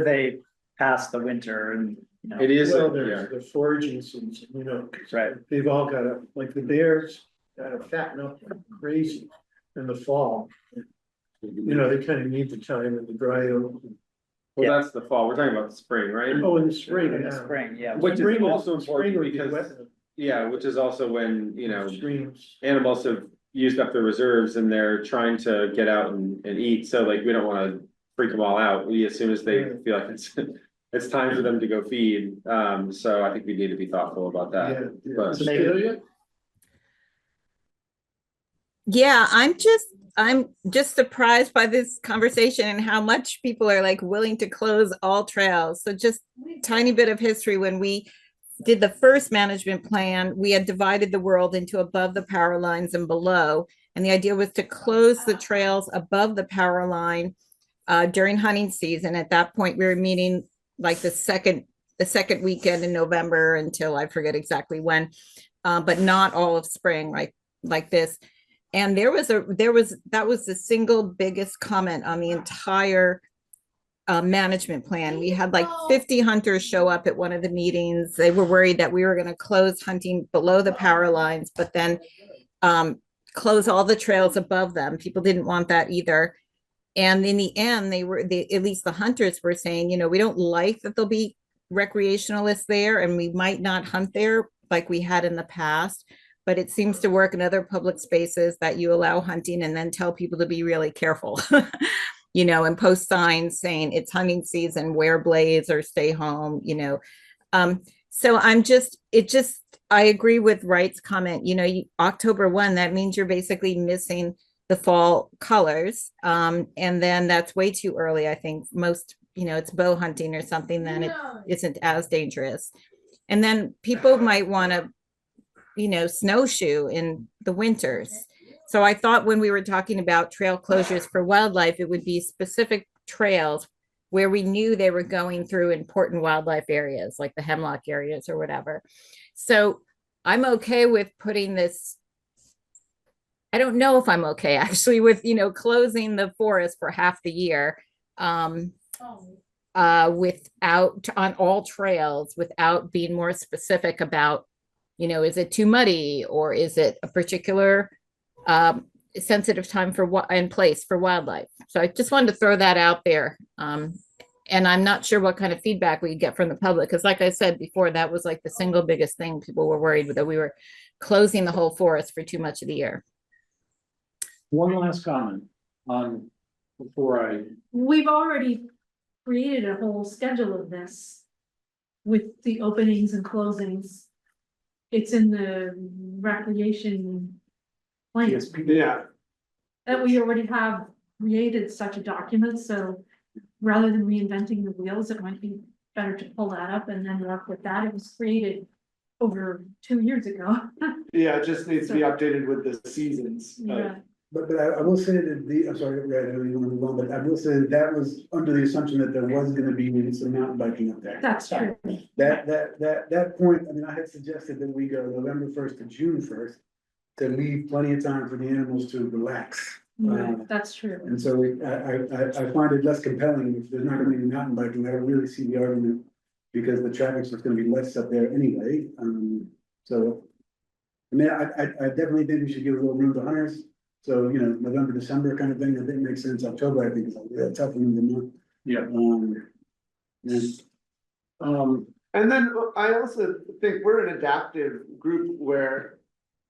they past the winter and, you know. It is, Well, yeah, there's the foraging season, you know, 'cause Right. they've all got to, like the bears, gotta fatten up like crazy in the fall. You know, they kind of need the time in the dry open. well, that's the fall, we're talking about the spring, right? Oh, in the spring, In the yeah. spring, yeah. Which is Spring also spring important would be because, wet, yeah, which is also when, you know, streams. animals have used up their reserves and they're trying to get out and eat, so like, we don't wanna freak them all out, as soon as they feel like it's. It's time for them to go feed, so I think we need to be thoughtful about that, Yeah, but. Cecilia? Yeah, I'm just surprised by this conversation and how much people are like willing to close all trails. So just tiny bit of history. When we did the first management plan, we had divided the world into above the power lines and below. And the idea was to close the trails above the power line during hunting season. At that point, we were meeting like the second weekend in November until I forget exactly when, but not all of spring, right? Like this. And that was the single biggest comment on the entire management plan. We had like 50 hunters show up at one of the meetings. They were worried that we were going to close hunting below the power lines, but then close all the trails above them. People didn't want that either. And in the end, at least the hunters were saying, you know, we don't like that there'll be recreationalists there and we might not hunt there like we had in the past. But it seems to work in other public spaces that you allow hunting and then tell people to be really careful, you know, and post signs saying it's hunting season, wear blades or stay home, you know. So I agree with Wright's comment, you know, October 1, that means you're basically missing the fall colors. And then that's way too early. I think most, you know, it's bow hunting or something, then it isn't as dangerous. And then people might want to, you know, snowshoe in the winters. So I thought when we were talking about trail closures for wildlife, it would be specific trails where we knew they were going through important wildlife areas, like the hemlock areas or whatever. So I'm okay with putting this I don't know if I'm okay actually with, closing the forest for half the year. Without, on all trails, without being more specific about, is it too muddy or is it a particular sensitive time for what and place for wildlife? So I just wanted to throw that out there. And I'm not sure what kind of feedback we get from the public, because like I said before, that was like the single biggest thing people were worried with, that we were closing the whole forest for too much of the year. One last comment on, before We've already created a whole schedule of this with the openings and closings. It's in the recreation plan Yeah, that we already have created such a document, so rather than reinventing the wheels, it might be better to pull that up and then work with that. It was created over 2 years ago. yeah, it just needs to be updated with the seasons. Yeah. But I will say that I'm sorry, Red, I don't even want to move on, but I will say that was under the assumption that there was gonna be some mountain biking up there. That's true. That point, I mean, I had suggested that we go November 1st to June 1st. To leave plenty of time for the animals to relax. Right, that's true. And so I find it less compelling if there's not gonna be any mountain biking. I don't really see the argument. Because the traffic's just gonna be less up there anyway, so. I mean, I definitely think we should give a little room to hunters. So, November, December kind of thing, I think makes sense. October, I think is a real tough one to know. Yeah. And then I also think we're an adaptive group where.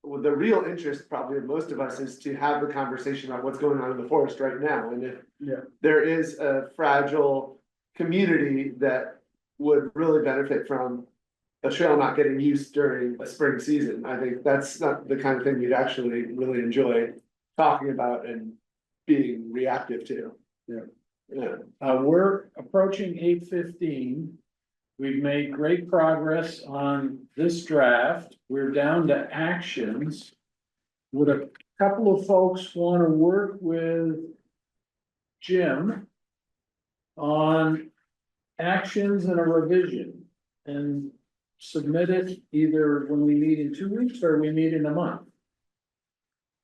Well, the real interest probably of most of us is to have the conversation about what's going on in the forest right now, and if there is a fragile community that would really benefit from a trail not getting used during a spring season, I think that's not the kind of thing you'd actually really enjoy talking about and being reactive to. Yeah. we're approaching 8:15. We've made great progress on this draft. We're down to actions. Would a couple of folks want to work with Jim on actions and a revision and submit it either when we meet in 2 weeks or we meet in a month?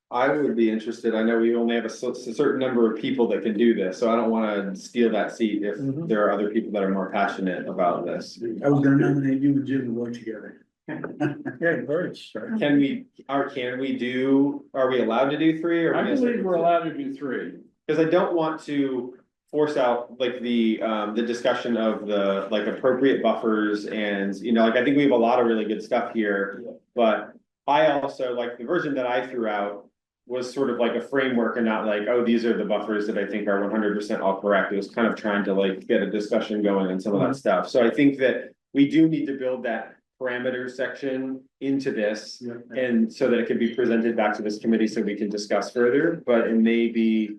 I would be interested. I know we only have a certain number of people that can do this, so I don't wanna steal that seat if there are other people that are more passionate about this. I was gonna nominate you and Jim to work together. Yeah, birds. Can we are we allowed to do 3 or? I believe we're allowed to do 3. Cause I don't want to force out like the discussion of the like appropriate buffers and, like I think we have a lot of really good stuff here. But I also like the version that I threw out was sort of like a framework and not like, oh, these are the buffers that I think are 100% all correct. It was kind of trying to like get a discussion going on some of that stuff. So I think that we do need to build that parameter section into this. And so that it can be presented back to this committee so we can discuss further, but it may be,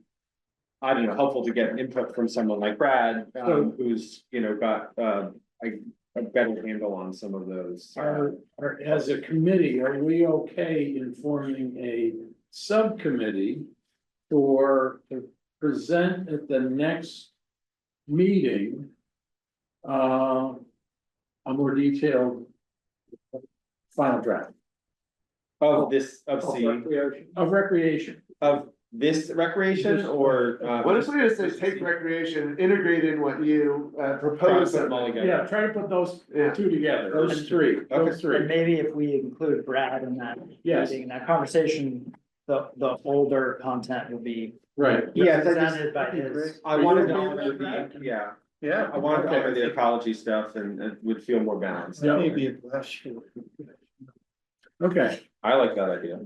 I don't know, helpful to get input from someone like Brad, who's, got a better handle on some of those. As a committee, are we okay in forming a subcommittee to present at the next meeting a more detailed final draft Of this, of recreation? Of this recreation or? What if we just say take recreation, integrate in what you propose? Put them all together. Yeah, try to put those Yeah. 2 together, those 3, those 3. And maybe if we include Brad in that Yes. meeting, that conversation, the older content will be Right. Yeah, presented by his. I wanted to honor the, Yeah. I wanted to honor the ecology stuff and it would feel more balanced. Yeah. Maybe a question. Okay, I like that idea.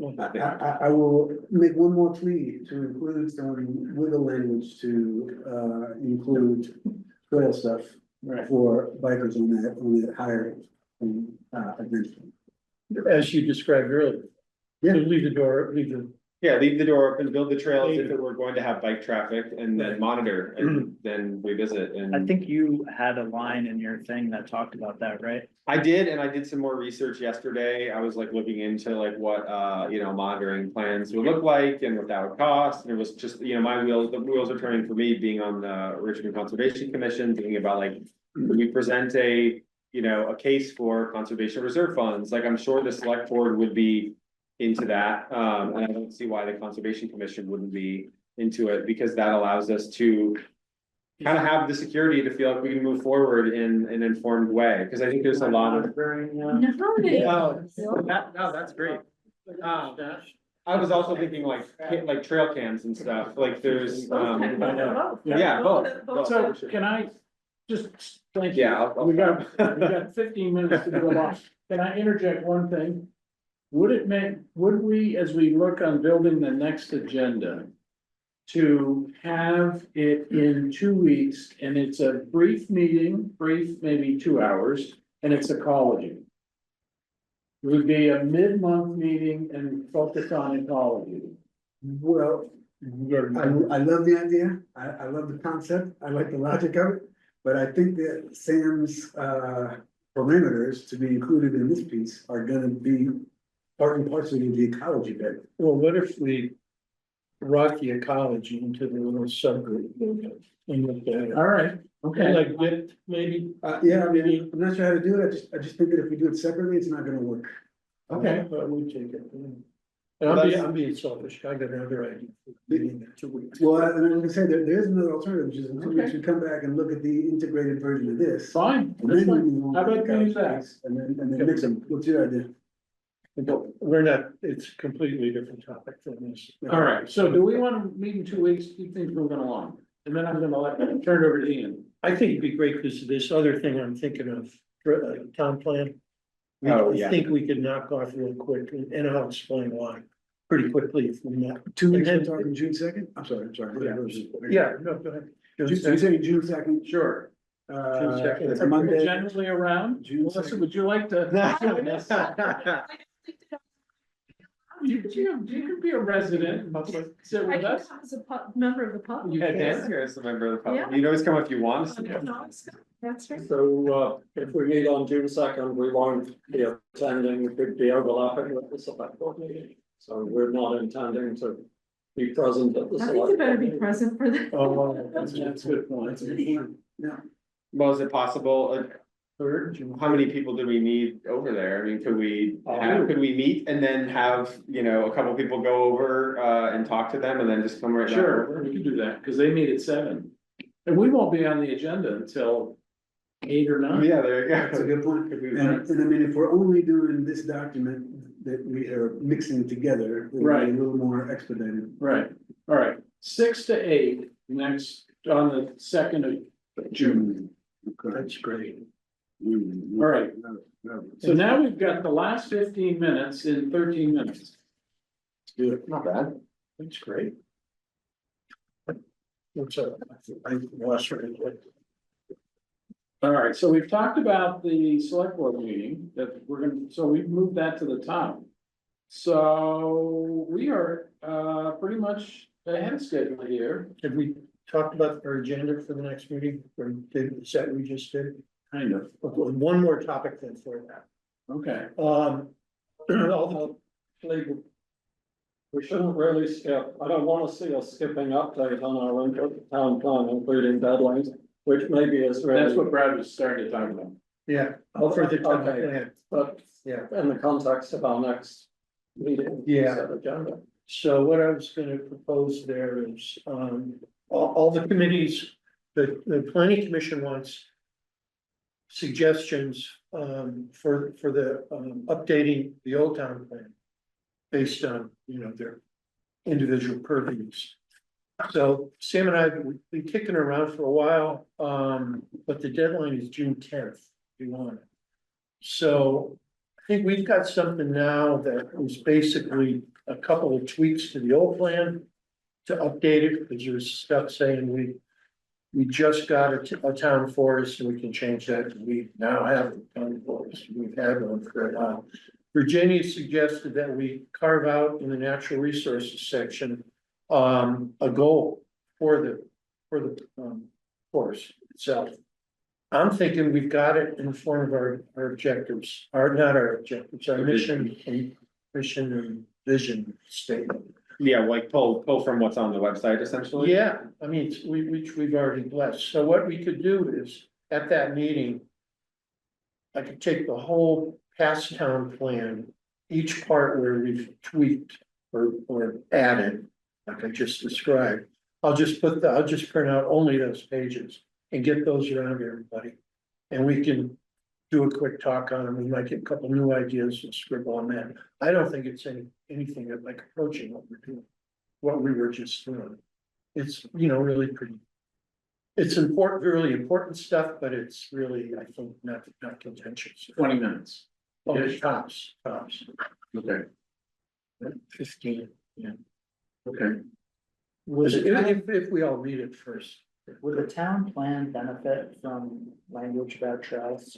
I will make one more plea to include some wiggle language to include trail stuff. Right. For bikers on that higher adventure. As you described earlier. Yeah. Leave the door, leave the. Yeah, leave the door open, build the trails if it were going to have bike traffic and then monitor and then revisit and. I think you had a line in your thing that talked about that, right? I did, and I did some more research yesterday. I was like looking into like what, monitoring plans would look like and what that would cost. And it was just, the wheels are turning for me being on the Richmond Conservation Commission, thinking about like, could we present a case for conservation reserve funds? Like, I'm sure the select board would be into that, and I don't see why the Conservation Commission wouldn't be into it, because that allows us to kind of have the security to feel like we can move forward in an informed way, because I think there's a lot of. No, that's great. I was also thinking like trail cams and stuff, like there's, yeah, both. So can I just, thank you. Yeah, We got 15 minutes to go off. Can I interject one thing? Would we, as we look on building the next agenda, to have it in 2 weeks, and it's a brief meeting, maybe 2 hours, and it's ecology. It would be a mid-month meeting and focus on ecology. Well, I love the idea, I love the concept, I like the logic of it, but I think that Sam's parameters to be included in this piece are gonna be part and parcel of the ecology bit. Well, what if we brought the ecology into the little subgroup? And look at it? All right, okay. Like, get maybe. Yeah, I mean, I'm not sure how to do it, I just think that if we do it separately, it's not gonna work. Okay. But we take it. And I'm being selfish, I got another idea. Meeting in 2 weeks. Well, and I'm gonna say that there is another alternative, which is in 2 weeks, Okay. we come back and look at the integrated version of this. Fine, And that's then we fine. move on How to about the we use ecology that? piece, and then mix them, what's your idea? But we're not, it's a completely different topic from this. All right, so do we want to meet in 2 weeks, keep things moving along? And then I'm gonna turn it over to Ian. I think it'd be great because this other thing I'm thinking of, town plan. Oh, I yeah. think we could knock off real quick and I'll explain why, pretty quickly if we met. 2 weeks, And we're then- talking June 2nd? I'm sorry. Yeah, no, go ahead. So you're saying June 2nd? Sure. June 2nd. It's Are people Monday. generally around? June Melissa, 2nd. would you like to? You can be a resident, sit I with can us. come as a member of the public. You Yeah, can. Dan's here as a member of the public, Yeah. you can always come if you want. That's right. So, if we meet on June 2nd, we won't be attending, we could be overlapping with the select board meeting. So we're not intending to be present at the I think select. you better board be meeting. present for that. Oh, That's a good point. Well, is it possible, third, how many people do we need over there? I mean, could we meet and then have, a couple people go over, and talk to them and then just come right back Sure, over? we can do that, because they meet at 7. And we won't be on the agenda until 8 or 9. Yeah, there you That's a go. good point. Could we- And I mean, if we're only doing this document that we are mixing together, it'll be Right. a little more expedited. Right, all right, 6 to 8, next, on the 2nd of June. that's great. All right. So now we've got the last 15 minutes in 13 minutes. Not bad. That's great. What's up? I lost it. All right, so we've talked about the select board meeting that so we've moved that to the top. So we are pretty much ahead of schedule here, Have we talked about our agenda for the next meeting, or is that we just did? kind of. One more topic then for that. Okay, All We shouldn't really skip, I don't wanna see us skipping update on our town plan, including deadlines, which maybe is really. that's what Brad was starting to talk about. yeah, for the town Okay. plan, But yeah. in the context of our next meeting. Yeah. set agenda. So what I was gonna propose there is, all the committees, the planning commission wants suggestions, for the, updating the old town plan based on, their individual purviews. So Sam and I, we've been kicking around for a while, but the deadline is June 10th, if you want it. So I think we've got something now that is basically a couple of tweaks to the old plan to update it, because there's stuff saying we just got a town forest and we can change that. We now have a town forest. We've had one for a while. Virginia suggested that we carve out in the natural resources section, a goal for the forest itself. I'm thinking we've got it in the form of our objectives, not our objectives, our mission and vision statement. Yeah, like pull from what's on the website essentially. Yeah, I mean, we've already blessed. So what we could do is, at that meeting, I could take the whole past town plan each part where we've tweaked or added, like I just described. I'll just print out only those pages and get those around to everybody. And we can do a quick talk on them. We might get a couple new ideas and scribble on that. I don't think it's anything that like approaching what we're doing, what we were just doing. It's, really pretty. It's important, really important stuff, but it's really, I think, not contentious. 20 minutes. Oh, tops. Okay, 15. okay. If we all read it first. Would the town plan benefit from language about trails?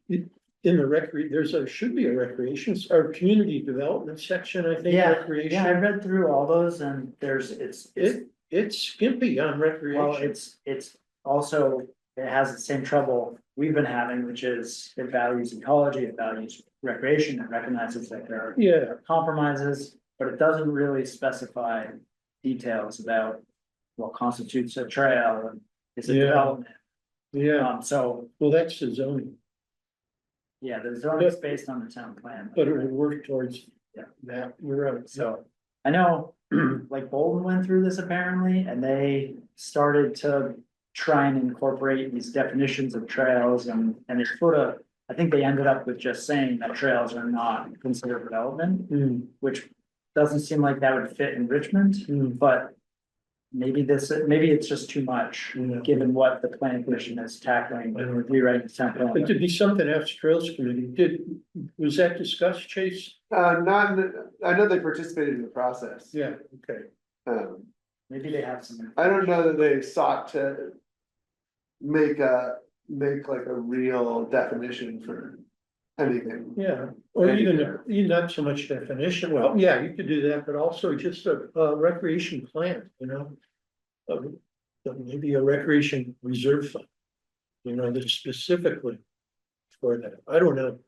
In the should be a recreation or community development section, I think, Yeah, recreation. yeah, I read through all those and It's skimpy on recreation. well, it's also, it has the same trouble we've been having, which is it values ecology, it values recreation, it recognizes that there are Yeah, compromises, but it doesn't really specify details about what constitutes a trail and is it Yeah. development. yeah, So, well, that's the zoning, yeah, the zoning is based on the town plan. but it would work towards Yeah. that, you're right, So, I know, like Bolton went through this apparently, and they started to try and incorporate these definitions of trails and it sort of, I think they ended up with just saying that trails are not considered development, which doesn't seem like that would fit in Richmond, but maybe it's just too much, Yeah. given what the planning commission is tackling with rewriting the town But plan. to be something else, Trails Committee, was that discussed, Chase? I know they participated in the process. Yeah, okay. Maybe they have some. I don't know that they sought to make like a real definition for anything. Yeah, or even not so much definition, well, yeah, you could do that, but also just a recreation plan, maybe a recreation reserve fund. That's specifically for that, I don't know.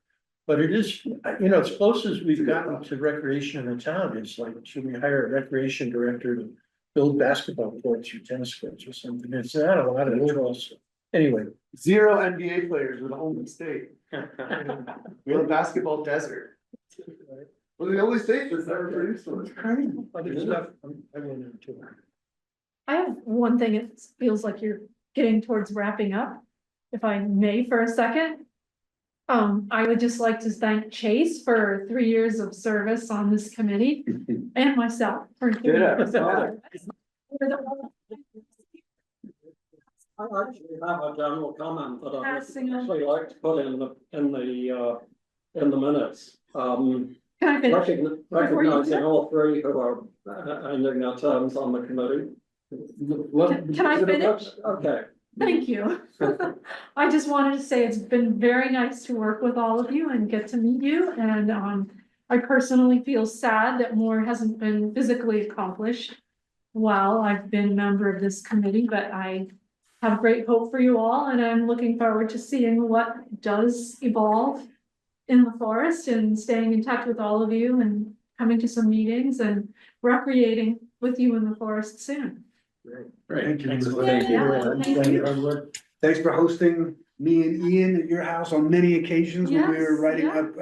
But it is, as close as we've gotten to recreation in the town, it's like, should we hire a recreation director to build basketball courts or tennis courts or something? It's not a lot of interest. Anyway. 0 NBA players with home state. We're a basketball desert. We're the only state that's ever produced one. Other stuff, I went into it. I have one thing, it feels like you're getting towards wrapping up, if I may for a second. I would just like to thank Chase for 3 years of service on this committee and myself for 3 years of service. I actually have a general comment that I'd Passing on. actually like to put in the minutes. Can I finish? Recognizing all three who are ending their terms on the committee. Can I finish? Okay. Thank you. I just wanted to say it's been very nice to work with all of you and get to meet you, and I personally feel sad that more hasn't been physically accomplished while I've been a member of this committee, but I have great hope for you all, and I'm looking forward to seeing what does evolve in the forest and staying in touch with all of you and coming to some meetings and recreating with you in the forest soon. Great. Thank you. Thank you. Thank you. Thanks for hosting me and Ian at your house on many occasions when we were Yes, writing yeah. up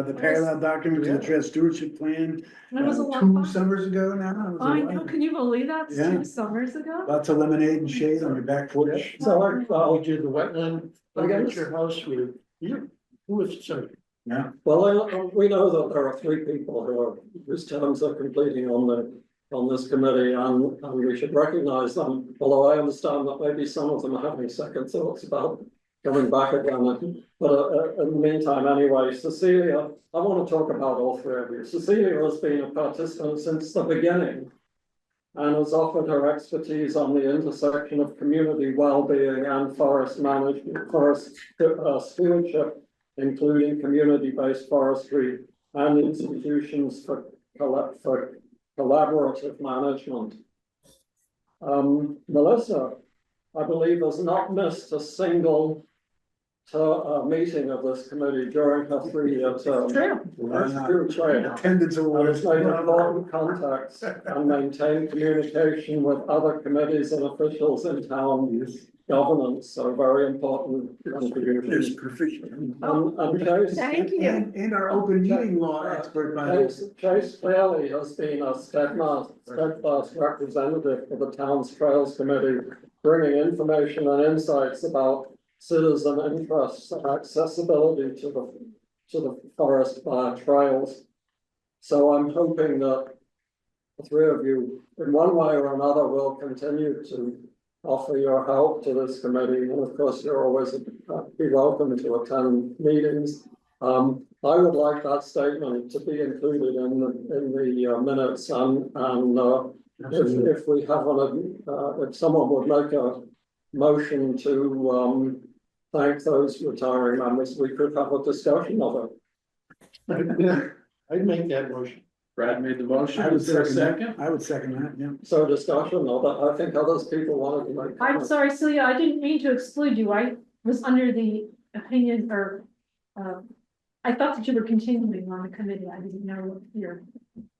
the parallel document to the trail stewardship plan. It was a lot of 2 fun. summers ago now. It was a I while. know, can you believe that? It's Yeah. 2 summers ago? Lots of lemonade and shade on your back porch. So We did the wetland, at your house with, who was, sorry. Yeah. well, we know that there are 3 people whose terms are completing on this committee, and we should recognize them, although I understand that maybe some of them are having second thoughts about coming back again. But in the meantime, anyway, Cecilia, I want to talk about all 3 of you. Cecilia has been a participant since the beginning and has offered her expertise on the intersection of community well-being and forest management, forest stewardship, including community-based forestry and institutions for collaborative management. Melissa, I believe, has not missed a single meeting of this committee during her 3-year term. True. That's true. Attendance And awards. has made important contacts and maintained communication with other committees and officials in town governance, so very important contribution. And Chase, Thank you. And our open meeting law expert, by the way. Chase clearly has been a steadfast representative for the town's Trails Committee, bringing information and insights about citizen interests and accessibility to the forest trails. So I'm hoping that the three of you, in one way or another, will continue to offer your help to this committee. And of course, you're always be welcome to attend meetings. I would like that statement to be included in the minutes, and if we have if someone would make a motion to thank those retiring members, we could have a discussion of it. I'd make that motion. Brad made the I motion, would is there a second second? that. I would second that, yeah. So discussion of it, I think others people wanted to make. I'm sorry, Celia, I didn't mean to exclude you. I was under the opinion or, I thought that you were continuing on the committee. I didn't know what your.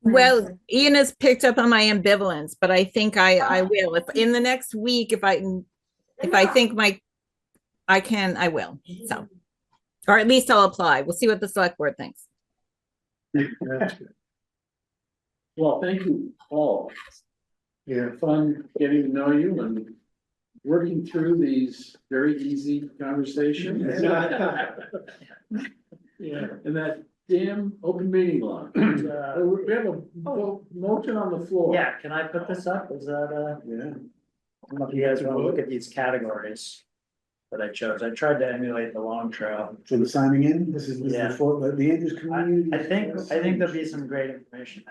Well, Ian has picked up on my ambivalence, but I think I will. If in the next week, if I think I will, so. Or at least I'll apply. We'll see what the select board thinks. Well, thank you all. Yeah. Fun getting to know you and working through these very easy conversations. Yeah, and that damn open meeting law. We have a motion on the floor. Yeah, can I put this up? Is that, Yeah. I don't know if you guys wanna look at these categories that I chose. I tried to emulate the long trail. So the signing in, this is Yeah. the Andrews community. I think there'll be some great information.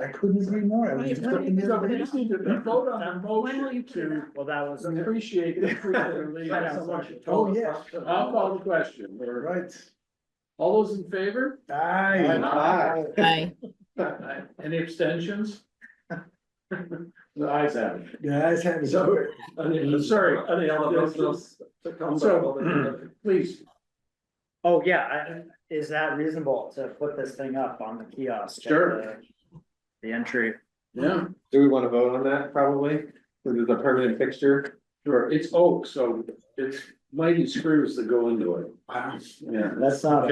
I couldn't agree more. I was just looking So at we it. just need to vote on the When will motion you put it to up? Well, that was, appreciate the freedom. Oh, yeah. I'll call the question. Right. All those in favor? Aye. Bye. Any abstentions? The ayes have it. Yeah, guys have it. So, Sorry. any other business to come So- before the committee? Please, oh, yeah, is that reasonable to put this thing up on the kiosk? at Sure. The entry. yeah, Do we want to vote on that probably? This is a permanent fixture. sure, it's oak, so it's mighty screws that go into it. Yeah, That's not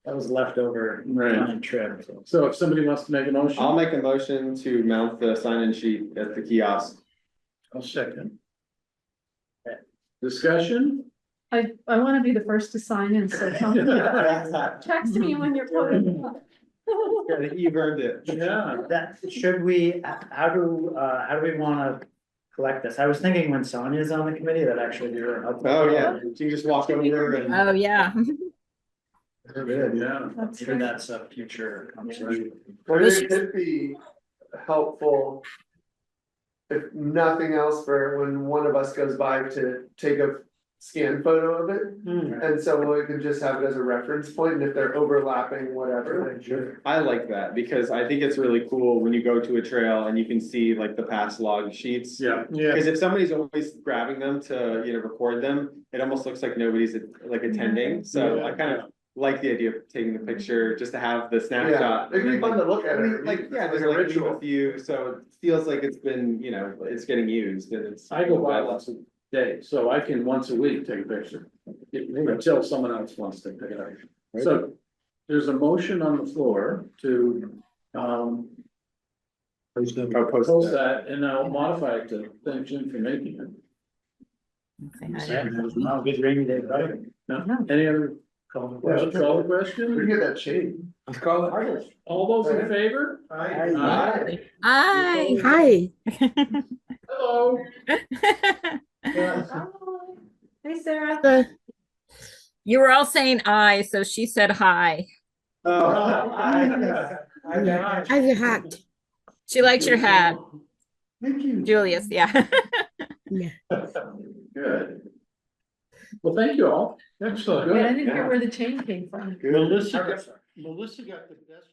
that was leftover Right. on trip. So. So if somebody wants to make a motion. I'll make a motion to mount the sign-in sheet at the kiosk. I'll second. Discussion? I want to be the first to sign in, so tell me. Text me when you're putting it up. You've earned it. Yeah. That, should we, how do we wanna collect this? I was thinking when Sonia's on the committee, that actually be really helpful. Oh, yeah, you can just walk over and. Oh, yeah. Yeah. That's Maybe great. that's a future conversation. Would it be helpful? If nothing else, for when one of us goes by to take a scanned photo of it, and so we can just have it as a reference point, and if they're overlapping, whatever. I like that because I think it's really cool when you go to a trail and you can see like the past log sheets. Yeah. Cause if somebody's always grabbing them to, record them, it almost looks like nobody's like attending, so I kind of like the idea of taking the picture, just to have the Yeah, snapshot. it'd be fun to look at it. Like, yeah, It's there's like a like ritual. a few, so it feels like it's been, it's getting used and it's. I go by once a day, so I can once a week take a picture. Until someone else wants to pick it up. So there's a motion on the floor to Post post that, and I'll modify it to thank Jim for making it. Oh, good rainy day, right? No, any other call the question? Call the We question? get that shade. Let's call it. All those in favor? Aye. Hi. Hi. Hello. Hey, Sarah. You were all saying aye, so she said hi. I How's your hat? She likes your hat, Thank you. Julius, yeah. Good. Well, thank you all. Excellent. Wait, I didn't hear where the change came from. Melissa got the best.